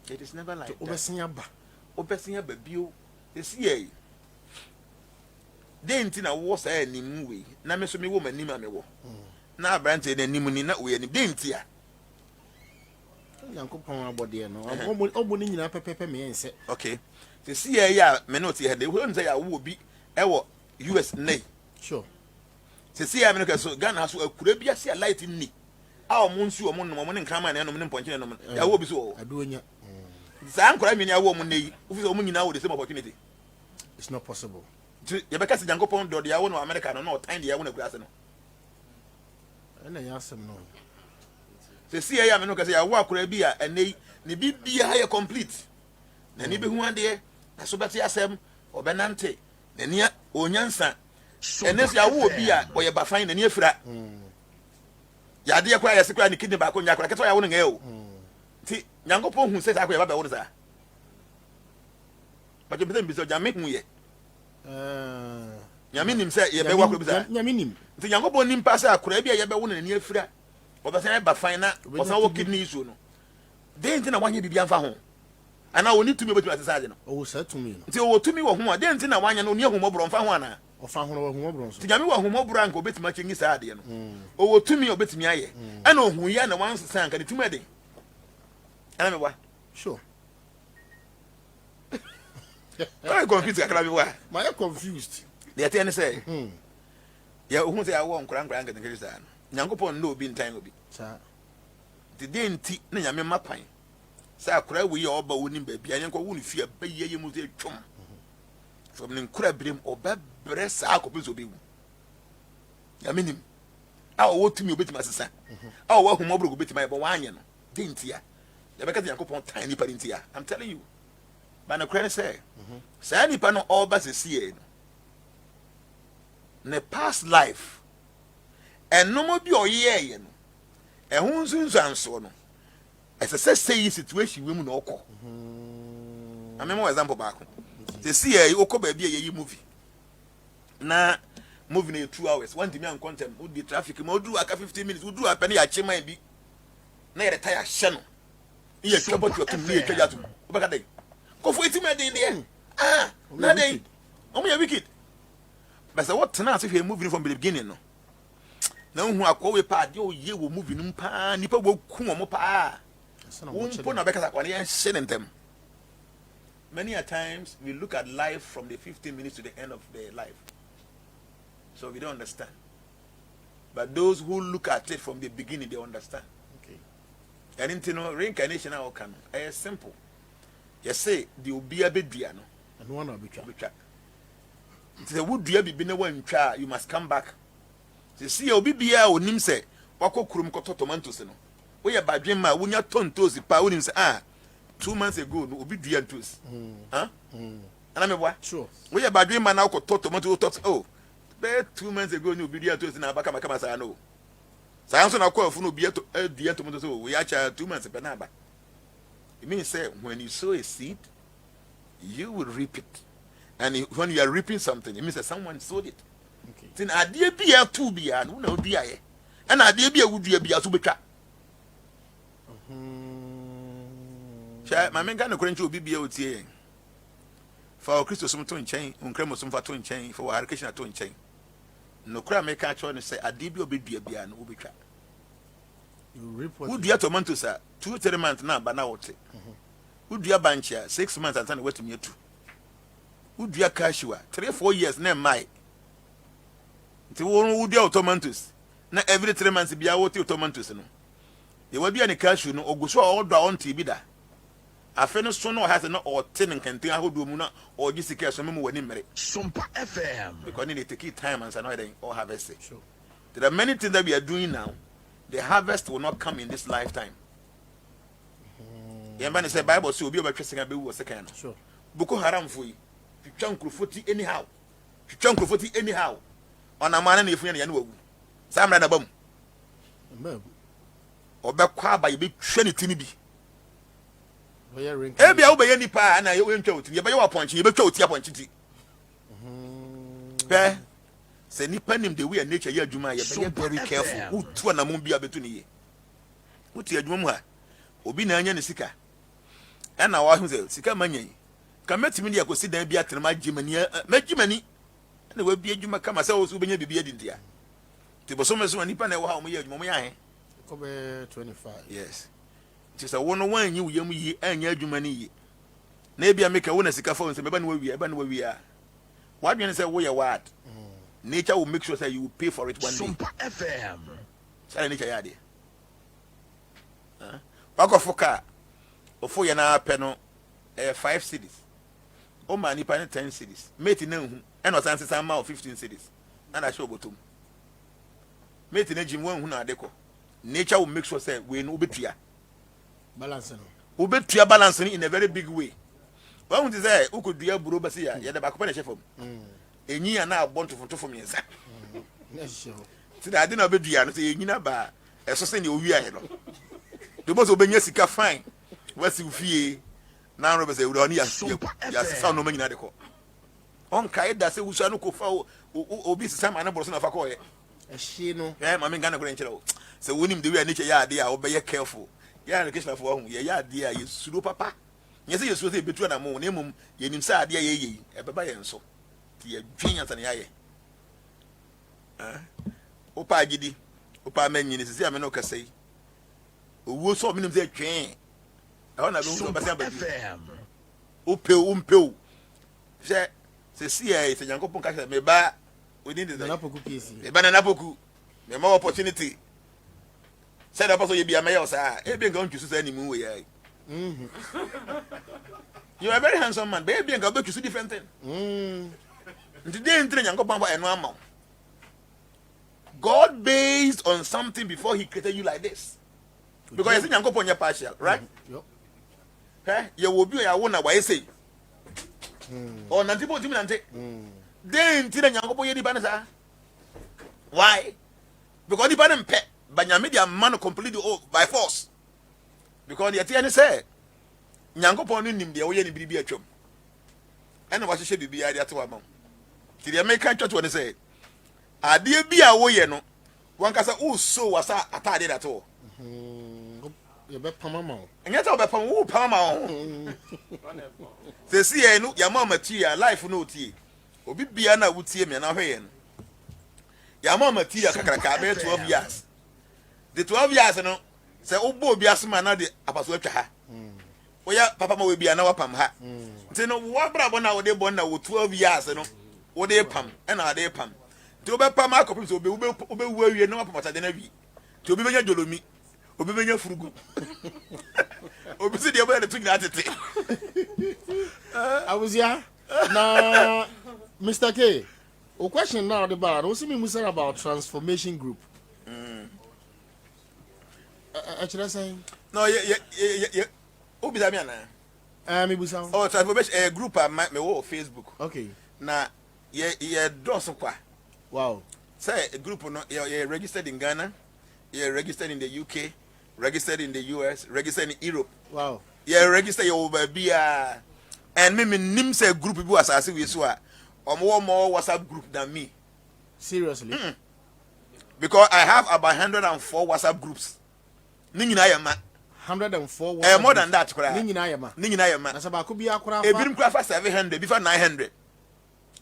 It is never like that. Obesia baby, the CA. Then Tina was a nimwe, Namesumi woman, Nimamewo. Na branche na nimuni na we ni dentia Nyankopon abode no oboni nyina pepepe me ense okay se see ya me no tie he de won say ya wo bi e wo US nay sure se see ya me no ka so Ghana so akura bi ase light ni a o mo nsu o mo no mo ne nkrama na no mo ne mponche no ya wo bi so adonya za ankora mi ya wo mo nei ofi so mo nyina wo the same opportunity it's not possible you be ka se Nyankopon do de ya wo no America no time de ya wo na kura se no ena yasem no se see ya me no ka se ya wo akura bi a enei ne bibia ya complete na ni be hu ade na so beti asem obenante na ni onyansa enes ya wo bi a oye bafan na ni afira ya de kwa ya se kwa ni kidney ba ko nya kwa keto ya wo nge o ti Nyankopon hu se sa kwa ya ba wo za ba je bi so ja me hu ye nyame nim se ye be wa ko bi za nyame nim nti Nyankopon nim pa se akura bi a ye be wo na ni afira obasan ba fine na obasan wo kidney issue no den nti na wanye bibia mfa ho ana oni tumi obetu asase no o sa tumi no nti o tumi wo ho a den nti na wanye no oni ahomobro mfa ho ana ofa ho wo ahomobro so nti nyame wo ahomobro anka obetumi achengi sa ade no o tumi obetumi aye ana ohu ya na wansa anka ne tumi ade ana me wa sure I'm confused akara bi wa my confused they tell me say ya ohu say ya wo nkran nka nkiri sa no Nyankopon no obi ntan obi sa the day nti na nyame mapan sa akura wi ya oba woni ba bia nyenko woni fia ba yeye mu ze twom from ne nkura birem oba bre sa akobi zo bewu nyame nim a wo tumi obetima sesa a wo ahumobro obetima ba wanye no de ntia ya beka Nyankopon tan ni pa ntia I'm telling you ba na kura ne say sa ni pa no oba se sie no ne past life and no mo bi oyeye no ehun sunsanso no As a say situation women no call. I remember example back. They see a oko baby a movie. Na moving in 2 hours. One time on content would be traffic. Mo do aka 15 minutes. Would do a penny a chima be. Na ye retire channel. Ye trouble to come near Kajatu. Obaka go for it in there. Ah, na day. Me wicked. But say what tonight if you moving from the beginning no. Na hu akwa pa de o ye wo movie num pa nipa wo ku mo pa. Wo na beka sakwa ne hye ntem. Many a times we look at life from the 15 minutes to the end of their life. So we don't understand. But those who look at it from the beginning, they understand. Okay. And you know, reincarnation how can it's simple. You say the obia be diano. And one will be trapped. It is a wood dear be been one child, you must come back. You see, obi bia o nim say, wako krum koto tomatoes no. We are by dream, when you're ton toes, pa wouldn't say, 2 months ago, no be dear to us. Huh? And I mean, what? Sure. We are by dream, man, now got tomato tots. Oh, but 2 months ago, no be dear to us in our back. I know. Samson, I call for no beer to dear tomatoes. We are 2 months a banana. It means, say, when you sow a seed, you will reap it. And when you are reaping something, it means that someone sowed it. Okay. Then I dear be a 2 beer, and who know be I. And I dear be a would be a super. My men can according to BBOT for Christos to chain, Uncremosum for twin chain, for education at twin chain. No crime may catch on and say, I did be a beer and will trap. You reap what? Would dear tomatoes, sir? 2 3 months now, but now. Would dear bunch 6 months and turn away to me too. Would dear cashua 3 or 4 years, name my. The one would dear tomatoes. Not every 3 months be out your tomatoes. There will be any cashew no or go so all down TV da. A friend so no has no or 10 and can think how do muna or Jessica some when in marriage. SOMPA FM. Because need to keep time and another or harvest. Sure. There are many things that we are doing now. The harvest will not come in this lifetime. Yamba say Bible so be about trusting a be was second. Sure. Boko Haram for you. You chunk 40 anyhow. You chunk 40 anyhow. On a man if you know. Sam ran a bomb. Or back by big trinity be. Ebi a obey any pa na you went out. You be your point, you be out your point. Say nipa nim the way nature ya adwuma ya be very careful. Who to na mum bia betu ne ye. Who ti adwuma mu ha. Obi na anya ne sika. E na wa hu say sika manyan. Ka metimi dia ko si dan bia tenema gimani magimani. Na wa bia adwuma kama say wo so benya bibia dintia. Ti bo so meso nipa na wo ha mo ye adwuma mo ya he. Kobe 25. Yes. Just a one you yam ye and your jumani. Maybe I make a winner sika phone, say, Eban where we are. What do you say? We are what? Nature will make sure that you will pay for it one day. SOMPA FM. Sorry, nature yadi. Back of car. Before you now penal 5 cities. Oh, man, you pay 10 cities. Mate in and was answer some more 15 cities. And I show bottom. Mate in a gym one who are deco. Nature will make sure that we know better. Balancing. Who bet your balancing in a very big way. What would you say? Who could be a burobasia? You're the back of a chef. And ye are now born to photo for me. Yes, sure. So I didn't obey you and say, you know, but a society we are. The most obey Jessica fine. What's you fear? Now, Robert said, we don't need a sound no many. On Kaida say, we shall not go for obese some animals of a coy. A shino. Yeah, my man, Gana Grancho. So, when him the way nature, yeah, they are obey careful. Yeah, the case for home, yeah, dear, you sudo papa. Yes, you should say between a moon, name, ye inside, dear, ye, a baby and so. The genius and ye. Opa Gidi, Opa Menin is a manoka say. Who saw me there train? I want to go to FM. Upel. Say, it's a young couple me buy. We need the apple cookies. A banana poku. The more opportunity. Said up also you be a mayor, sir. Ain't going to see any movie. You are a very handsome man, baby, and go back to see different thing. Today, in train, and go back and one more. God based on something before He created you like this. Because you see, you go on your partial, right? You will be a one why you say. Or Nantipo Timinante. Then, Tina Yanko Yedi. Why? Because the banner pet. But you made your man completely by force. because the tia ne say nyankopon no nim de wo ye ne biribi atwam ena wa hye bibi ade ato ama ti de make twat wo ne say ade bi a wo ye no wankasa wo so wasa atade da to ye be pama ma enya ta wo be pam wo pama ma wo se si ye no ya ma material life no tie obi bia na wo tie me na hwe ye no ya ma material kakraka be 12 years the 12 years no se wo bo obi asema na de apaso atwa ha oya papa ma we bia na wapam ha nti no wo bra bo na wo de bo na wo 12 years no wo de pam na de pam ti obe pam akopim so obe wu awie na wapam atade na wi ti obi benya jolomi obi benya furugu obi si de obe na tugina atete awuzia na Mr. K, a question now about what's me musa about transformation group. Actually saying no yeah obi da me ana me busa oh transformation group me wo Facebook okay na ye dos kwa wow say a group no you registered in Ghana, you registered in the UK, registered in the US, registered in Europe. Wow. You registered your baby and me nim say group people asase we so more WhatsApp group than me. Seriously? Because I have about 104 WhatsApp groups. Ni nyina ya ma 104 WhatsApp more than that kura. Ni nyina ya ma. Ni nyina ya ma. Na saba ko bia kura fa. Ebinim kura fa 700, before 900.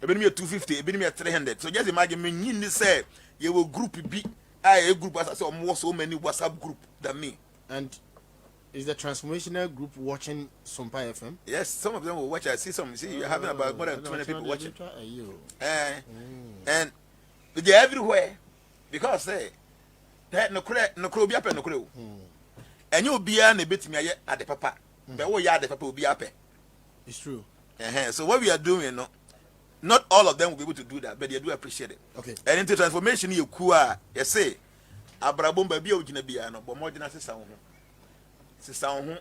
Ebinim ya 250, ebinim ya 300. So just imagine me nyini say you will group B. A group as I say more so many WhatsApp group than me. And is the transformational group watching SOMPA FM? Yes, some of them will watch. I see some. You see, you're having about more than 20 people watching. And they're everywhere because say that no crow be up and no crow. And you'll be an a bit me at the papa. But what yard the papa will be up. It's true. So what we are doing, no, not all of them will be able to do that, but they do appreciate it. Okay. And into transformation, you kua, you say, Abrabomba be ojinabiano, but more than I say,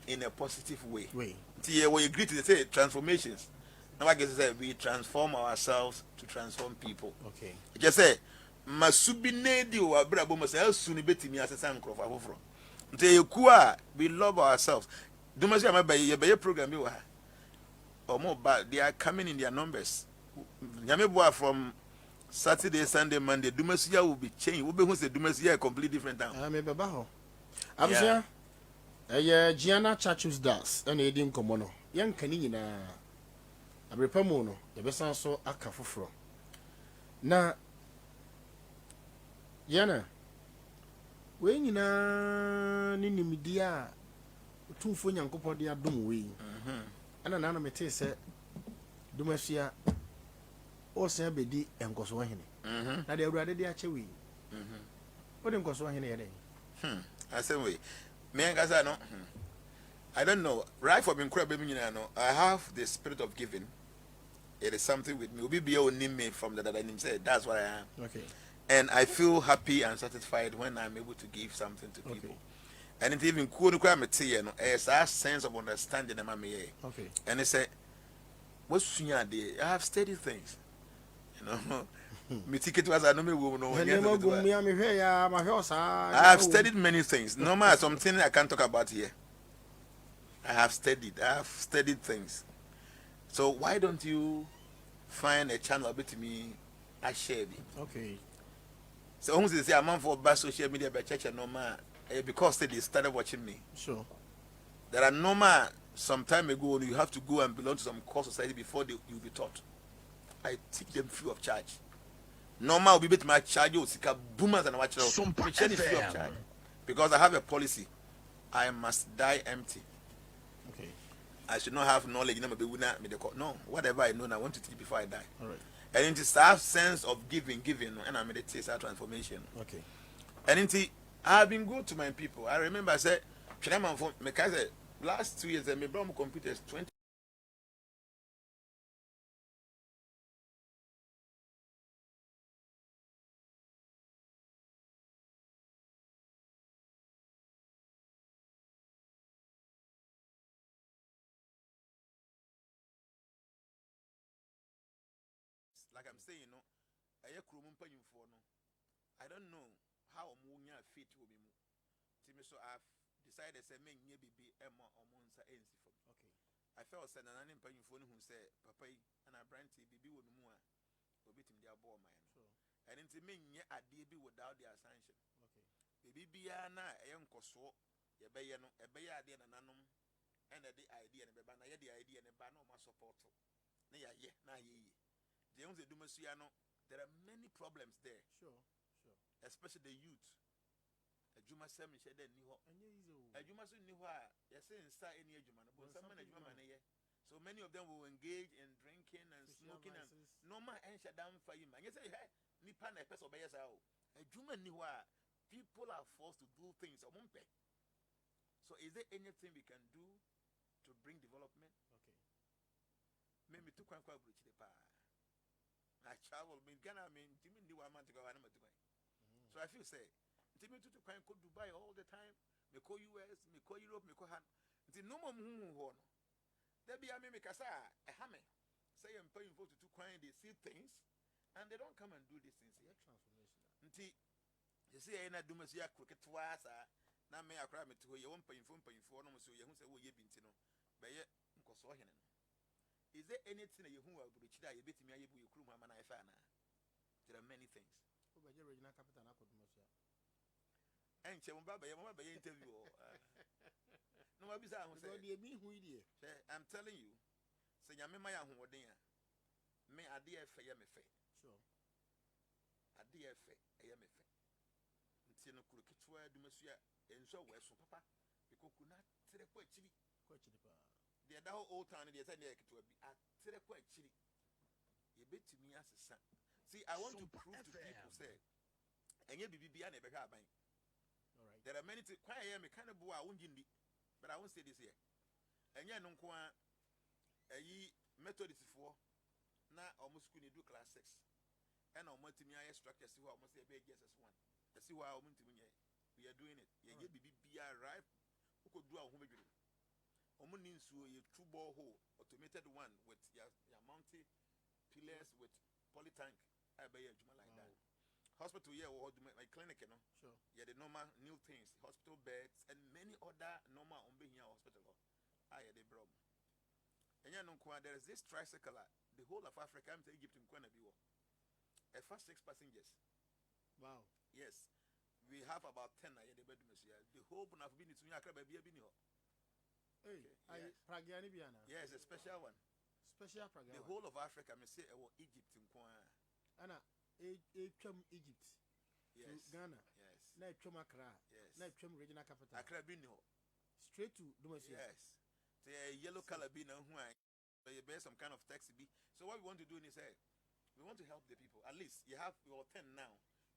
in a positive way. See, we agree to say transformations. Now I guess we transform ourselves to transform people. Okay. Just say, Masubine di wa Abrabomba say, soon beti mi asesa nkrofa foforo. Nti you kua, we love ourselves. Do must be a program you are. Or more, but they are coming in their numbers. Nyameboa from Saturday, Sunday, Monday, Dumasia will be changed. We be say Dumasia a completely different town. I maybe baho. Abusha. Jana Caksus das. And he didn't come on. Young canina. Abripamono. The best so aka foforo. Na Jana. When you na nini media 2 fo nyankopon dia dum we. Ana na me te se Dumasia o se bedi enkoso hene na de awurade de ache we o de enkoso hene ye den I say we me ngasa no I don't know right for being crab me no I have the spirit of giving. It is something with me obi bia onim me from that I say that's what I am. Okay. And I feel happy and satisfied when I'm able to give something to people. Okay. And it even cool to cry me tea no it's a sense of understanding am me. Okay. And they say what's I have studied things. You know, me ticket was I know me woman. I have studied many things. No matter something I can't talk about here. I have studied things. So why don't you find a channel bit me I share it? Okay. So who say I'm on for bad social media by church and normal because they started watching me. Sure. There are normal some time ago you have to go and belong to some core society before you'll be taught. I teach them free of charge. Normal we bet my charge you sika boomers and watch SOMPA free of charge. Because I have a policy. I must die empty. Okay. I should not have knowledge. No, whatever I know, I want to teach before I die. All right. And it is that sense of giving, and I made it taste that transformation. Okay. And I have been good to my people. I remember I said, last 2 years, I made computers 20. Like I'm saying, you know, I don't know how Munya fit will be. So I've decided say me nye bibi ema omonsa ensi for me. Okay. I felt said na nim panyimfo no hu say papa yi na branti bibi wo mu a obitim dia bo man. Sure. And into me nye ade bi without their sanction. Okay. Bibi bia na enkoso ye beye no ebeye ade na nanom and the idea ne beba na ye the idea ne ba na o ma support na ya ye na ye. The ones they do no, there are many problems there. Sure. Especially the youth. Ajuma sem she den ni ho. Anye izo. Ajuma so ni ho a ye say nsa eni ajuma no, but some ajuma man ye. So many of them will engage in drinking and smoking and normal ensha down for you man. You say hey, nipa na person obey say o. Ajuma ni ho a people are forced to do things omumpe. So is there anything we can do to bring development? Okay. Maybe to kwankwa bridge the pa. I travel in Ghana, I mean, Timmy knew a man to go and so I feel say, Timmy to go Dubai all the time, me call US, me call Europe, me call Han. Until no more moon. There be a mimicasa, a hammer. Say I'm paying for to crying, they see things, and they don't come and do these things here. Transformation. Until you see, I do my cricket twice. Now, may I cry me to your 1.4 no so you say, oh, ye been to know, but yet, is there anything you who are which that you beat me? You crew, man, I found. There are many things. Over your original capital, I could most. And Chambaba, interview. No, I'm telling you, say, I'm my own dear. May I dear fair me fair. Sure. A dear fair, I am a fair. Until no cricket, do monsieur, and so where so papa, because could not say a quite chilly. The other old town, they said, to be at quite chilly. You bet to me as a son. See, I want to prove to people, say, and you be behind a better bank. All right. There are many things. Quite a kind of boy, I won't but I won't say this here. And yet, no qua a ye Methodist for now almost couldn't do class 6. And our multimedia structure, see what almost a big yes as one. See why I want to we are doing it. You be right. Who could do our home again? Omunin so a 2-bore hole, automated one with your mounted pillars with polytank. I buy a juma like that. Hospital here or my clinic, you know. Sure. Yeah, the normal new things, hospital beds and many other normal here hospital. The problem. And you know, there is this tricycle. The whole of Africa, I'm saying Egypt in Kwanabiwo. A first 6 passengers. Wow. Yes. We have about 10 the bedrooms here. The whole of Bini to Yakra baby. Hey, yes, a special one. Special program. The whole of Africa, I say, Egypt in Kwan. Anna, Egypt. Yes. Ghana. Yes. Na Accra. Yes. Na regional capital. Accra Bino. Straight to Dumasia. Yes. The yellow color Bino, who I bear some kind of taxi. So what we want to do is say, we want to help the people. At least you have your 10 now.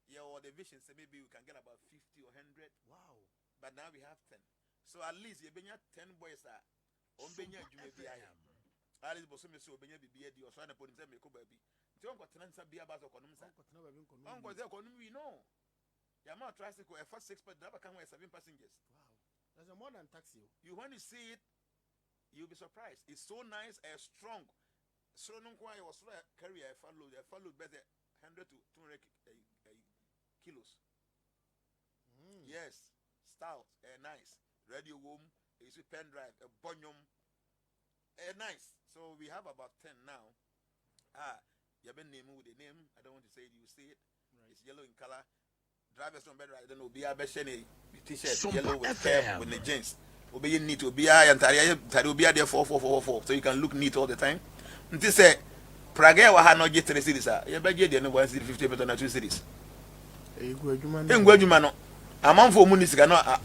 Your the vision say maybe we can get about 50 or 100. Wow. But now we have 10. So at least you bring 10 boys are on Benya Jumia. At least Bosumi so Benya BBD or Sana Pony Meko baby. Don't got Tenansa be about Economsa. Uncle economy, no. Yama tricycle, a first 6 but never come with 7 passengers. Wow. There's a modern taxi. You want to see it, you'll be surprised. It's so nice and strong. So no quite was carry a followed better 100 to 200 kilos. Yes, stout and nice. Radio room, is a pen drive, a bonium, nice. So we have about 10 now. You have been named with the name. I don't want to say it, you see it. Right. It's yellow in color. Drivers don't better. I don't know. Be a besheni t-shirt yellow with cap with the jeans. Will be neat to be and will be there 4. So you can look neat all the time. Until say Prague wa no get 3 cities. You better get no 1 city 50% na 2 cities. Engwejuma amount for money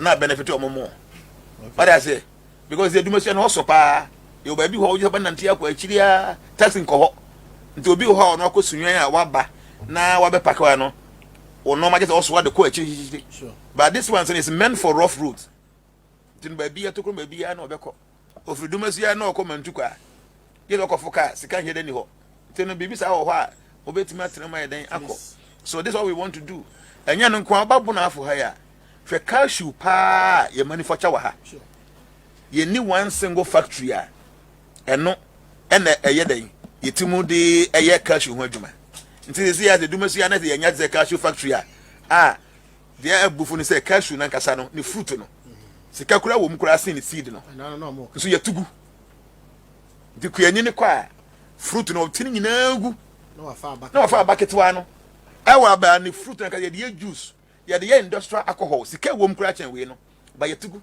na benefit o more. What I say? Because they do much and also pa you baby ho you bananti akwa akiri a taxi nko nti obi ho no akosunwan a waba na wabe pakwa no o no ma just also what the ko akiri. Sure. But this one is meant for rough roads. Tin baby atokro baby a na obekọ ofridumasi na okọ mantukwa ye lokọ foka sika hede ni ho tin no bibi sa ho a obetimi atrema yeden akọ. So this is what we want to do. Enya no nko ababu na afọ ha ya hwe cashew pa ye manufacture wa ha. Sure. Ye ni one single factory a eno ene eye den yetimu de eye cashew ho adwuma. Nti se ya de dumasi ya na ye nya cashew factory a dia abufu ni say cashew na nkasa no ni fruit no sika kura wo mu kura sin seed no so ye tugu di kuanyi ne kwa fruit no tin nyina gu na wa fa bucket wa no e wa ba ni fruit na ka ye juice ye de industrial alcohol sika wo mu kura chen we no ba ye tugu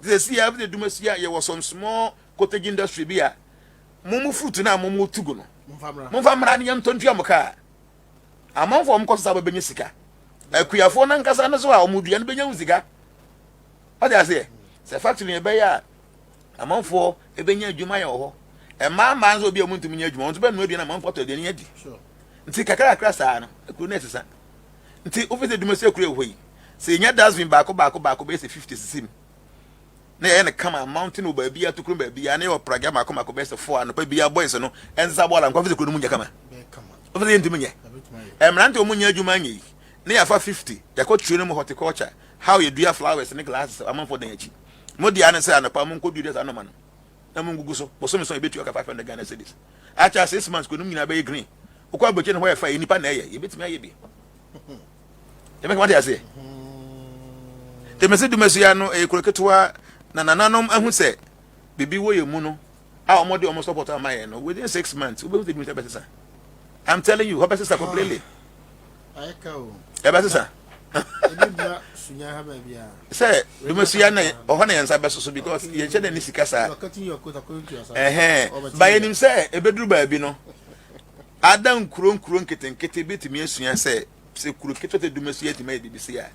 this year the dumasia ye was some small cottage industry bia mumu fruit na mumu tugu no mumfa mra ne yam tontua moka amanfo mko so saba benye sika akuyafo na nkasa no so a omudua no benya sika ode ase se factory e be ya amanfo e benya adwuma ye ho e ma nzo bi omuntu nya adwuma onto be no adua na amanfo to de ne adi nti kakra kakra saa no akuru na sesa nti office dumasia akuru ehoi se nya dustbin baako be se 50 sisim na ye ne kama mountain o ba bia tukuru ba bia na ye opraga mako be se 4 no pa bia boys no enza bola nko office kuru mu nya kama office ntimi nya emrante o mu nya adwuma nyi na ya fa 50 ya ko true no horticulture how you do flowers and glasses among for den achi mo dia na say anapa mo nko do this anoma no na mo ngugu so boso me so ebetu aka 500 Ghana cedis acha 6 months ko no nyina be green ukwa agboche no ho ya fa nipa na ye betimi aye bi e make what you say te mesi du mesu ya no e kuroketua na nananom ahu se bibi wo ye mu no a omode omo support amaye no within 6 months we be do mesu besesa I'm telling you hope besesa completely ayeka o e besesa ebibia sunya ha ba bia say du mesu ya na oho na yensa besoso because ye chede ni sikasa ba yenim say ebeduru ba bi no adam kuro nketenkete betimi asua say se kuro ketote du mesu ya timi bibisi ya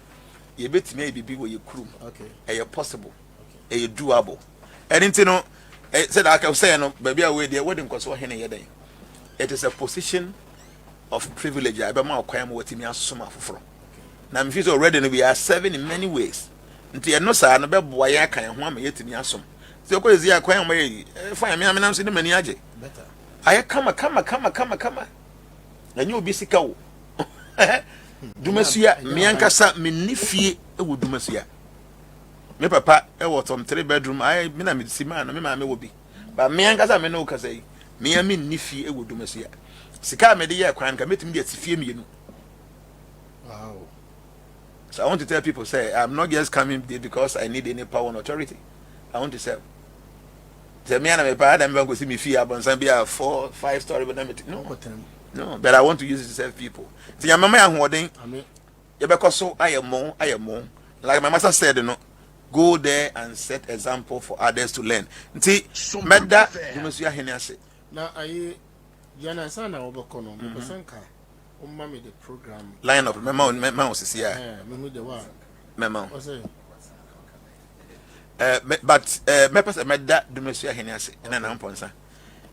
ye betimi bibi wo ye kurum okay possible doable anything no said I can say no baby away there wedding cause what hene yeden it is a position of privilege I be ma kwam wotimi asoma foforo na me feel already no we are serving in many ways nti e no sa no be boa ya kan ho am yetimi asom so ko ezi akwan ma yi fine me am so ne mani age better aye kama na nyi obi sika wo dumasua me ankasa me nifie e wo dumasua me papa e wo tom 3 bedroom I me na me sima na me ma me wo bi ba me ankasa me no kasa yi me am nifie e wo dumasua sika me de ye kwan ka metimi de atifie me nu wow. So I want to tell people say I'm not just coming there because I need any power and authority. I want to serve. Tell me and my father I'm going to see me fee abon some be a 4-5 story but no, but I want to use it to serve people. See your mama and holding you because so I am more like my master said, you know, go there and set example for others to learn. See, meda you must hear him say. Now I Jana sana obokono mbesanka umma the program line up mema osisi ya me the one mema but me person meda do me so hene ase na na mponsa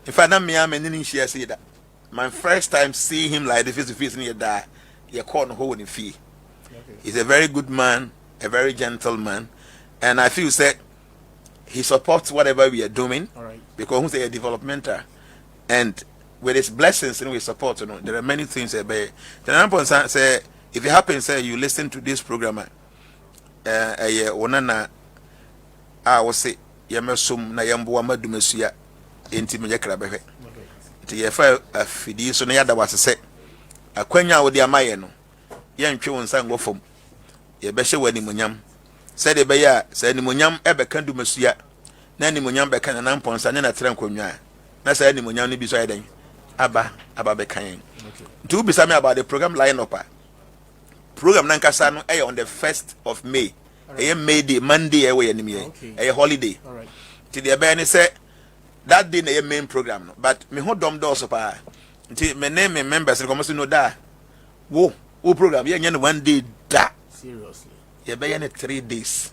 if I na me am nini share say that my first time seeing him like the face to face near that you call no ho ni fee. He's a very good man, a very gentle man, and I feel that he supports whatever we are doing. All right. Because he's a developmental and with his blessings and with support, you know, there are many things that be. The say if it happens, say you listen to this program, onana, I will say, Yamesum na yambu amadu mesuya, intimate krabehe. Ti yefa afidi so na yada wasese. Akwanya wo de amaye no. Ye ntwe won san go fom. Ye be hye wani munyam. Said de be ya, say ni munyam e be kan du mesuya. Na ni munyam be kan na mponsa ne na tren konnwa. Na say ni munyam ne bi so yeden. Aba be kan. To be me about the program line up. Program nankasa no on the 1st of May. Right. May day, Monday away anime. A holiday. All right. Till the be say that day na main program no. But me ho dom do so pa. Until me name me members come so no da. Wo program ye nya 1 day da. Seriously. Ye be nya 3 days.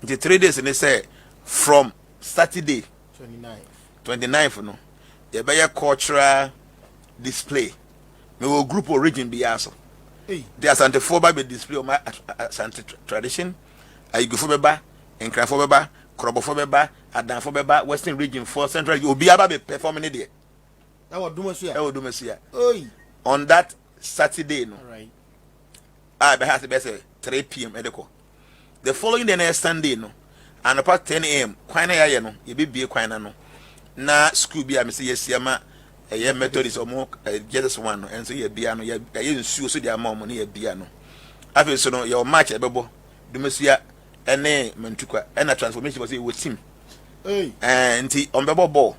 Until 3 days and they say from Saturday 29th no. Ye be a cultural display. Me will group origin be aso. They are Sante Foba be display of my Sante tradition. I go for beba, Enkran for beba, Krobo for beba, Adan for beba, Western region for Central. You will be able to perform in there. I will do Mesia. On that Saturday, no. All right. I be has to be 3 p.m. Edeko. The following day next Sunday, no. And about 10 a.m. Quina ya no. You be quina no. Na school be I say yes yama a Methodist or more just one and so ye piano ye nsuo so dia mom no ye bia no afi so no your match ebebo dumesia ene mentukwa ena transformation was with team Hey. Nti on bebo ball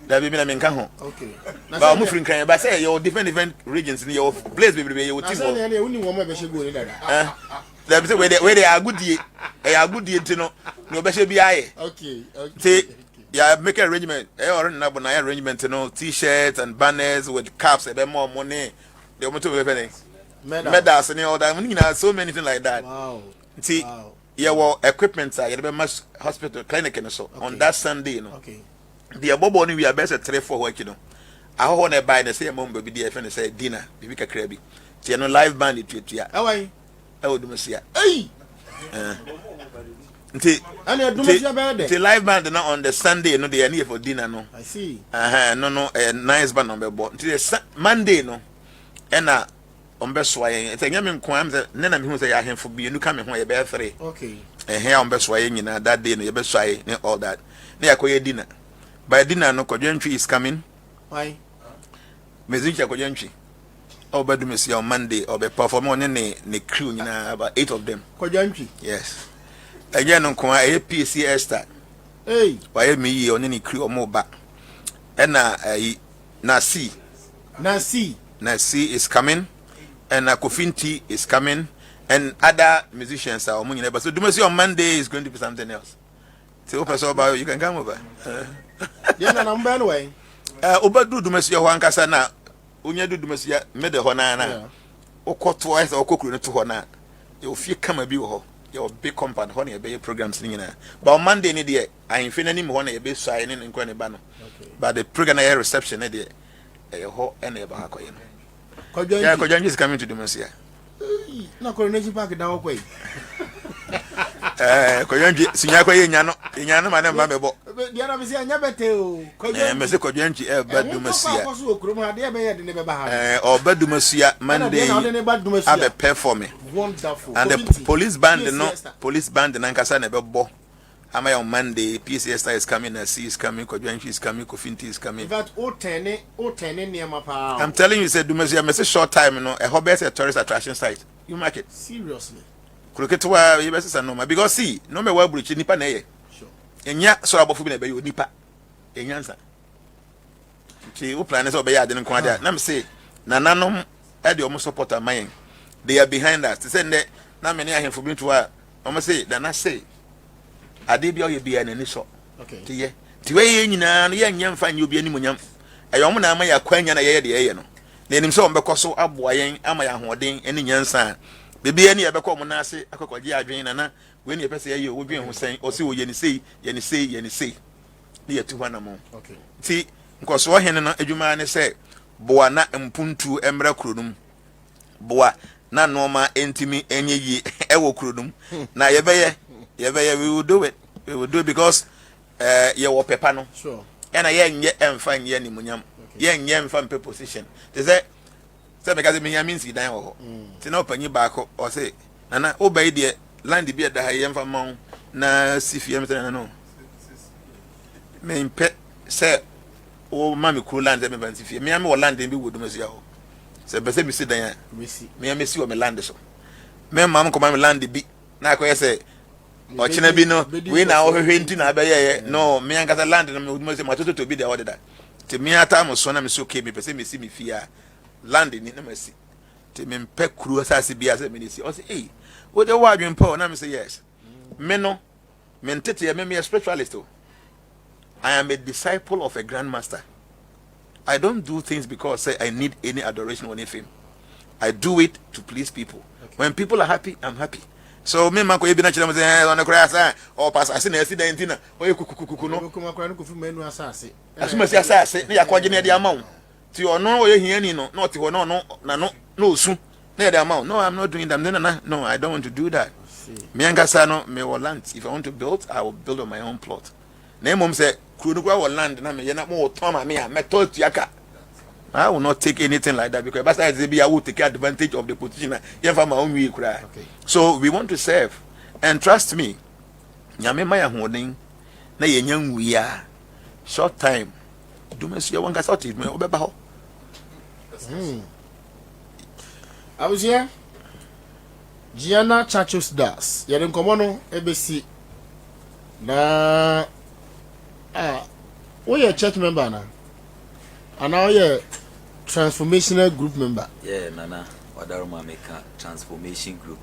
that be me na menka ho okay ba mu free kan ba say your different regions in your place be your team na say na uni wo ma be shego ni dada that be say where they are agudie nti no be she bi aye okay yeah, make arrangement. Or na arrangement, t-shirts and banners with caps, a bit more money. They want to be medals and all that. So many things like that. Wow. See, yeah, well, equipment are you much hospital clinic and so on that Sunday, Okay. The above only we are best at 3-4 work, I want to buy the same moment with the FN say dinner, Bibica Crabby. See, live band it, yeah. How I would see. Hey. The live band now on the Sunday, no, they are here for dinner, no. I see. No, a nice band on the board. Until Monday, no, and on best way. It's a young quam that none of who say I have for being you coming home about 3. Okay. And here on best way, you know, that day, no, best way, all that. They are dinner. By dinner, no, Kojentry is coming. Why? Mezincha Kojentry. Oh, but you see on Monday, or be perform on any crew, you know, about 8 of them. Kojentry. Yes. Again, on a PC Esther. Hey, why me on any crew or more back? And Nasi is coming, and Kofinti is coming, and other musicians are among them. So, do you see on Monday is going to be something else? So, you can come over. Yeah, I'm by the way. Obadu do Monsieur Juan Casana, Unya do Monsieur Mede Honana, or caught twice or cook to Hona. You'll feel come a view. Your big compound, honey, a big program singing. But on Monday, I ain't feeling him one a bit signing in Quanibano. But the program reception, a hot and a bahaco. Kojan is coming to do Monsieur. No, Coronation Park in our way. Kojan, Signako, Yana, Madame Babbo. The other is a Nabate, Mr. Kojanji, but do Monsieur. Or Or Badu Monsieur, Monday, have a pair for me. Wonderful. And the police band, no police band, and Ankasa never bought. Am I on Monday? PCS is coming, C is coming, Kojanji is coming, Kofinti is coming. That 10 near my power. I'm telling you, said Dumasia, a short time, a hobby a tourist attraction site. You mark it. Seriously. Kroketwa, you best no because see, no me well bridge nipa na Sure. Enya so abofu bi na be yo nipa. Enyansa. Ti wo plan so be ya de nko ade. Na me say nananom e de omo supporter man. They are behind us. They say na me ne ahemfo bi to a omo say da na say ade bi o ye bia na ni so. Okay. Ti ye. Ti we ye nyina no ye nyam fa nye obi ani munyam. E yo mo na ama ya kwanya na ye de ye no. Na enim so omo bekoso aboa yen ama ya hoden eni nyansa. Bibi ani ebekọ mo na ase akọkọje adwen na we ni epese ye wo dwen ho sen o se wo ye ni sei ni yetu hwana mo. Okay. Ti nkoso hene no adwuma ne se boa na mpuntu emra kronum boa na noma entimi enye yi ewo kronum na yebeye we will do it because ye wo pepa no Sure. na ye nye emfa nye ni munyam ye nye emfa mpe position te say because me means he die ho. Ti na opanyi back or say nana obey the land bi da ha yemfa ma na sifie mtana no. Me impe say o mami ku land me ban sifie. Me am wo land bi wodu masia ho. Say be say mi si dan We see. me am si o me land so. Me mam ko ma me land bi na akoye say o chena bi no we na o hwehwe nti na abeye no me ankasa land na me wodu masia matoto to bi da order that. Ti me ata mo so na me so okay me pese me si me fia land ni na masi te me mpe kuru asase bia se me nisi o say eh wo de wa adwen pa na me say yes me no me ntete me a spiritualist o. I am a disciple of a grandmaster. I don't do things because say I need any adoration or anything. I do it to please people. Okay. When people are happy, I'm happy. So me man ko ebi na chira me say on the cross or pass asị na accident na o kukukuku no Kuma kwa no menu asase. asuma si asase na yakwaje na de amawo. Ti ono o ye hiani no not ho no no osu na de amawo. No, I'm not doing that. No, I don't want to do that. Me angasa no me will land. If I want to build, I will build on my own plot. Na mom say kru no kwa will land na me ye na mo toma me a metal tiaka. I will not take anything like that because besides I will take advantage of the position. Okay. So we want to serve, and trust me. Nyame maya hoden na ye nyam wiya short time. Do me see one gas out me obeba ho. I was here. Jana Caksus does. Yere nkomo ebesi na we a church member na. And now we transformational group member. Yeah, Nana. Wadaruma make a transformation group.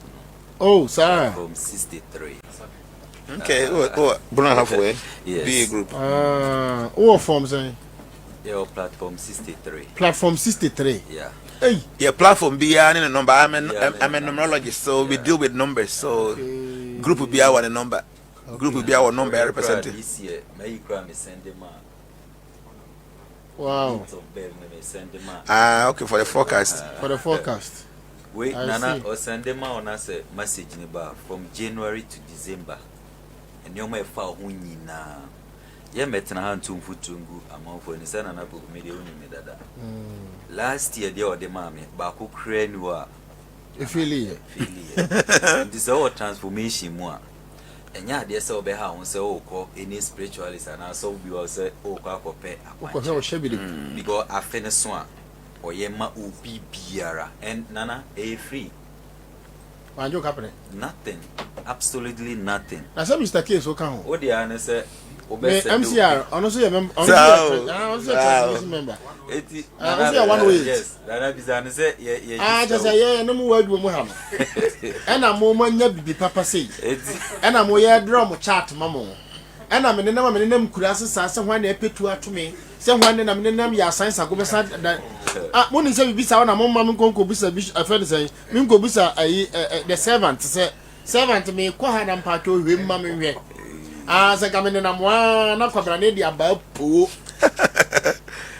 Oh, sir. From 63. Okay, Bruno halfway. Yes. Be a group. What form say? Yeah, platform 63. Platform 63. Yeah. Hey. Yeah, platform be a number. I'm a numerologist, so we deal with numbers. So group will be our number. Group will be our number represented. This year, may you send them out. Wow. Okay, for the forecast. For the forecast. Wait, Nana, or send them out on us a message in about from January to December. And you may fall winning now. Yeah, met na hand to Futungu among for the son and apple media medada. Last year, the other mammy, Baku Cranua. Affiliate. This is our transformation more. And yeah, there's so bad how so call any spiritualist and also we will say, oh, pay because I finished one or Yema Ubi Biara and Nana a free. And you happening? Nothing, absolutely nothing. I said, Mr. Case, okay. What the answer? MCR, honestly, member. Yes, I just say, no more word with Muhammad. And I'm more be Papa say. And I'm more drum chat, Mamma. And I'm in the name Kurasa, someone they pay to me. Someone in a name, your science, I go beside that. When you say, be sound, I'm on Mamma Conco Bisa, a friend say, Minko Bisa, the servant, say, servant me, Kohan and Pato, him, Mammy. As I come in and I'm one, not Quadrani about poo.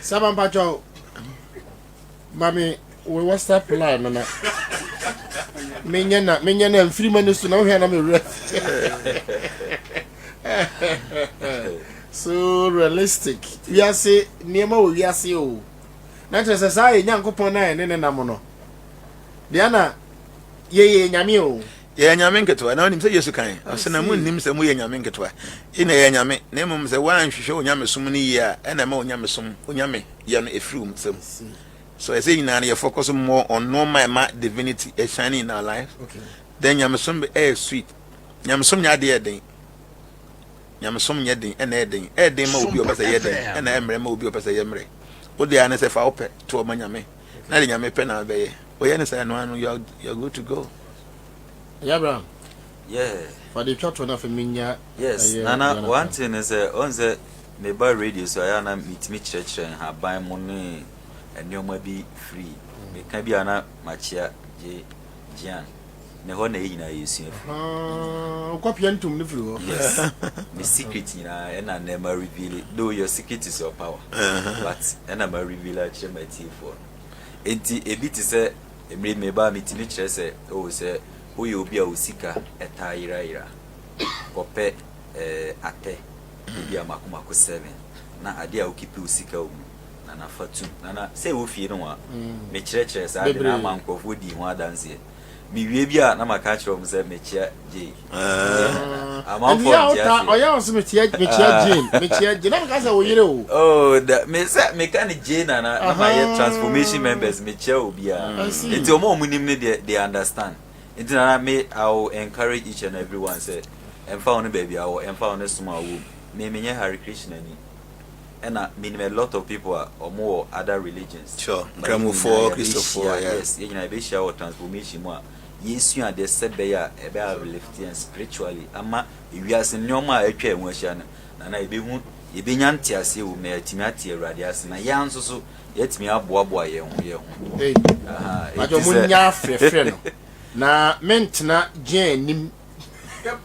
Seven Pacho, Mammy, we was that plan, Nana. Minion and 3 minutes to know here, I'm so realistic. We are say, Nemo, we are see you. Not as I, young Copona and then a mono. Diana, ye, Yamio. Yeah, Yaminketo, I know him say yes, you can. I said, I'm winning him some way in Yaminketo. In a Yami, name him the one show Yami so many year, and I'm on Yamisum, Unyame, Yan a fruit. So I say, now you're focusing more on normal divinity, a shining in our life. Okay. Then Yamisum be air sweet. Yamisum yadia day. Yamisum yading, and adding, adding will be over the yading, and Emre will be over the Emre. What the answer for open to a maname? Not in Yame penal bay. Well, you're good to go. Yeah, Bram. Yeah. For the church one of a minya. Yes, Nana, one thing is on the me buy radio, so I am meet me church and have buy money and you might be free. Me can be an machia Jan. Ne hone ina yusu. Copy to me through. Yes. The secret and I never reveal it. Though your secret is your power. But and I never reveal it my tea for. Enti a bit is a me buy me to me say oh say who you be a usika etaira kope ate bi amakumako 7 na ade a ukipi usika o na na fatu na say wo fie no a me kyerɛkyerɛ sa ade na amankofo di ho adanse mi wie bia na maka kyerɛ mo say me kyia je amamfo ya oya on me kyia je na maka say wo yire o oh that me say me kan je na my transformation members me kyia obi a enti omo munim ne they understand. I'll encourage each and everyone say, and found a baby, I will and found a small womb. Maybe Harry Krishna. And I mean, a lot of people are or more other religions. Sure, Gramu 4, Christopher, yes, in a bit or transformation. Yes, you are the set there about lifting spiritually. Ama, if you are in your mind, and I be one, you be yanti as you may timati radias, and I am so yet me up boy. I don't na mentna Jane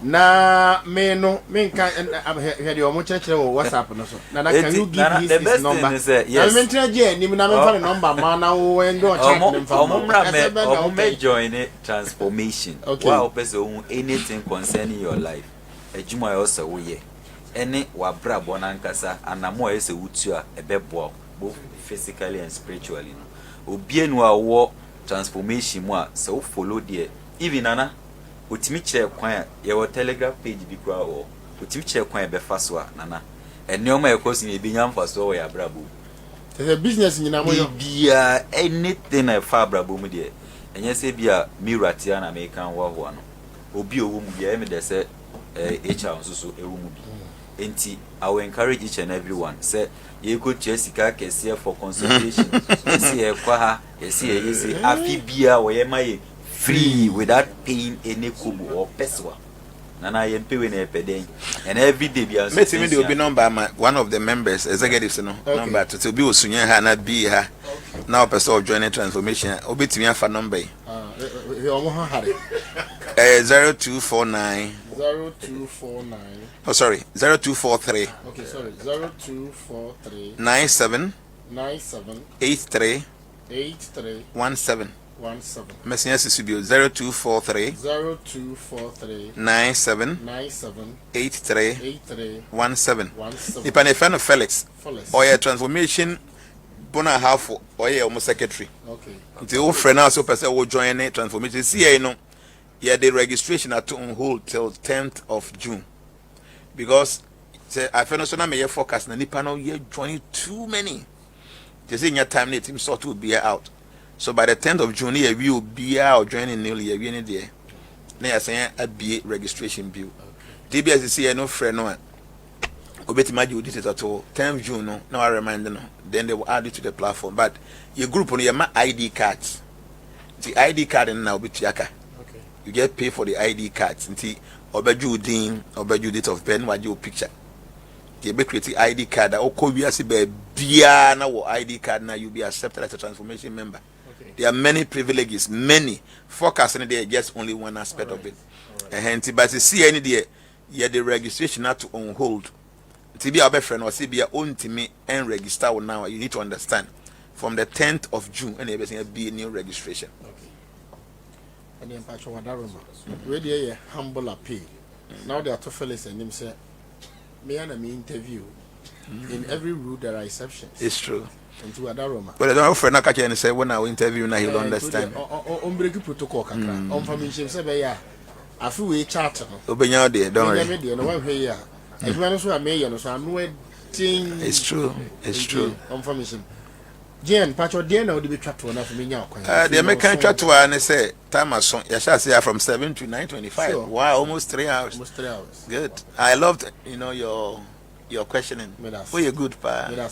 na me no men kan hear your mo church on WhatsApp no so na can you give me his number yes na mentna Jane na me fa number ma na wo endo chat them for me join it transformation wow person anything concerning your life ejuma yo se wo ye ene wa bra bona nkasa anamo e se wutu a ebebo both physically and spiritually obienu a wo transformation mo so follow there even nana otimi kire kwan your telegraph page bi kwa o otimi kire kwan be fa so nana enioma ekosi e bi nyamfa so wo ya brabo the business nyina mo yo bia anything I fa brabo mu there enye se bia miratia na make kan wo ho no obi owo mu bia me de se HR nso so ewo mu bi enti I will encourage each and everyone say ye go chesika kese for consultation see e kwa ha see afi bia wo ye maye free without paying any kobo or peswa nana ye pay we na epeden and every day bia me timi dey obi number one of the members executives no number to be osunye ha na bi ha now person of joining transformation obi timi afa number omo ha hare 0249 0249 oh sorry 0243 okay sorry 0243 97 83 17 Messenger Sisubio 0243 97 83 17 Ipa ne friend of Felix or your transformation bona half or your secretary. Okay. The old friend also person will join a transformation. See, you know, yeah, the registration are on hold till 10th of June because I feel so now may forecast na nipa no ye join too many. Just in your time, let him sort to be out. So by the 10th of June, we will be out joining nearly a year there. Now I'm saying a BA registration bill. DBS is here no friend no. Obeti maji did it at all. 10th of June no. Now I remind them. Then they will add it to the platform. But your group on your ID cards. The ID card and now be tiaka. Okay. You get paid for the ID cards. Until obeju din, obeju date of birth, what your picture. The be create ID card. Oko we asi be bia na wo ID card na you be accepted as a transformation member. There are many privileges, many. Forecasting there just only one aspect of it. Hence, but you see any there, yeah, the registration not to on hold. To be our friend or see be own to me and register now. You need to understand from the 10th of June and everything be a new registration. Okay. And then Pacho Wadaroma, where they humble appeal. Now they are to fellas and them say, me and me interview. In every rule there are exceptions. It's true. Into Adaroma. But I don't offer na catch and say when I interview now he'll understand. On break protocol kakra. On family say ya. I feel we chat no. Obenya there, don't worry. No one here. If you so am no so no thing. It's true. It's true. On family. Jen, Pacho there na be chat to na for me nya kwan. The American chat to and say time as son. You shall say from 7 to 9:25. Sure. Wow, almost 3 hours. Almost 3 hours. Good. I loved, your questioning. Oh, you're good, pa. Yeah.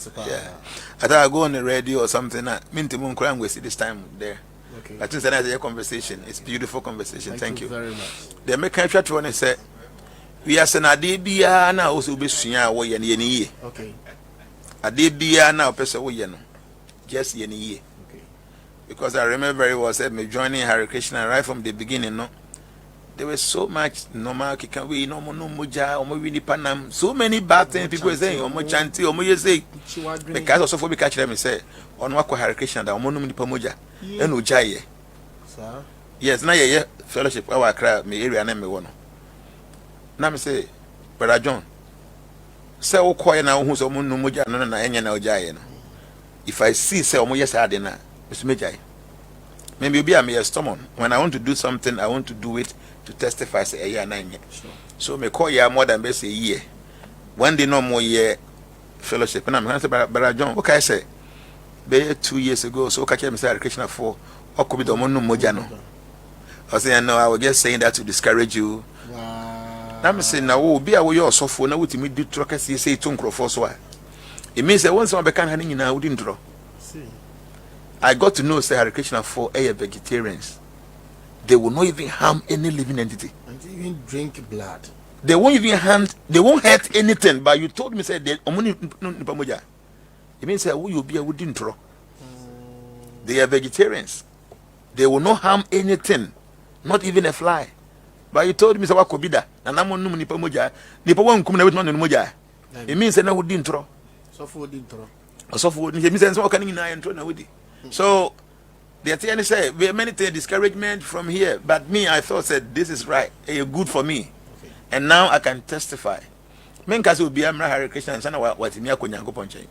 I thought I go on the radio or something. Minti Munkuram we see this time there. Okay. I think that's a conversation. It's beautiful conversation. Thank you very much. The American chat to say we are saying Adebia na also be sunya wo ye. Okay. Adebia na person wo ye no. Just ye. Okay. Because I remember very well said me joining Hare Krishna right from the beginning, no. There was so much normal kikan we no moja omo wini panam so many bad things people saying omo chanti omo ye say because also for be catch them say on wa Hare Krishna da omo no nipa moja and oja ye sir yes na ye fellowship our cry me area na me wo no na me say brother John say wo koye na hu so omo no moja no na enya na oja ye no if I see say omo yes ade na me meja ye maybe be am a stomach when I want to do something I want to do it to testify say a year 9 years. Sure. So me call ya more than best a year. One day no more year fellowship. And I'm say Brother John, what can I say? Be 2 years ago, so catch me say Krishna for or could be the mono mojano. I say no, I was just saying that to discourage you. Wow. Now me say now be away your so for now with me do truck say to for so. It means that once I become hanging in I wouldn't draw. See. I got to know say Hare Krishna for vegetarians. They will not even harm any living entity. And even drink blood. They won't even they won't hurt anything. But you told me say they it means that who you be a wooden throw. They are vegetarians. They will not harm anything, not even a fly. But you told me say what could be that? And I'm on nipa moja. Nipa won't come with no moja. It means that no wooden throw. So for wooden throw. So for wooden, it means that what can you and throw na woody. So the attorney said, we have many discouragement from here, but me, I thought said this is right, good for me, okay. And now I can testify. Men kasi will be a Hare Krishna and sana what me akonyango ponche.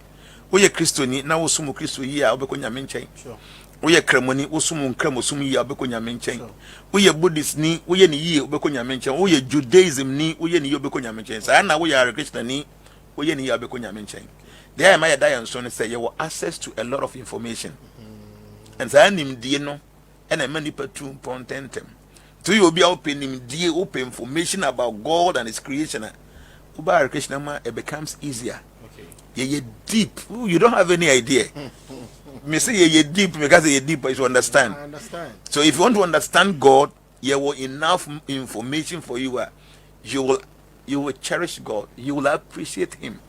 Uye Kristo ni na usumu Kristo yi a obeko nyame nchen. Uye kremoni usumu kremo sumu yi a obeko nyame nchen. Uye Buddhist ni uye ni yi obeko nyame nchen. Uye Judaism ni uye ni yi obeko nyame nchen. Sa na uye Hare Krishna ni uye ni yi obeko nyame nchen. There am I die and so say you have access to a lot of information. And so I am no and many people important them. To you be open open information about God and His creation. Uba Krishna, it becomes easier. Okay. You're deep. Ooh, you don't have any idea. Me say you're deep because you're deep, but you understand. I understand. So if you want to understand God, you will enough information for you. You will cherish God. You will appreciate Him.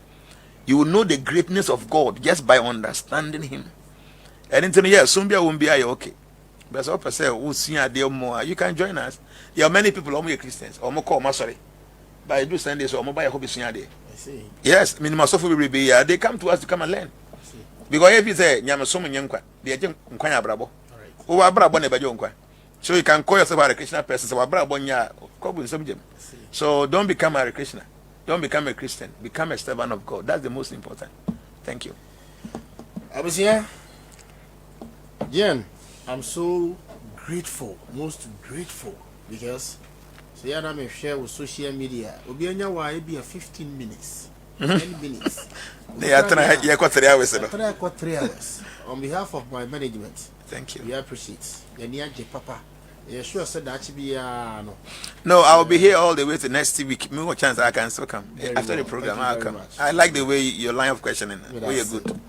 You will know the greatness of God just by understanding Him. And into the year, soon won't be okay. But so per se, we'll see a deal more. You can join us. There are many people, only Christians, or more call sorry. But I do send this or mobile hobby senior day. I see. Yes, minimum software will be here. They come to us to come and learn. I see. Because if you say Yamasum Yankwa, they are Kwanya Brabo. Who are Brabo never Jonkwa. So you can call yourself a Krishna person, so Brabonya, Kobu subject. So don't become a Krishna. Don't become a Christian. Become a servant of God. That's the most important. Thank you. I was here. Jen, I'm so grateful, most grateful, because so yeah, I'm share with social media. Obianya why be a 15 minutes, 10 minutes. They are trying. Yeah, 3 hours. 3 hours. On behalf of my management, thank you. We appreciate. Yania J Papa. Yeah, sure said that should be no. No, I'll be here all the way to next week. More chance I can still come after the well. program. Thank you I'll come. much. I like the way your line of questioning. We are good.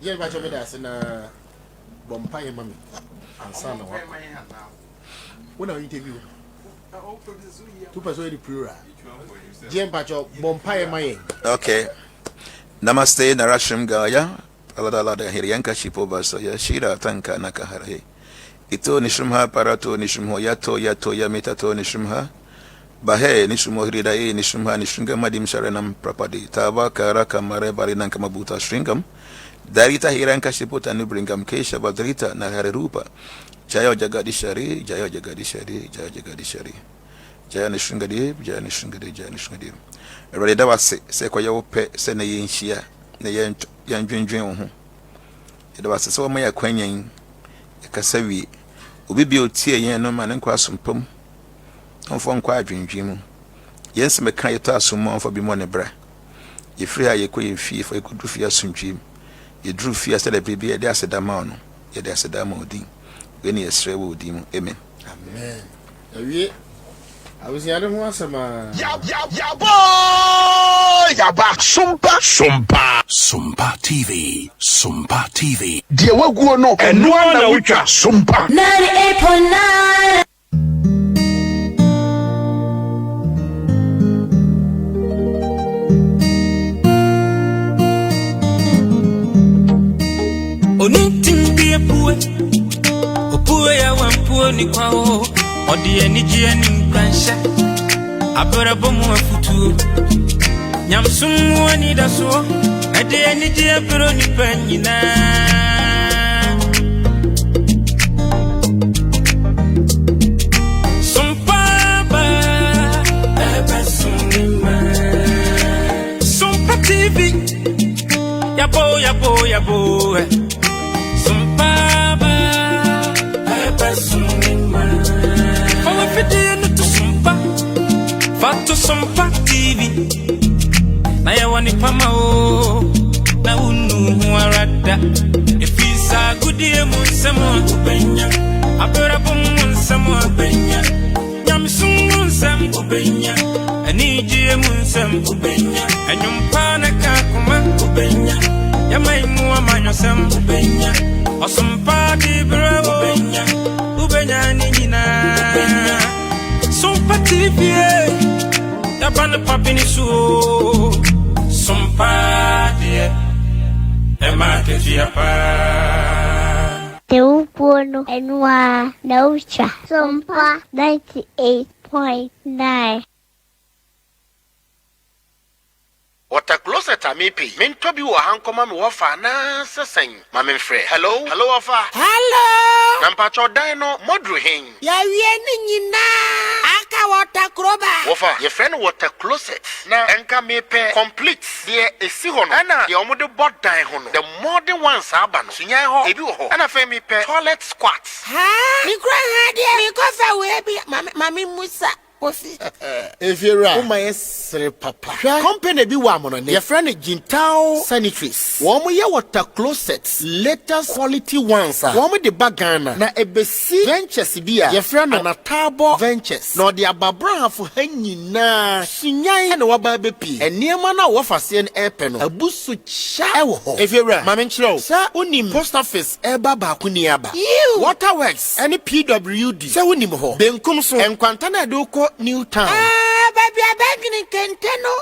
Yeah, but you that's in a Bompire Mammy and son. When I interview 2% plural. Jim Pacho Bompire May. Okay. Namaste Narashim Gaya. Alada Hirianka Shipova Soya Shira Tanka Nakahare. Ito Nishumha Parato Nishumho Yato Yamitato Nishumha. Bahe Nishumo Hridae Nishumha Nishunga Madim Sharanam Prapadi. Tava Karaka Mare Barinanka Mabuta Shringam. Darita Hiranka Shiputa Nubringam Kesha Badrita Naharupa. Jaya Jagadishari, Jaya Jagadishari, Jaya Jagadishari. Jaya Nishungadi, Jaya Nishungadi, Jaya Nishungadi. Already that was say kwa yo pe se na yenhia na yandwendwen ho. It was so my akwanyan e kasawi obi bi otie yen no ma ne kwa sompam. Onfo nkwa adwendwen mu. Yense me kan yeto asommo onfo bi mo ne bra. Ye free a ye ko ye fie fo ye kudu fie asomdwem. Ye dru fie se le bibi ye de aseda ma ono. Ye de aseda ma odin. We ni esre wo odin mu. Amen. Amen. Awie I was the other one, some Ya boy! Yaba! Sumpa TV. Sumpa TV. Dear Wagu no, and no one which are Sumpa. 98.9. Onitin be a poor. Poor ya one poor ni kwao. Odi eniji enim kwansha abrabo mu afutu nyamsum woni daso ade eniji abro ni panyina Sompa ba eba sunima Sompa TV yabo Sompa ba eba sunima Fato Sompa TV na ya wani pama o na unu huarada efisa gudie munsemo ubenya aberabo munsemo ubenya nyamsum munsem ubenya anijie munsem ubenya anyumpa na kakuma ubenya yamaimu amanyosem ubenya Sompa TV ubenya ni nyina Sompa TV Yabana papini su Sompa die Ema kejiapa Teu puno enwa naucha Sompa 98.9 Water closet a mepi. Min tobi wa hankoma mi wafa na sesen. Mami mfre. Hello? Hello wafa. Hello. Nampacho dino modru hen. Ya wieni nyina. Aka water kroba. Wafa, ye friend water closet. Na enka mepe complete. Die esi hono. Ana ye omude bod dan hono. The modern ones aba no. Sunya ho ebi wo ho. Ana fe mepe toilet squat. Ha? Mi kra ha die. Mi ko fa we bi mami Musa. kosi. If you're right, my papa. Company be woman, your friend Jintao Sanitaries. Woman, your water closets, latest quality ones. Woman, the bagana. Na ebesi ventures be your friend Anatabo Ventures. No, the Ababra for hanging na Shinyai and Wababepi. And near mana wafasian airpen, a busu chow. If you're right, Mamma Chro, Sir Unim Post Office, Eba Bakuniaba. You Waterworks, any PWD. So Unim ho. Benkumso and Quantana Doko Newtown. Baby, I beg in Kenteno.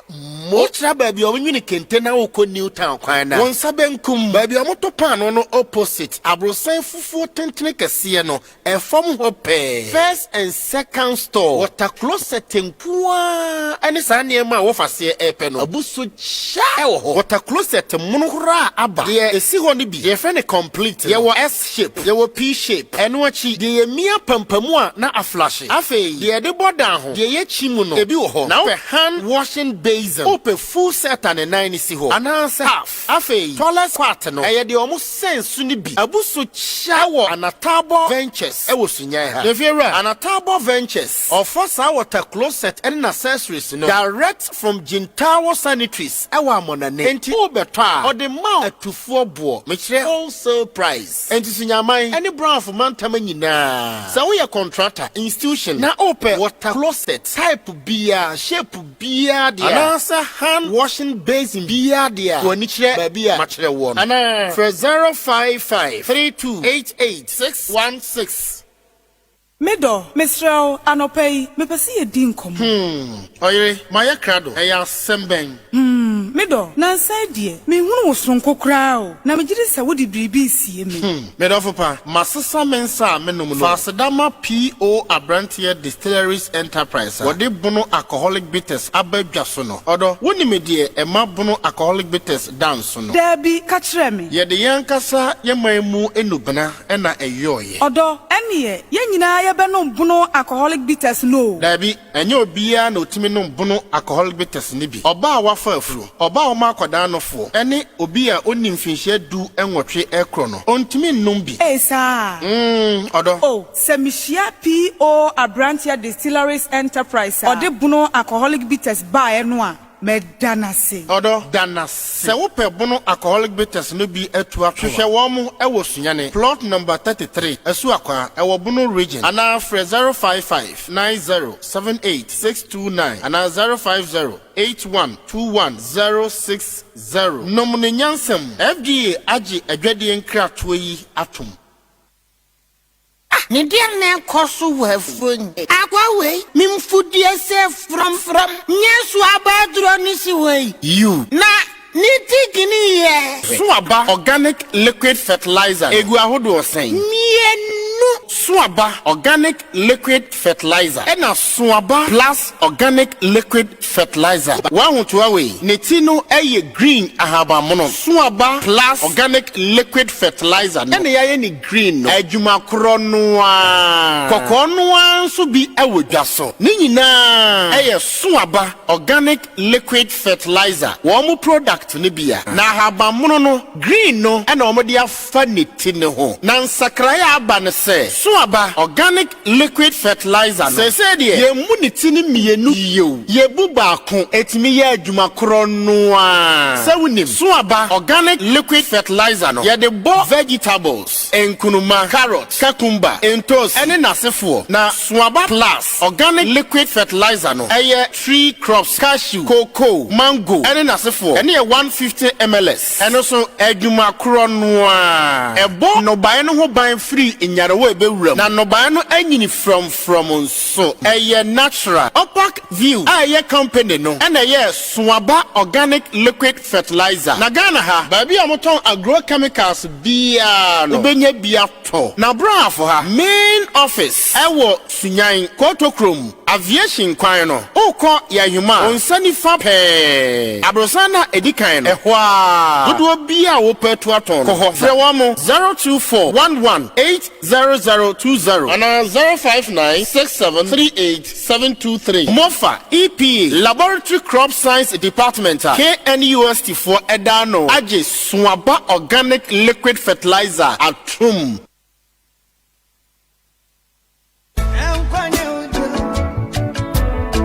Motra baby, when you Kentena Oko Newtown, Quina. One Sabenkum, baby, a motopan no opposite. Abrosan Fufu Tentnica Siano, and from Hope. First and second store, what a closet in Pua, and it's a near my office here, Epeno. A busu chow, what a closet, Monora Abba. There is Sihoni be, your friend complete. There were S shape, there were P shape, and what she, the mere pampamua, not a flash. Afe, the Adebo down, the Yechimuno. Now a hand washing basin. Open full set and a 90 siho. And answer half. Afe, toilet quarter no. I the almost sense sunibi. Abuso shower and a Tabo Ventures. I was in ya. If you're right, and a Tabo Ventures. Or first our closet and accessories. No. Direct from Jintao Sanitaries. Our monane. Enti Obeta. Or the mount to 4 board. Make sure wholesale price. And to in your mind. Any brand for Mantamina. So we are contractor. Institution. Now open water closet. Type B. Shape beer dear. Anasa hand washing basin beer dear. Wanichre baby machre one. Ana for 055 3288 616. Medo, Mr. Anopei, me pesi e din komo. Oyere, maya krado, eya semben. Medo, na nsai me hunu wo sonko kra o. Na me gire se wo di biribi sie me. Medo fopa, masesa mensa menum no. Fasedama PO Abrantier Distilleries Enterprise. Wode bono alcoholic bitters abadwa so no. Odo, woni me de e ma bono alcoholic bitters dance no. Dabi ka kire me. Ye de yankasa ye manmu enubena na eyoye. Odo, eniye, ye nyina ye be no bono alcoholic bitters no. Dabi, enye obia na otimi no bono alcoholic bitters ni bi. Oba wafa afuru. Oba o makoda no fo. Ene obi a oni mfinhye du enwotwe ekro no. Ontimi nnum bi. Sa. Odo. Oh, semishia PO Abrantier Distilleries Enterprise. Ode bono alcoholic bitters ba eno a Medanase. Odo Danase. Se wope bono alcoholic bitters no bi etu ahwehwe wo mo ewo sunyane. Plot number 33. Esu akwa ewo bono region. Ana fre 055 9078629 ana 050 812160. Nomune nyansem FDA agi adwade nkratoyi yi atom. Ni dia na koso wa fun. Akwa we mimfudie se from. Nyesu abadro ni si we. You. Na ni tigini ye. Suaba organic liquid fertilizer. Egu ahodo osen. Mienu. Suaba organic liquid fertilizer. Ena Suaba plus organic liquid fertilizer. Wa huntu awe. Netino eye green ahaba mono. Suaba plus organic liquid fertilizer. Ena ya ni green no. Ejuma kronwa. Kokonwa nso bi ewo dwaso. Ni nyina eye Suaba organic liquid fertilizer. Wo mu product ne bia. Na ahaba mono no green no ena omo de afa netine ho. Na nsakraya aba ne se Suaba organic liquid fertilizer no. Se de ye mu netini mienu yo. Ye buba ko etimi ye adwuma kronno a. Se wunim Suaba organic liquid fertilizer no. Ye de bo vegetables, enkunuma, carrot, cucumber, entos, ene nasefo. Na Suaba plus organic liquid fertilizer no. Eye tree crops, cashew, cocoa, mango, ene nasefo. Ene 150 mls. Eno so adwuma kronno a. Ebo no bae no ho ban free inyarewo ebewuram. Na no bae no anyini from so. Eye natural. Opac view. Eye company no. Ene ye Suaba organic liquid fertilizer. Na Ghana ha, baby amoton agrochemicals bia no. Ubenye bia to. Na bra for ha. Main office. Ewo Sunyan Kotokrom. Aviation kwan no. Oko ya huma. Onsani fa pe. Abrosana edikan no. Ehwa. Dodo bia wo petu aton. Koho. Fre wa mo 02411800020 and 05967387723. Mofa EPA Laboratory Crop Science Department KNUST for Edano. Aje Suaba organic liquid fertilizer atum.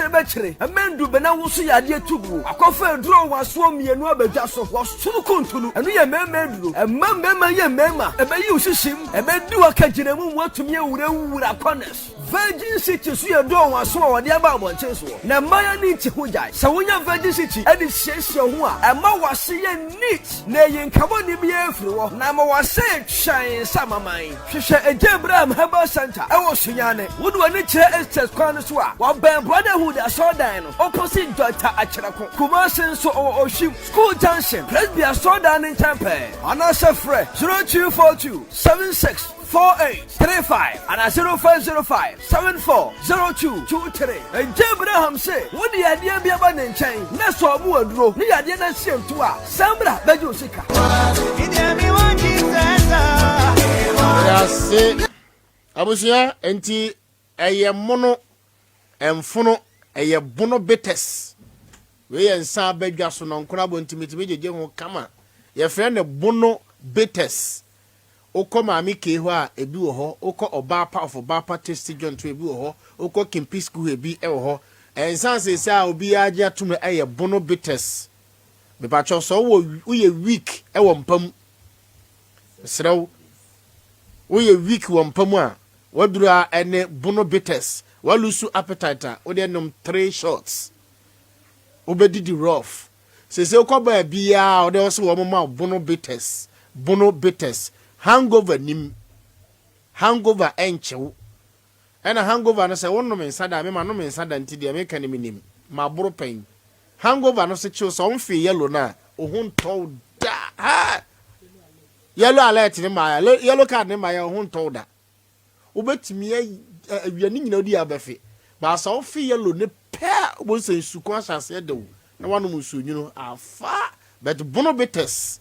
bɛkyere amendu bena wo so yade tubu akɔfa eduro waso mienu abadwa so wɔsoro kontunu ɛno yɛ memenduro mema yɛ mema ɛbɛyi usishim ɛbɛdi wakagina mu watumi awura corners Virgin City so yɛ do waso wɔde aba abɔnten so na maya ni nti ho gyae sɛ wonya Virgin City ɛde hyehyɛ ho a ɛma wase yɛ neat na yɛ nkabɔ ne bi afiri wɔ na ma wase twɛn samaman hwehwɛ Abraham Herbal Center ɛwɔ Sunyane wodu ani kyerɛ Estes kwan so a wɔbɛn brotherhood asɔdan no opposite Dr. Acherako Kumasi nso Oshim School Junction Presby asɔdan ne nkyɛn anasa frɛ 0242 764835 and 0505 740223 and Abraham say what the idea be about the chain na so mu aduro ni yade na siem to a sambra bejo sika Yase abusia enti eye mono emfono eye bono betes we ensa badwa so no nkora bontimitimi jeje ho kama ye frɛ ne bono betes oko maami ke ho a ebi wo ho oko oba pa of oba pa test joint to ebi wo ho oko kimpi school ebi e wo ho ensa sese a obi agye atum eye bono betes me pa cho so wo ye week e wo mpam srew wo ye week wo mpam a waduru a ene bono betes walusu appetite o de nom 3 shots obedidi rough sese okoba bia o de so wo ma bono betes hangover nim hangover enchew ena hangover no se wonno me nsada me ma no me nsada ntidi me kan me nim ma boro pen hangover no se chiw so mfi yellow na ohun tow da ha yellow alert ni ma yellow card ni ma ya ohun tow da obetimi awiani nyina odi abafe ba so mfi yellow ne pe bo se nsuko asase de wo na wanu musunyuno afa but bono betes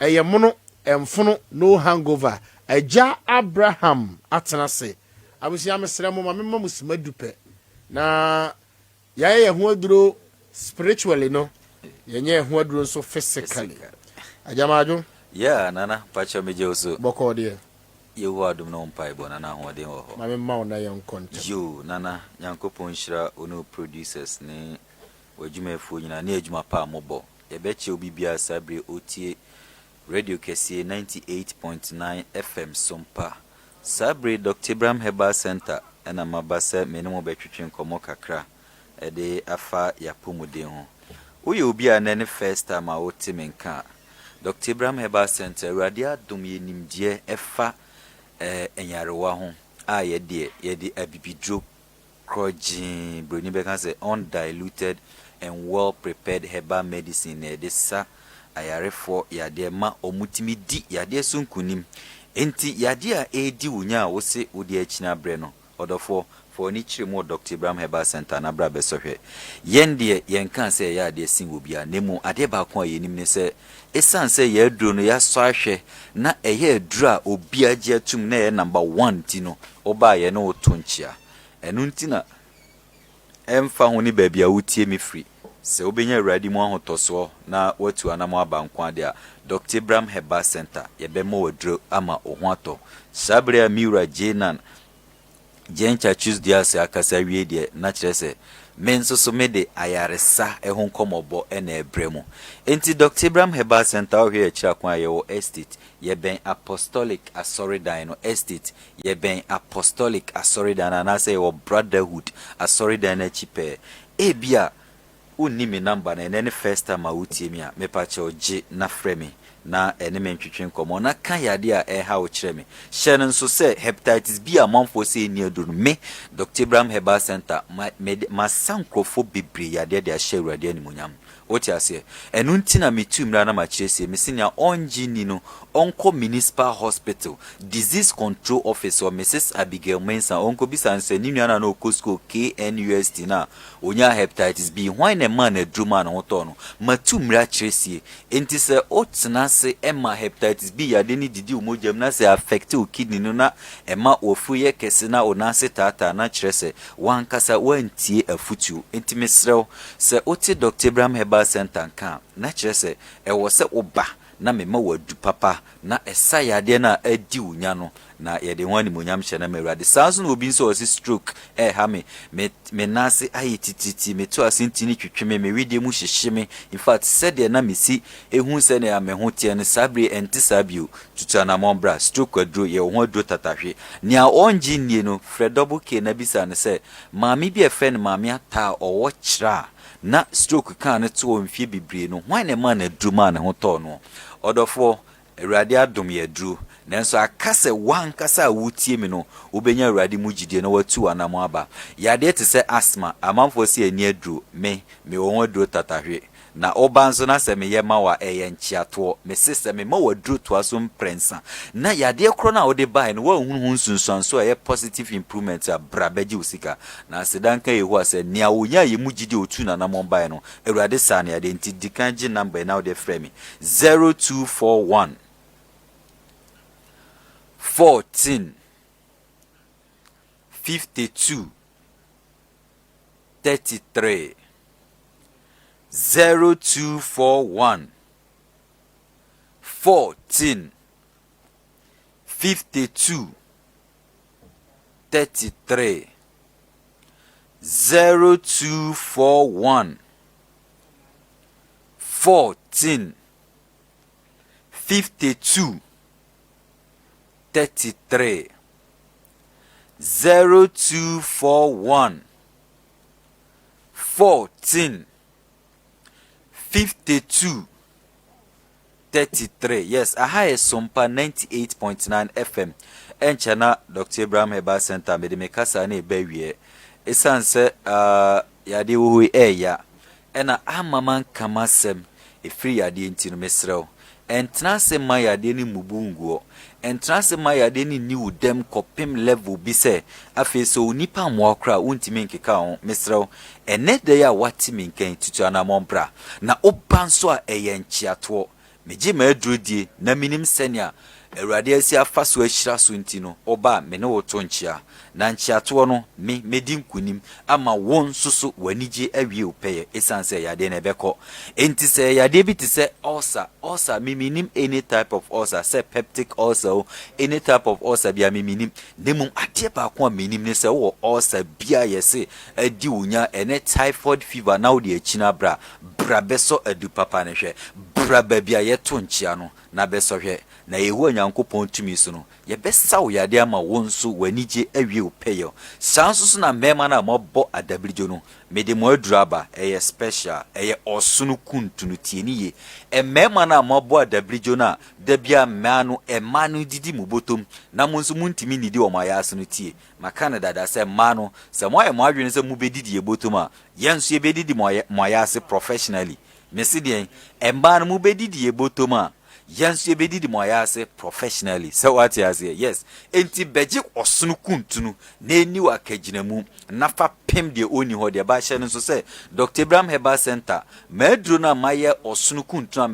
eye mono emfono no hangover eja Abraham atenase abusia mesere mo mamma musima dupe na yaye ho aduro spiritually no yenye ho aduro so physically ajamajo nana pacha meje oso boko de yehu adum no mpai bo nana ho de ho mamma ona yon content nana yankopon hira ono producers ne wajumafu nyina ne adwuma pa mobo yebeche obi bia sabre otie Radio KC 98.9 FM SOMPA Sabre Dr. Abraham Herbal Center ena mabasa menemo betwetwen komo kakra ede afa yapumude ho uye obi a ne first time a wote menka Dr. Abraham Herbal Center radio adom ye nimdie efa enyarewa ho a yede abibidro krojin broni beka say undiluted and well prepared herbal medicine ede sa ayarefo yade ma omutimi di yade sunkunim enti yade a edi wunya wo se odi akina bre no odofo for ni chiremo Dr. Abraham Herbal Center na bra besohwe yende yenkan se yade sin obia nemu ade ba ko yenim ne se esan se ye duro no ya so ahwe na eye duro a obia gye atum na ye number 1 ti no oba ye no otonchia enu nti na emfa ho ni ba bia wotie mi free se obenya ready mo ahotoso na watu anamo abankwa de a Dr. Abraham Herbal Center yebemo wadro ama ohwato sabre amira Jana Caksus dia se akasa wie de na kyerese menso so mede ayaresa ehon komobo ena ebremu enti Dr. Abraham Herbal Center ohwe akira kwa yewo estate yeben apostolic asoridan no estate yeben apostolic asoridan na say wo brotherhood asoridan na chipe ebia unni me number na ene first time awutie mi a mepa che oje na frɛ me na ene me ntwetwe nkomo na kan yade a ha wo kire me hye no nso se hepatitis B amanfo se ni aduru me Dr. Abraham Herbal Center ma sankrofo bebre yade de ahye awurade animunyam oti ase enu ntina metumra na ma kire se me senia onjini no onko municipal hospital disease control officer Mrs. Abigail Mensa onko bisanse ni nua na okosko KNUST na onya hepatitis B hwan na man adruma na hoto no matumra kire se enti se otena se ema hepatitis B yade ni didi umojam na se affect o kidney no na ema ofu ye kese na onase tata na kire se wankasa wantie afutu enti mesrew se oti Dr. Abraham Herbal Center kan na kire se ewo se oba na mema wadu papa na esa yade na adi unya no na yede wani munyam hye na mewrade sanso no obi nso osi stroke ha me nase ayetititi me to asintini twetweme me widie mu hyehyeme in fact said na mesi ehun se na me ho tie ne sabre enti sabio tutana mombra stroke adro ye ho adro tatahwe nia onji nie no Fredobo K na bisa ne se maami bi efen maami ata owo kira na stroke kan ne to mfie bibre no hwan na man adruma ne ho to no odofo awurade adom ye dru nanso akase wankasa wutie me no obenya awurade mugidie no watu anamo aba yade te se asthma amanfo se ani adru me wo adru tatahwe na obanzo na se me yema wa nchiato me sese me ma wadru to aso mprensa na yade kro na ode bai no wa hunhun sunsanso e positive improvement abrabeji usika na sedanka yehu ase nia wonya ye mugidi otu na namon bai no awurade sa na yade nti dikanji number na ode frame 0241 14 52 33 0241 14 52 33 0241 14 52 33 0241 14 52 33. Yes, aha is SOMPA 98.9 FM. Enchana Dr. Abraham Herbal Center me de mekasa na ebawie. Esanse yade wo ya. Ena amaman kamasem efri yade ntino mesrew. Entna se ma yade ni mubunguo. Entna se ma yade ni ni udem kopim level bi se afi so nipa mwakra untimi nkeka ho mesrew. Ene de ya watimi nkan tutu anamombra na obanso a eyenchiato meji madrodi na minim senia awurade asi afaso ahira so ntino oba me ne woto nchia na nchiato no medi nkunim ama won susu wanije awie opeye esanse yade na ebeko enti se yade bi ti se ulcer minim any type of ulcer se peptic ulcer any type of ulcer bia minim nemum ade ba ko minim ne se wo ulcer bia yese adi unya ene typhoid fever na wo de akina bra beso adu papa ne hwe bra ba bia yeto nchia no na beso hwe na yehu anyankopon tumi so no ye besa wo yade ama wonso wanije awie opeyo sanso na mema na mobo adablijo no mede mo aduraba eye special eye osunu kuntunu tieniye mema na mobo adablijo na dabia manu emanu didi mubotom na monso muntimi nidi o mayase no tie makana dada se manu se mo mo adwene se mu bedidi ebotom a yenso ye bedidi moyase professionally mesidien emba mu bedidi ebotom a yansu ebedi di moyase professionally so what you say yes enti beji osunu kuntunu na eni wa kaginamu nafa pem de oni ho de ba hye no so say Dr. Abraham Herbal Center madru na maye osunu kuntunu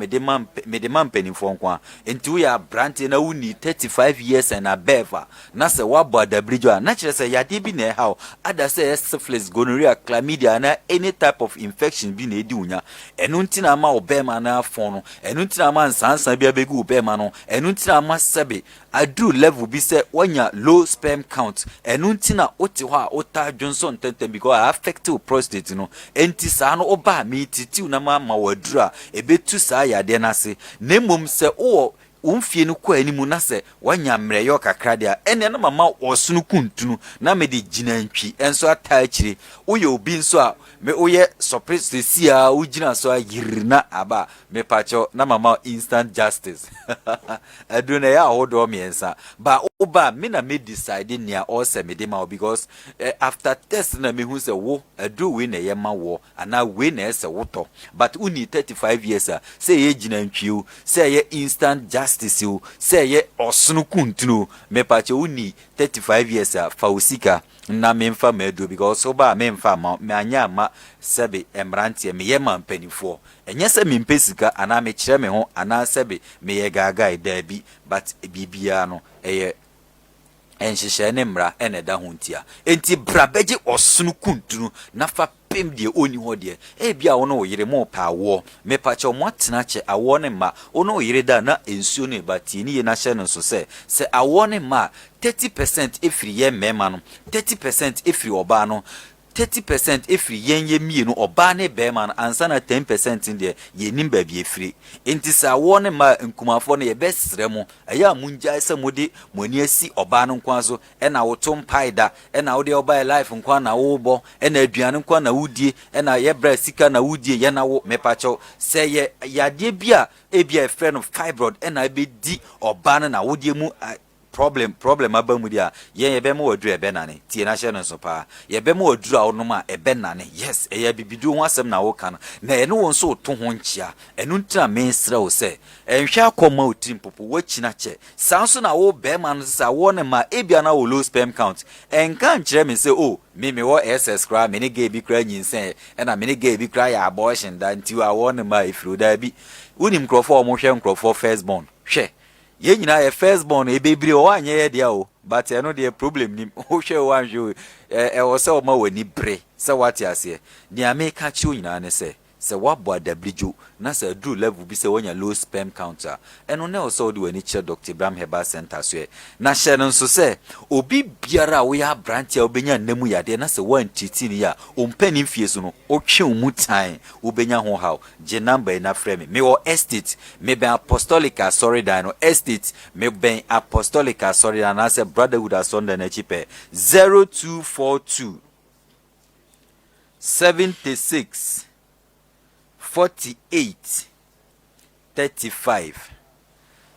mede mampanifo nkwa enti we ya brand na uni 35 years and above na se wabo adabrijo na kire say yade bi na how ada say syphilis gonorrhea chlamydia na any type of infection bi na edi unya enu ntina ma obema na afon no enu ntina ma nsansan bia begu obema no enu ntina ma sebe adu level bi se wanya low sperm count enu ntina oti ho a ota Johnson tentem because affect prostate no enti sa no oba mi titiw na ma wadura ebetu sa yade na se nemom se o umfie no kwa animu na se wanya mreyo kakra dia ene na mama osunu kuntunu na me de ginantwi enso ata akire uye obi nso a me uye surprise sia ugina so ayirina aba me pacho na mama instant justice aduna ya hodo miensa ba oba me na me decide nia all se me de ma because after test na me hu se wo adu we na ye ma wo ana we na ese woto but uni 35 years say ye ginantwi o say ye instant justice say ye osunu kuntunu me pacho uni 35 years fausika na memfa medo because oba memfa ma me anya ma sebe emrantie me ye man panifo enye se me mpesika ana me kire me ho ana sebe me ye gaga dabi but bibia no eye enhyehyɛ ne mmra ene da ho ntia enti brabeje osunu kuntunu na fa pem de oni ho de bia wo no wo yire mo pa wo me pa che mo atena che awo ne ma wo no wo yire da na ensuo ne batie ni ye na hye no so se awo ne ma 30% efiri ye mema no 30% efiri oba no 30% efiri yenye mienu oba ne bema no ansa na 10% de ye nim ba bi efiri enti sa wo ne ma nkumafo no ye besre mo aya munja ese mode moni asi oba no nkwa so ena wo tom paida ena wo de oba life nkwa na wo bo ena aduane nkwa na wudie ena ye bra sika na wudie ye na wo mepacho se ye yade bia ebia efre no fibroid ena be di oba no na wudie mu problem abamu dia ye be mo wadru ebe nane tie na hye no so pa ye be mo wadru a wonom a ebe nane yes ye bibidu ho asem na wo kan na ene won so to ho nkia enu ntra mensra wo se enhwe akoma otim popo wachina che sanso na wo be ma no sa wo ne ma ebia na wo low sperm count enka nkyere me se oh me wo ss kra me ne ge bi kra nyinsen e na me ne ge bi kra ya abortion da nti wa wo ne ma ifru da bi unim krofo o mo hwe nkrofo firstborn hwe ye nyina ye firstborn ebebiri o anye ye dia o but eno de problem nim o hwe o anjo o se o ma wani bre se wati ase ni ameka chi o nyina ne se wabo adablijo na se dru level bi se wonya low sperm counter eno ne o se o de wani che Dr. Abraham Herbal Center so na hye no so se obi biara wo ya branch a obenya namu yade na se wan titini ya o mpani fie so no o twe mu tan obenya ho haw je number na frame me o estate me ben apostolic sorry dino estate me ben apostolic sorry na se brotherhood asonda na chipe 0242 76 48 35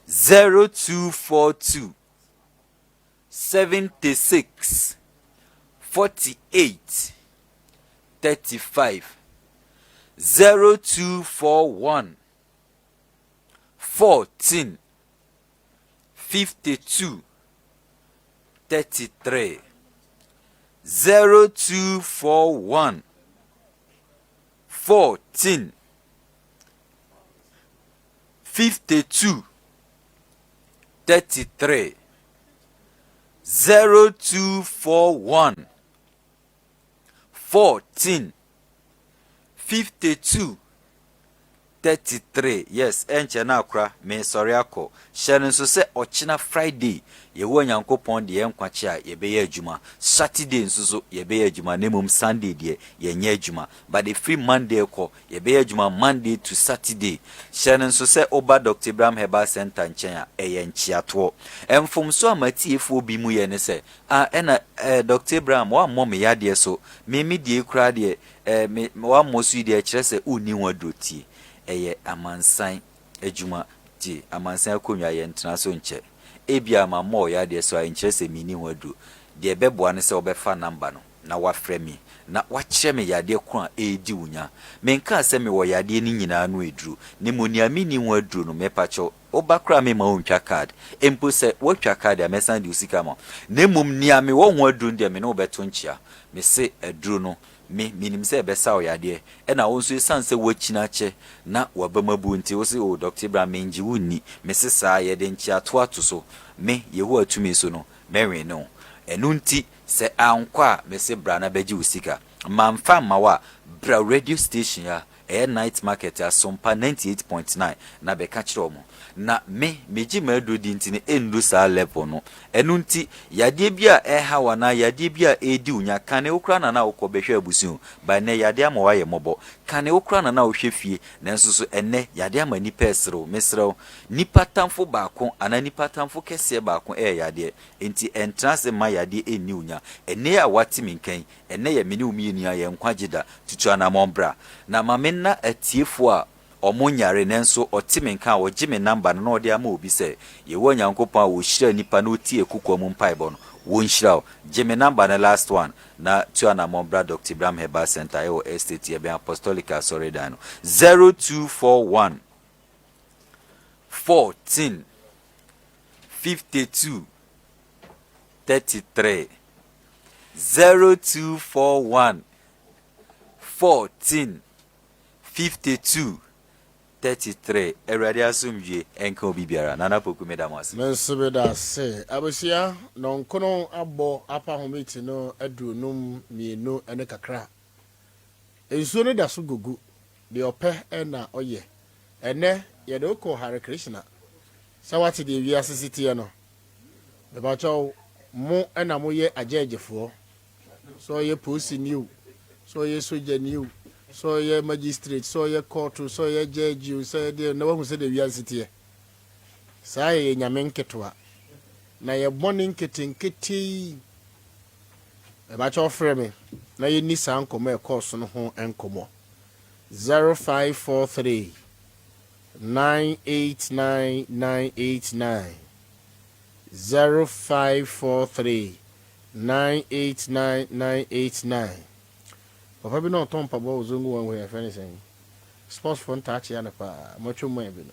0242 76 48 35 0241 14 52 33 0241 14 52 33 0241 14 52 33 yes enche na akra me sorry akọ hye nso se ochina Friday ye wo nyankopon de enkwache a ye be ye adwuma Saturday nso so ye be ye adwuma nemum Sunday de ye nya adwuma but the free Monday ko ye be ye adwuma Monday to Saturday hye nso se oba Dr. Abraham Herbal Center nchen a eye nchiato emfom so amatiefo bi mu ye ne se ena Dr. Abraham wa mom yade so me die kura de me wa mosu de kire se uni wadoti eye amansan adwuma ti amansan akonwa ye ntena so nche ebia ma mo ya de so anche se mini wadu de beboa ne se obefa number no na wafrɛ mi na wakyerɛ me yade ko a edi wunya menka se me wo yade ni nyina no eduru ne moniami ni wadu no mepacho obakra me ma ontwa card empo se wotwa card a mesan de usika ma ne mum ni ame wo ho aduru de me no beto nchia me se aduru no minim se be sa oyade e na wonso sanse wachina che na wabamabu nti wo se o Dr. Abraham nji wuni me se sa ye de nchi ato so me yehu atumi so no mewe no enu nti se ankwa me se bra na beji usika mamfa mawa bra radio station ya night market SOMPA 98.9 na be catch romo na meji medo di ntine endu sa level no enu nti yade bia hawa na yade bia edi unya kane okra na ukobehwe abusu ba ne yade ama waye mobo kane okra na ohwe fie nanso so enne yade ama nipa esro mesro nipa tamfo baako ana nipa tamfo kese baako yade enti entrance ma yade eni unya enne a watimi nkan enne ya meni umieni aye nkwagida tutu ana mombra na mamenna atiefo a omonyare nenso otimenka wo gime number no de ama obi se ye wo nyankopon wo hira nipa no tie kuko mu mpaibo no wo nhira gime number na last one na tuana mombra Dr. Ibrahim Herbal Center e estate ye be apostolic asoredano 0241 14 52 33 0241 14 52 33 Eradia Sumje enko bibiara nana poku medamasi mensebeda se abesia no nkono abo apa homiti no adunum mienu ene kakra ensuo ne da so gugu de ope na oye ene ye de ko Hare Krishna sawati de wi asisitie no be ba chaw mo na mo ye ajejefo so ye police new so ye soldier new so ye magistrate so ye court so ye judge so ye na wo se de wi asisitie sa ye nyame nketwa na ye morning ketinketi e ba chaw frɛ me na ye ni sa nkomo e course no ho enkomo 0543 989989 0543 989989 Papa bi no ton pabo ozungu wan we friend saying sports phone touch ya na pa mocho mo bi no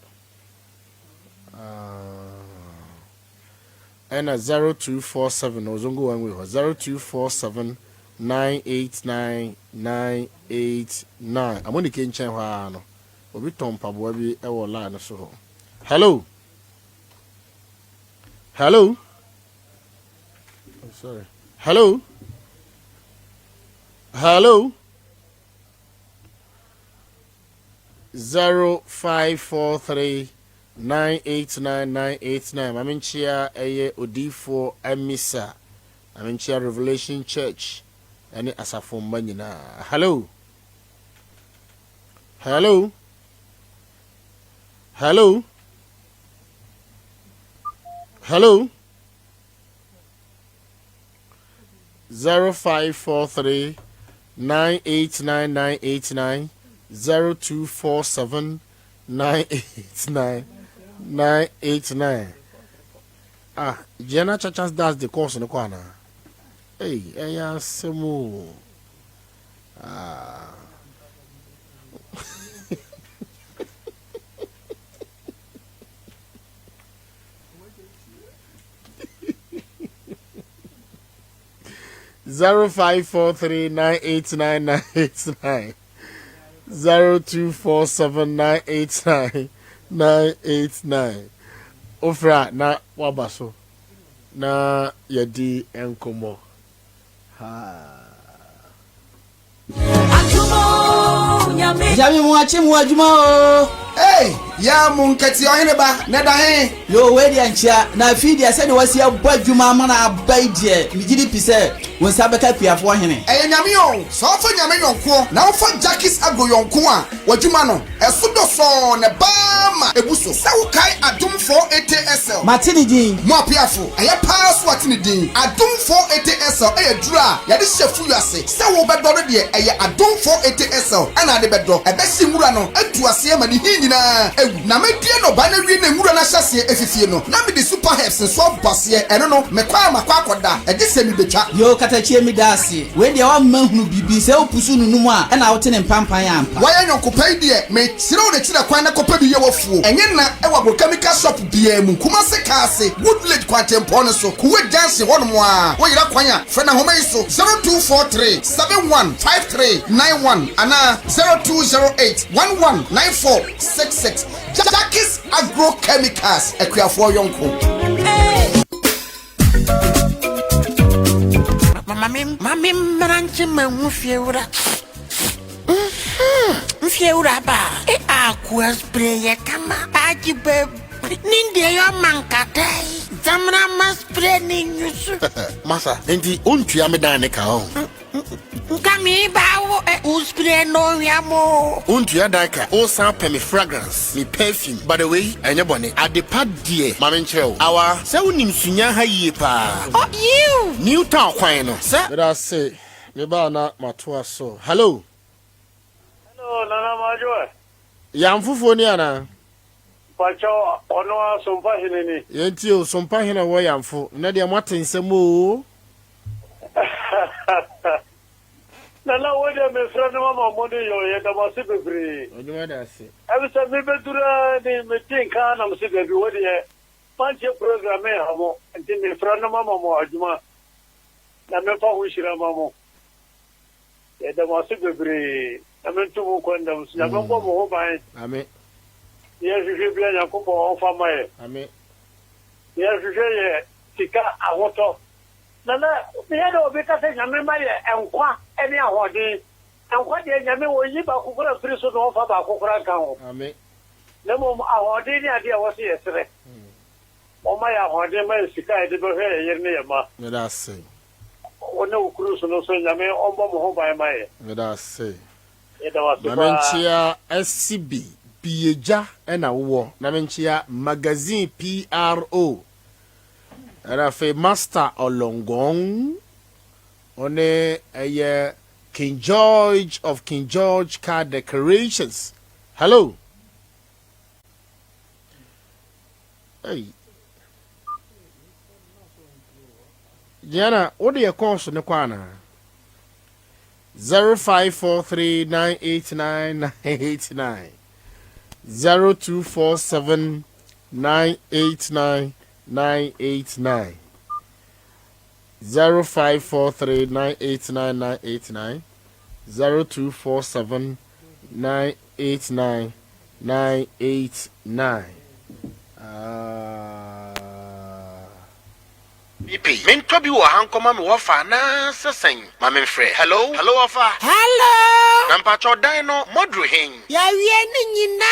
and 0247 ozungu wan we 0247 989989 amoni ke nchen hwa no obi ton pabo bi e wo line so ho hello hello I'm sorry hello hello 0543 989989 aminchia eye odifo amisa aminchia Revelation Church ani asafo manyina hello hello hello hello 0543 989989 0247 989989 Jana Caksus does the course in the corner. Hey, yeah, Samu. 0543989989 0247989989 Ofra na wabaso na yadi enkomo Jami mu achimu adwuma o. Hey, ya munkati ohene ba na da he. Yo we dia nchia na feed se de wasi abɔ adwuma ma na abai die. Migidi pise won sabeka piafo ohene. Nyame o, so fa nyame yonko na wo fa Caksus ago yonko a wadwuma no. Eso do so ne ba ma ebuso. Sa wo kai adom 480SL. Matini din. Mo apiafo, eye pa so atini din. Adom 480SL eye dura. Ya de shefu yase. Sa wo bedo de eye adom 480SL. Ana de bedo. Ebe si nwura no atu ase ma ni nyina ewu na medie no ba na wie na nwura na hyase efifie no na me de super herbs so base eno no me kwa makwa akoda e de se mi betwa yo katachie mi dase we de wa mahunu bibi se opusu nunum a na wote ne mpampan ampa waya nyonkopai de me kire de kire kwan na kopa bi ye wofuo enye na e wa chemical shop bia mu kuma se ka ase woodlet kwatempo no so kuwe dance hono a wo yira kwan a fe na homa yi so 0243 715391 ana 0208 119466 Caksus agrochemicals equiafo yonko mami branche manwu fiewura uraba. Aqua spray ye kama. Aji babe. Ninde yo mankatai. Zamra mas spray ninyusu. Masa, enti untu me dan ne ka ho. Kami bawo spray no yamo. Untu ya dan ka o san pe me fragrance, me perfume. By the way, enye bone. Adepa die, ma me nkyerɛ wo. Awa, sɛ wonim sunya ha yie pa. Oh, you. New town kwan no. Sɛ, let us say, me ba na matoa so. Hello. Hello, Nana Majo. Yamfufuo ni ana. Pacho ono SOMPA hineni. Yenti o SOMPA hina wo yamfo. Na de amatense mo. Nana wo de me fra no mama mo de yo ye da mo se bebre. Oduma da se. Abi se me bedura ni me tinka na mo se bebre wo de panche program e hamo. Enti me fra no mama mo aduma. Na me fa ho shira mama. Ye da mo se bebre. Na me tu mo kwanda mo. Na me mo ho ban. Amen. Ye juju bia ya ko bo fa mai. Amen. Ye juju ye tika awoto. Nana, me had obi ka se nyame ma ye enkwa ene ahode. Enkwa de nyame wo yi ba kokora firi so no fa ba kokora kan ho. Amen. Na mo ahode ni ade a wo se yesere. O ma ya ahode ma sika ede be hwe ye ne ye ma. Me da se. O na okuru so no so nyame ombo mo ho ban ma ye. Me da se. E da wa so ba. Namenchia SCB Pieja ena wo. Namenchia magazine PRO. Era fe Master Olongong. One King George of King George Car Decorations. Hello. Hey. Jana, what do you call so ne kwana? 0543989989 0247989989 0543989989 0247989989 Bipi, men tobi wo hankoma me wofa na sesen. Ma men frɛ. Hello? Hello wofa. Hello. Nampa chodan no modru hen. Ya wie ni nyina.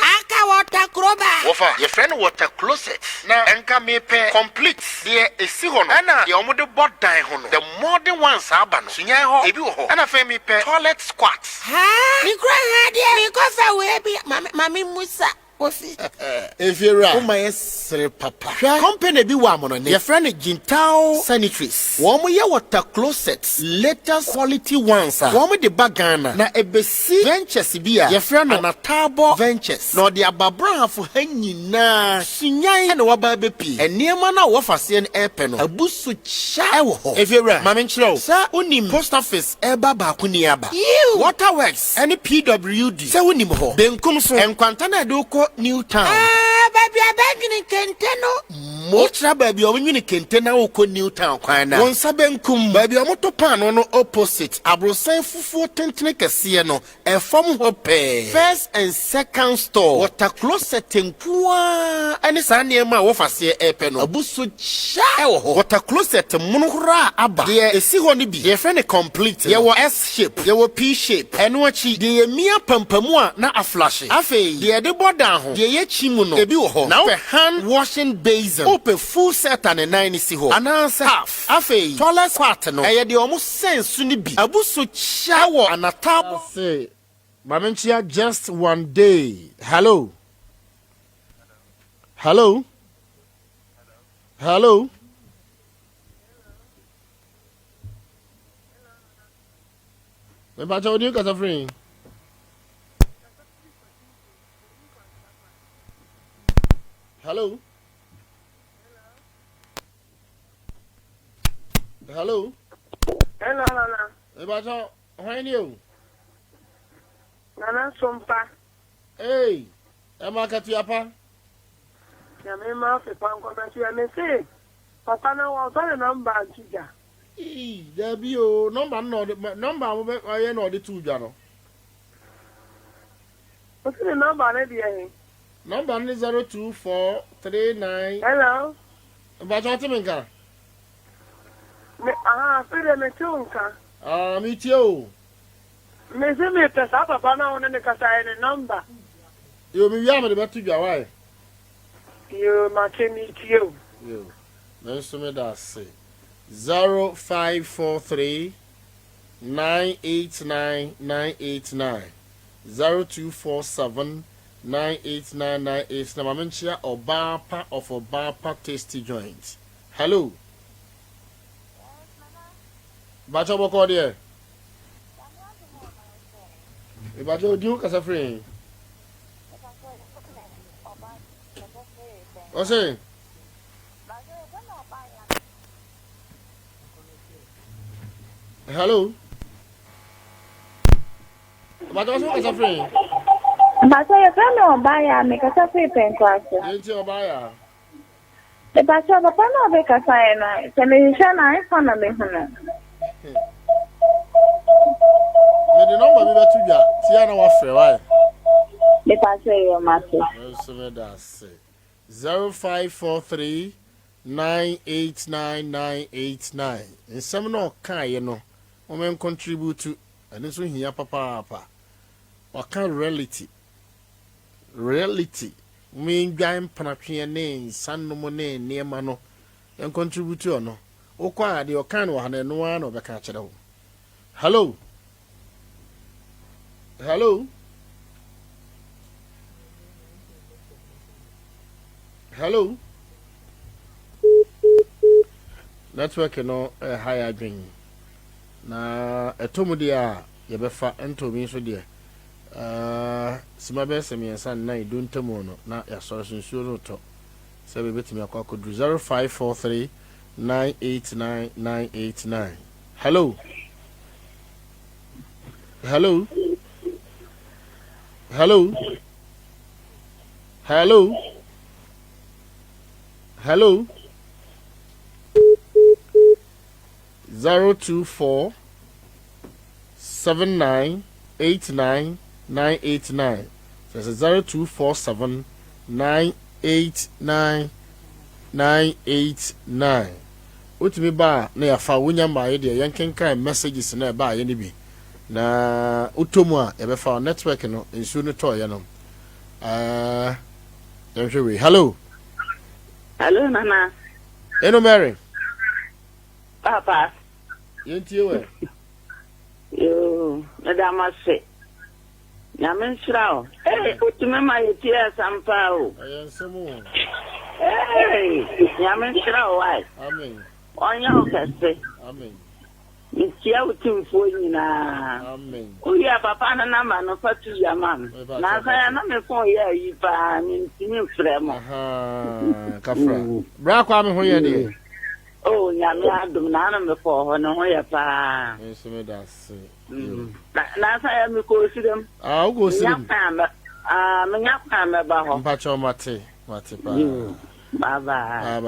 Aka water kroba. Wofa, ye friend water closet. Na enka me pe complete. De esi ho no. Na de omo de bod dan ho no. The modern ones aba no. Sunya ho, ebi wo ho. Na fe me pe toilet squat. Ha? Ni kra ha de mi ko fa we bi mami Musa. If you're right, my sir, papa. Company be one your friend Gintao Sanitaries. One year water closets, latest quality ones. One the bagana. Na ebesi ventures beer. Your friend Anatabo Ventures. No the ababra for hanging na. Sunyai and wababepi. And near mana wafasian airpeno. A busu cha. If you're right, Maminchro. Sir, unim post office eba bakuniaba. You waterworks. Any PWD. Say unim ho. Ben kumso. And Quantana doko. New town. Baby, I beg in Kenteno. Motra baby, I'm in Kentena oko New town. Kwana. Onsa benkum baby, I'm to pan on opposite. Abrosan fufu tentene sieno. A form hope. First and second store. Water closet tenkua. Any sanya ma wafasi epeno. Abusu cha. Water closet munura aba. There is honi bi. Your friend complete. There were S shape. There were P shape. And wachi. There mia pampamua na a flash. Afe. There the border. Ye ye chimuno ebi wo ho now hand washing basin open full set and 9 si ho anansa half afei toilet squat no eye de omo sense ni bi abuso cha wo anatabo say mamenchia just one day. Hello. Hello. Hello. Me ba chawo ni ka sa free. Hello. Hello. Hello, Nana. Ebajo, how are you? Nana SOMPA. Hey, Emma Katiapa. Ya me ma fe pan ko na ya me say. Papa na wa so the number antiga. There be o number no number I no the two jano. What's the number na be? Number is 02439. Hello. But what mean ka? Me feel me tunka. Me too. Me se me pesa papa na one ne kasa ene number. Yo mi ya me de betu dwa why? Yo ma chemi tio. Yo. Na so me da say 0543 989 989 0247 98998 na mamenchia Obapa of Obapa Tasty Joint. Hello. Bacho boko there. Bacho do kasa free. What's it? Hello. Bacho kasa free. Bacho ya kama obaya mekasa free penkwase. Yenti obaya. Bacho papa na be kasa ena. Television na iPhone na me hono. Me the number me betu dwa. Tia na wa free why? Me pass your matter. So me da say 0543 989 nsem no kan ye no o men contribute and so hia papa waka reality me gwan panatwe ne nsannom ne niema no en contribute no o kwa de o kan wo hana no an obeka kire wo. Hello. Network no higher green na etomudia ye befa entomi so de sima be semiensa na iduntamu no na ya soro sunsuo no to se be betimi akwakodu 0543 989 989. Hello. Hello. 024 7989 989. That's 0247 989 989. Utimi ba na ya fa wonya ma ye de yankenkan messages na ba ye ni bi na utomu a ye be fa network no nsu no to ye no. Hello. Hello Nana. Hello Mary. Papa. Yenti we. Yo, madam say. Nyamen shrao. Eh, utime ma yetia sampa o. Ayansomo. Eh, nyamen shrao wai. Amen. Onya okase. Amen. Ntia utimfo nyina. Amen. Uya papa na namba no fatu ya mam. Na saya na me fon ya yi pa ntimi fremo. Aha, kafra. Bra kwa me ho ye de. Oh, nyame adum na na me fo ho no ho ya pa. Eso me da se. Na saya me ko sidem. Ah, go sidem. Me nyapa me ba ho. Mpacho mate pa. Bye bye.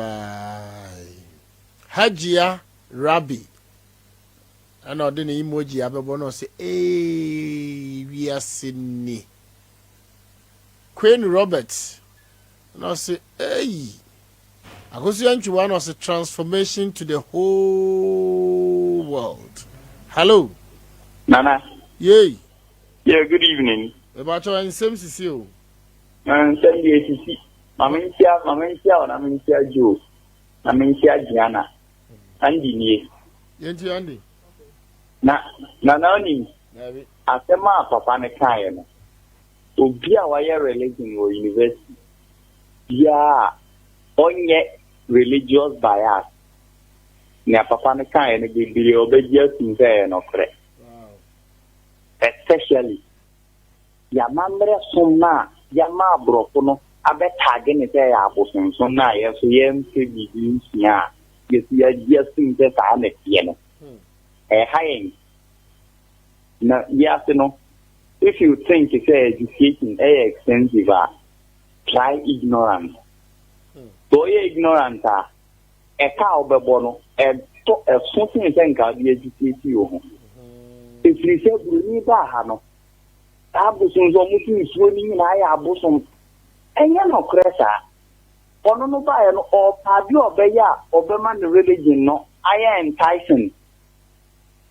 Hajia Rabi. Ana ode ne emoji abebo no se we are sinni. Queen Robert. No se Agosi Anchuwa no se transformation to the whole world. Hello. Nana. Yay. Yeah, good evening. About your same CCO. And send the ACC. Mamensia, Joe. Mamensia Jana. Andy nie. Yenti Andy. Na oni. Asema papa ne kae no. Obi a wire religion or university. Yeah. Onye religious bias. Na papa ne kae no be obedience in there no kre. Especially Yamamre Sumna, Yama Brocono, Abetagin is a abosun, so now, yes, yam begins ya. Yes, we are just in the time at piano. A high now, yes, no. If you think it's education expensive, try ignorance. So ignorant, a cow bebono, a something think I'll be educated you. If you say we need that, Abusons or Muslims swimming in Abusum, and you're not cressa. Or no buy or Padu or Beya or Berman religion, no, I am Tyson.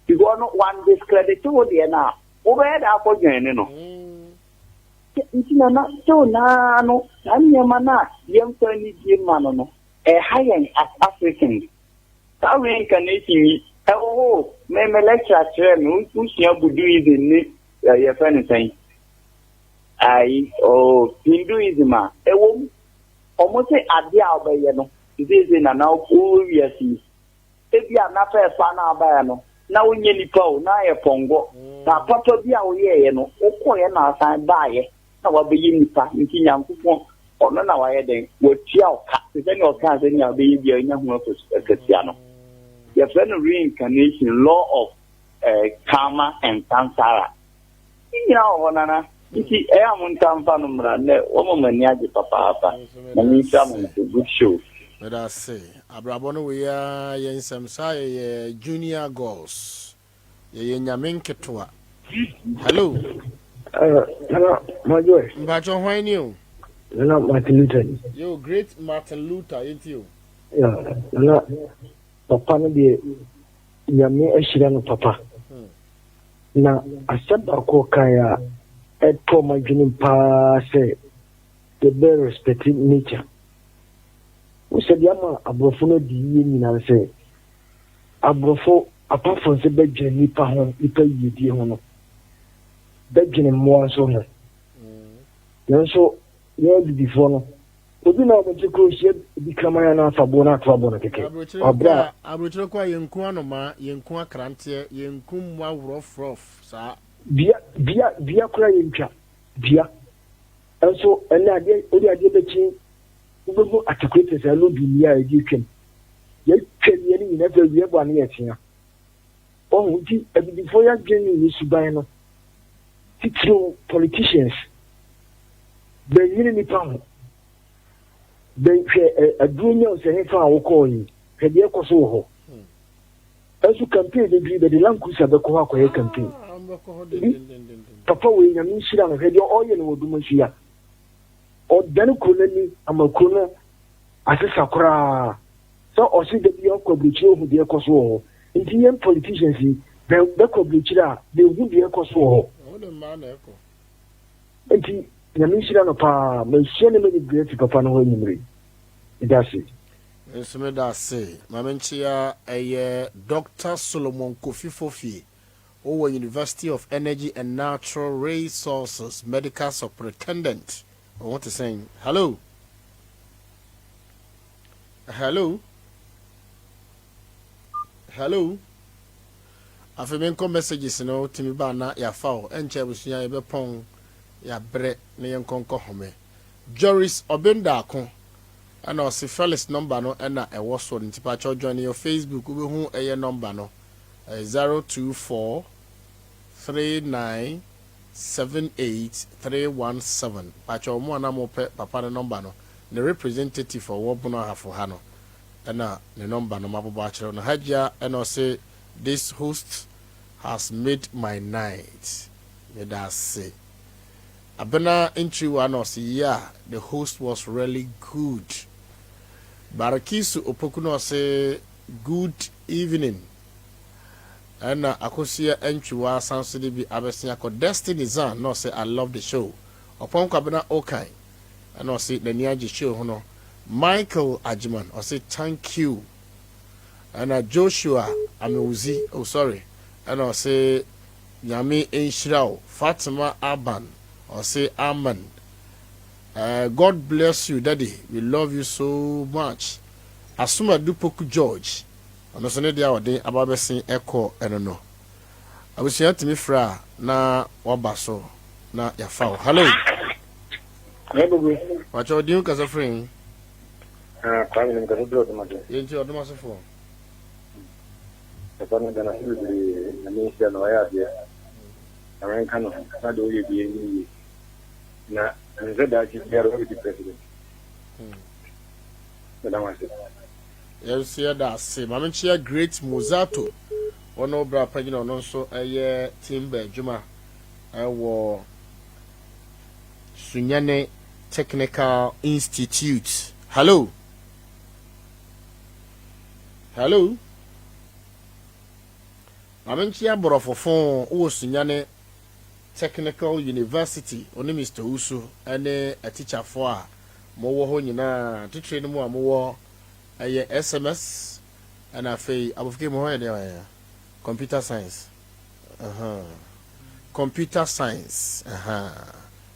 You go not one discredit to the now. Over there for joining no. Na so na no na nyama yem so ni die man no high as Africans. How we can eat oh me lecture share me usia Buddhism ni ya fan saying ai oh Hinduism ewo almost ade abaye no this na now we see ebi na fa na abaya no na wonye nipa o na ye pongo na papa bi a wo ye no okoye na asan baaye na wabeyi nipa nti nyankopon ono na waye den wotia oka se ni oka se ni abeyi bia nya hu akasia no your friend reincarnation law of karma and samsara ina wona nti amuntamfa no mra ne wo mani age papa na mi samu good show. Let us say, Abrabono, we are in some say junior girls. Ye nyamin ketua. Hello. Hello, my joy. Mbacho, why new? Hello, Martin Luther. You great Martin Luther, ain't you? Yeah, hello. Papa, no be nyame ashira no papa. Na asaba ko kaya eto madwini pa say the bear respecting nature. Usedi ama abrofo no di yie nyina se abrofo apart from se bedwene nipa ho nipa yidie ho no bedwene mo so ho so ye before no obi na obi ko hie bi kramaya na afabo na atabo na keke abrochiro kwa yenku anoma yenku akrante yenku mwa wrof sa bia kura yentwa bia so ene ade bechi ubu articulate say no dunia e di twem ye twem ye ni na fa wie bo ane ye tia oh nti ebi fo ya geni ni suban no titro politicians be yiri ni pam be hwe adunya o se fa wo ko yi hwe de ekoso ho asu campaign de bi de lankusa be ko akoye campaign papa we nyame shira no hwe de oye no oduma shia odani kolani amakona asesa kura so osi de bi okobruchi ohu de ekoso ho nti yem politicians be kobruchi da de ohu de ekoso ho nti nyamishira no pa me shene me great papa no ho nyimre idasi ensome da se mamenchia Dr. Solomon Kofi Fofi Owo University of Energy and Natural Resources Medical Superintendent. I want to say hello. Hello. Hello. Afi men ko messages no timi ba na ya fawo enche busuya ebe pon ya bre ne yen konko home. Joris Obenda ko ana osi Felix number no na e wo so ntipa cho join your Facebook ube hu eye number no 024 39 78317 pacho mo na mo pe papa ne number no the representative for wobuno hafo ha no na the number no mabobo akere no hajia and say this host has made my night me da say abena entry one say yeah the host was really good. Barakisu opokuno say good evening. And akosia entry sansidi bi abesia ko Destiny Zan no say I love the show. Upon kwabena okay. And no say the niaji show hono. Michael Ajiman or say thank you. And Joshua Ameuzi oh sorry. And I say Yami Enshirao Fatima Aban or say Aman. God bless you, Daddy. We love you so much. Asuma Dupoku George. Ono so ne dia ode ababesin echo eno no abusia timi fra na wabaso na yafa hello wacho di ka so free kwa ni ka do do made yenti oduma so fo kwa ni dana hivi na mimi no ya bia America no na do ye bi ni na nze da ji bia ro di president na wase yes here that say mamenchia great Mozato ono bra pagina ono so timber juma wo Sunyane Technical Institute. Hello mamenchia borofofon wo Sunyane Technical University oni Mr. Uso ene a teacher for a mo wo ho nyina teacher no mo a mo wo SMS and afei abofike mo ho ya computer science computer science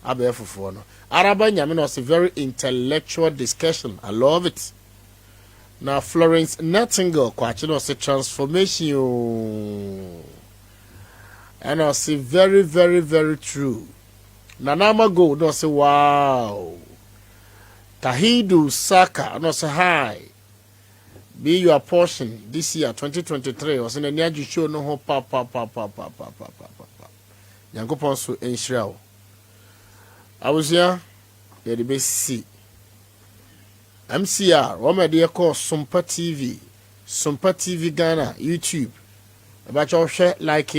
abefufo no araba nyame no was a very intellectual discussion. I love it. Now Florence Nightingale kwachi no say transformation and I say very very very true. Nanama go no say wow. Tahidu Saka no say hi. Be your portion this year 2023 was in the near show no ho pa. Yankopon so enhira. I was here the best see MCR what my dear call SOMPA TV Ghana YouTube about your share like it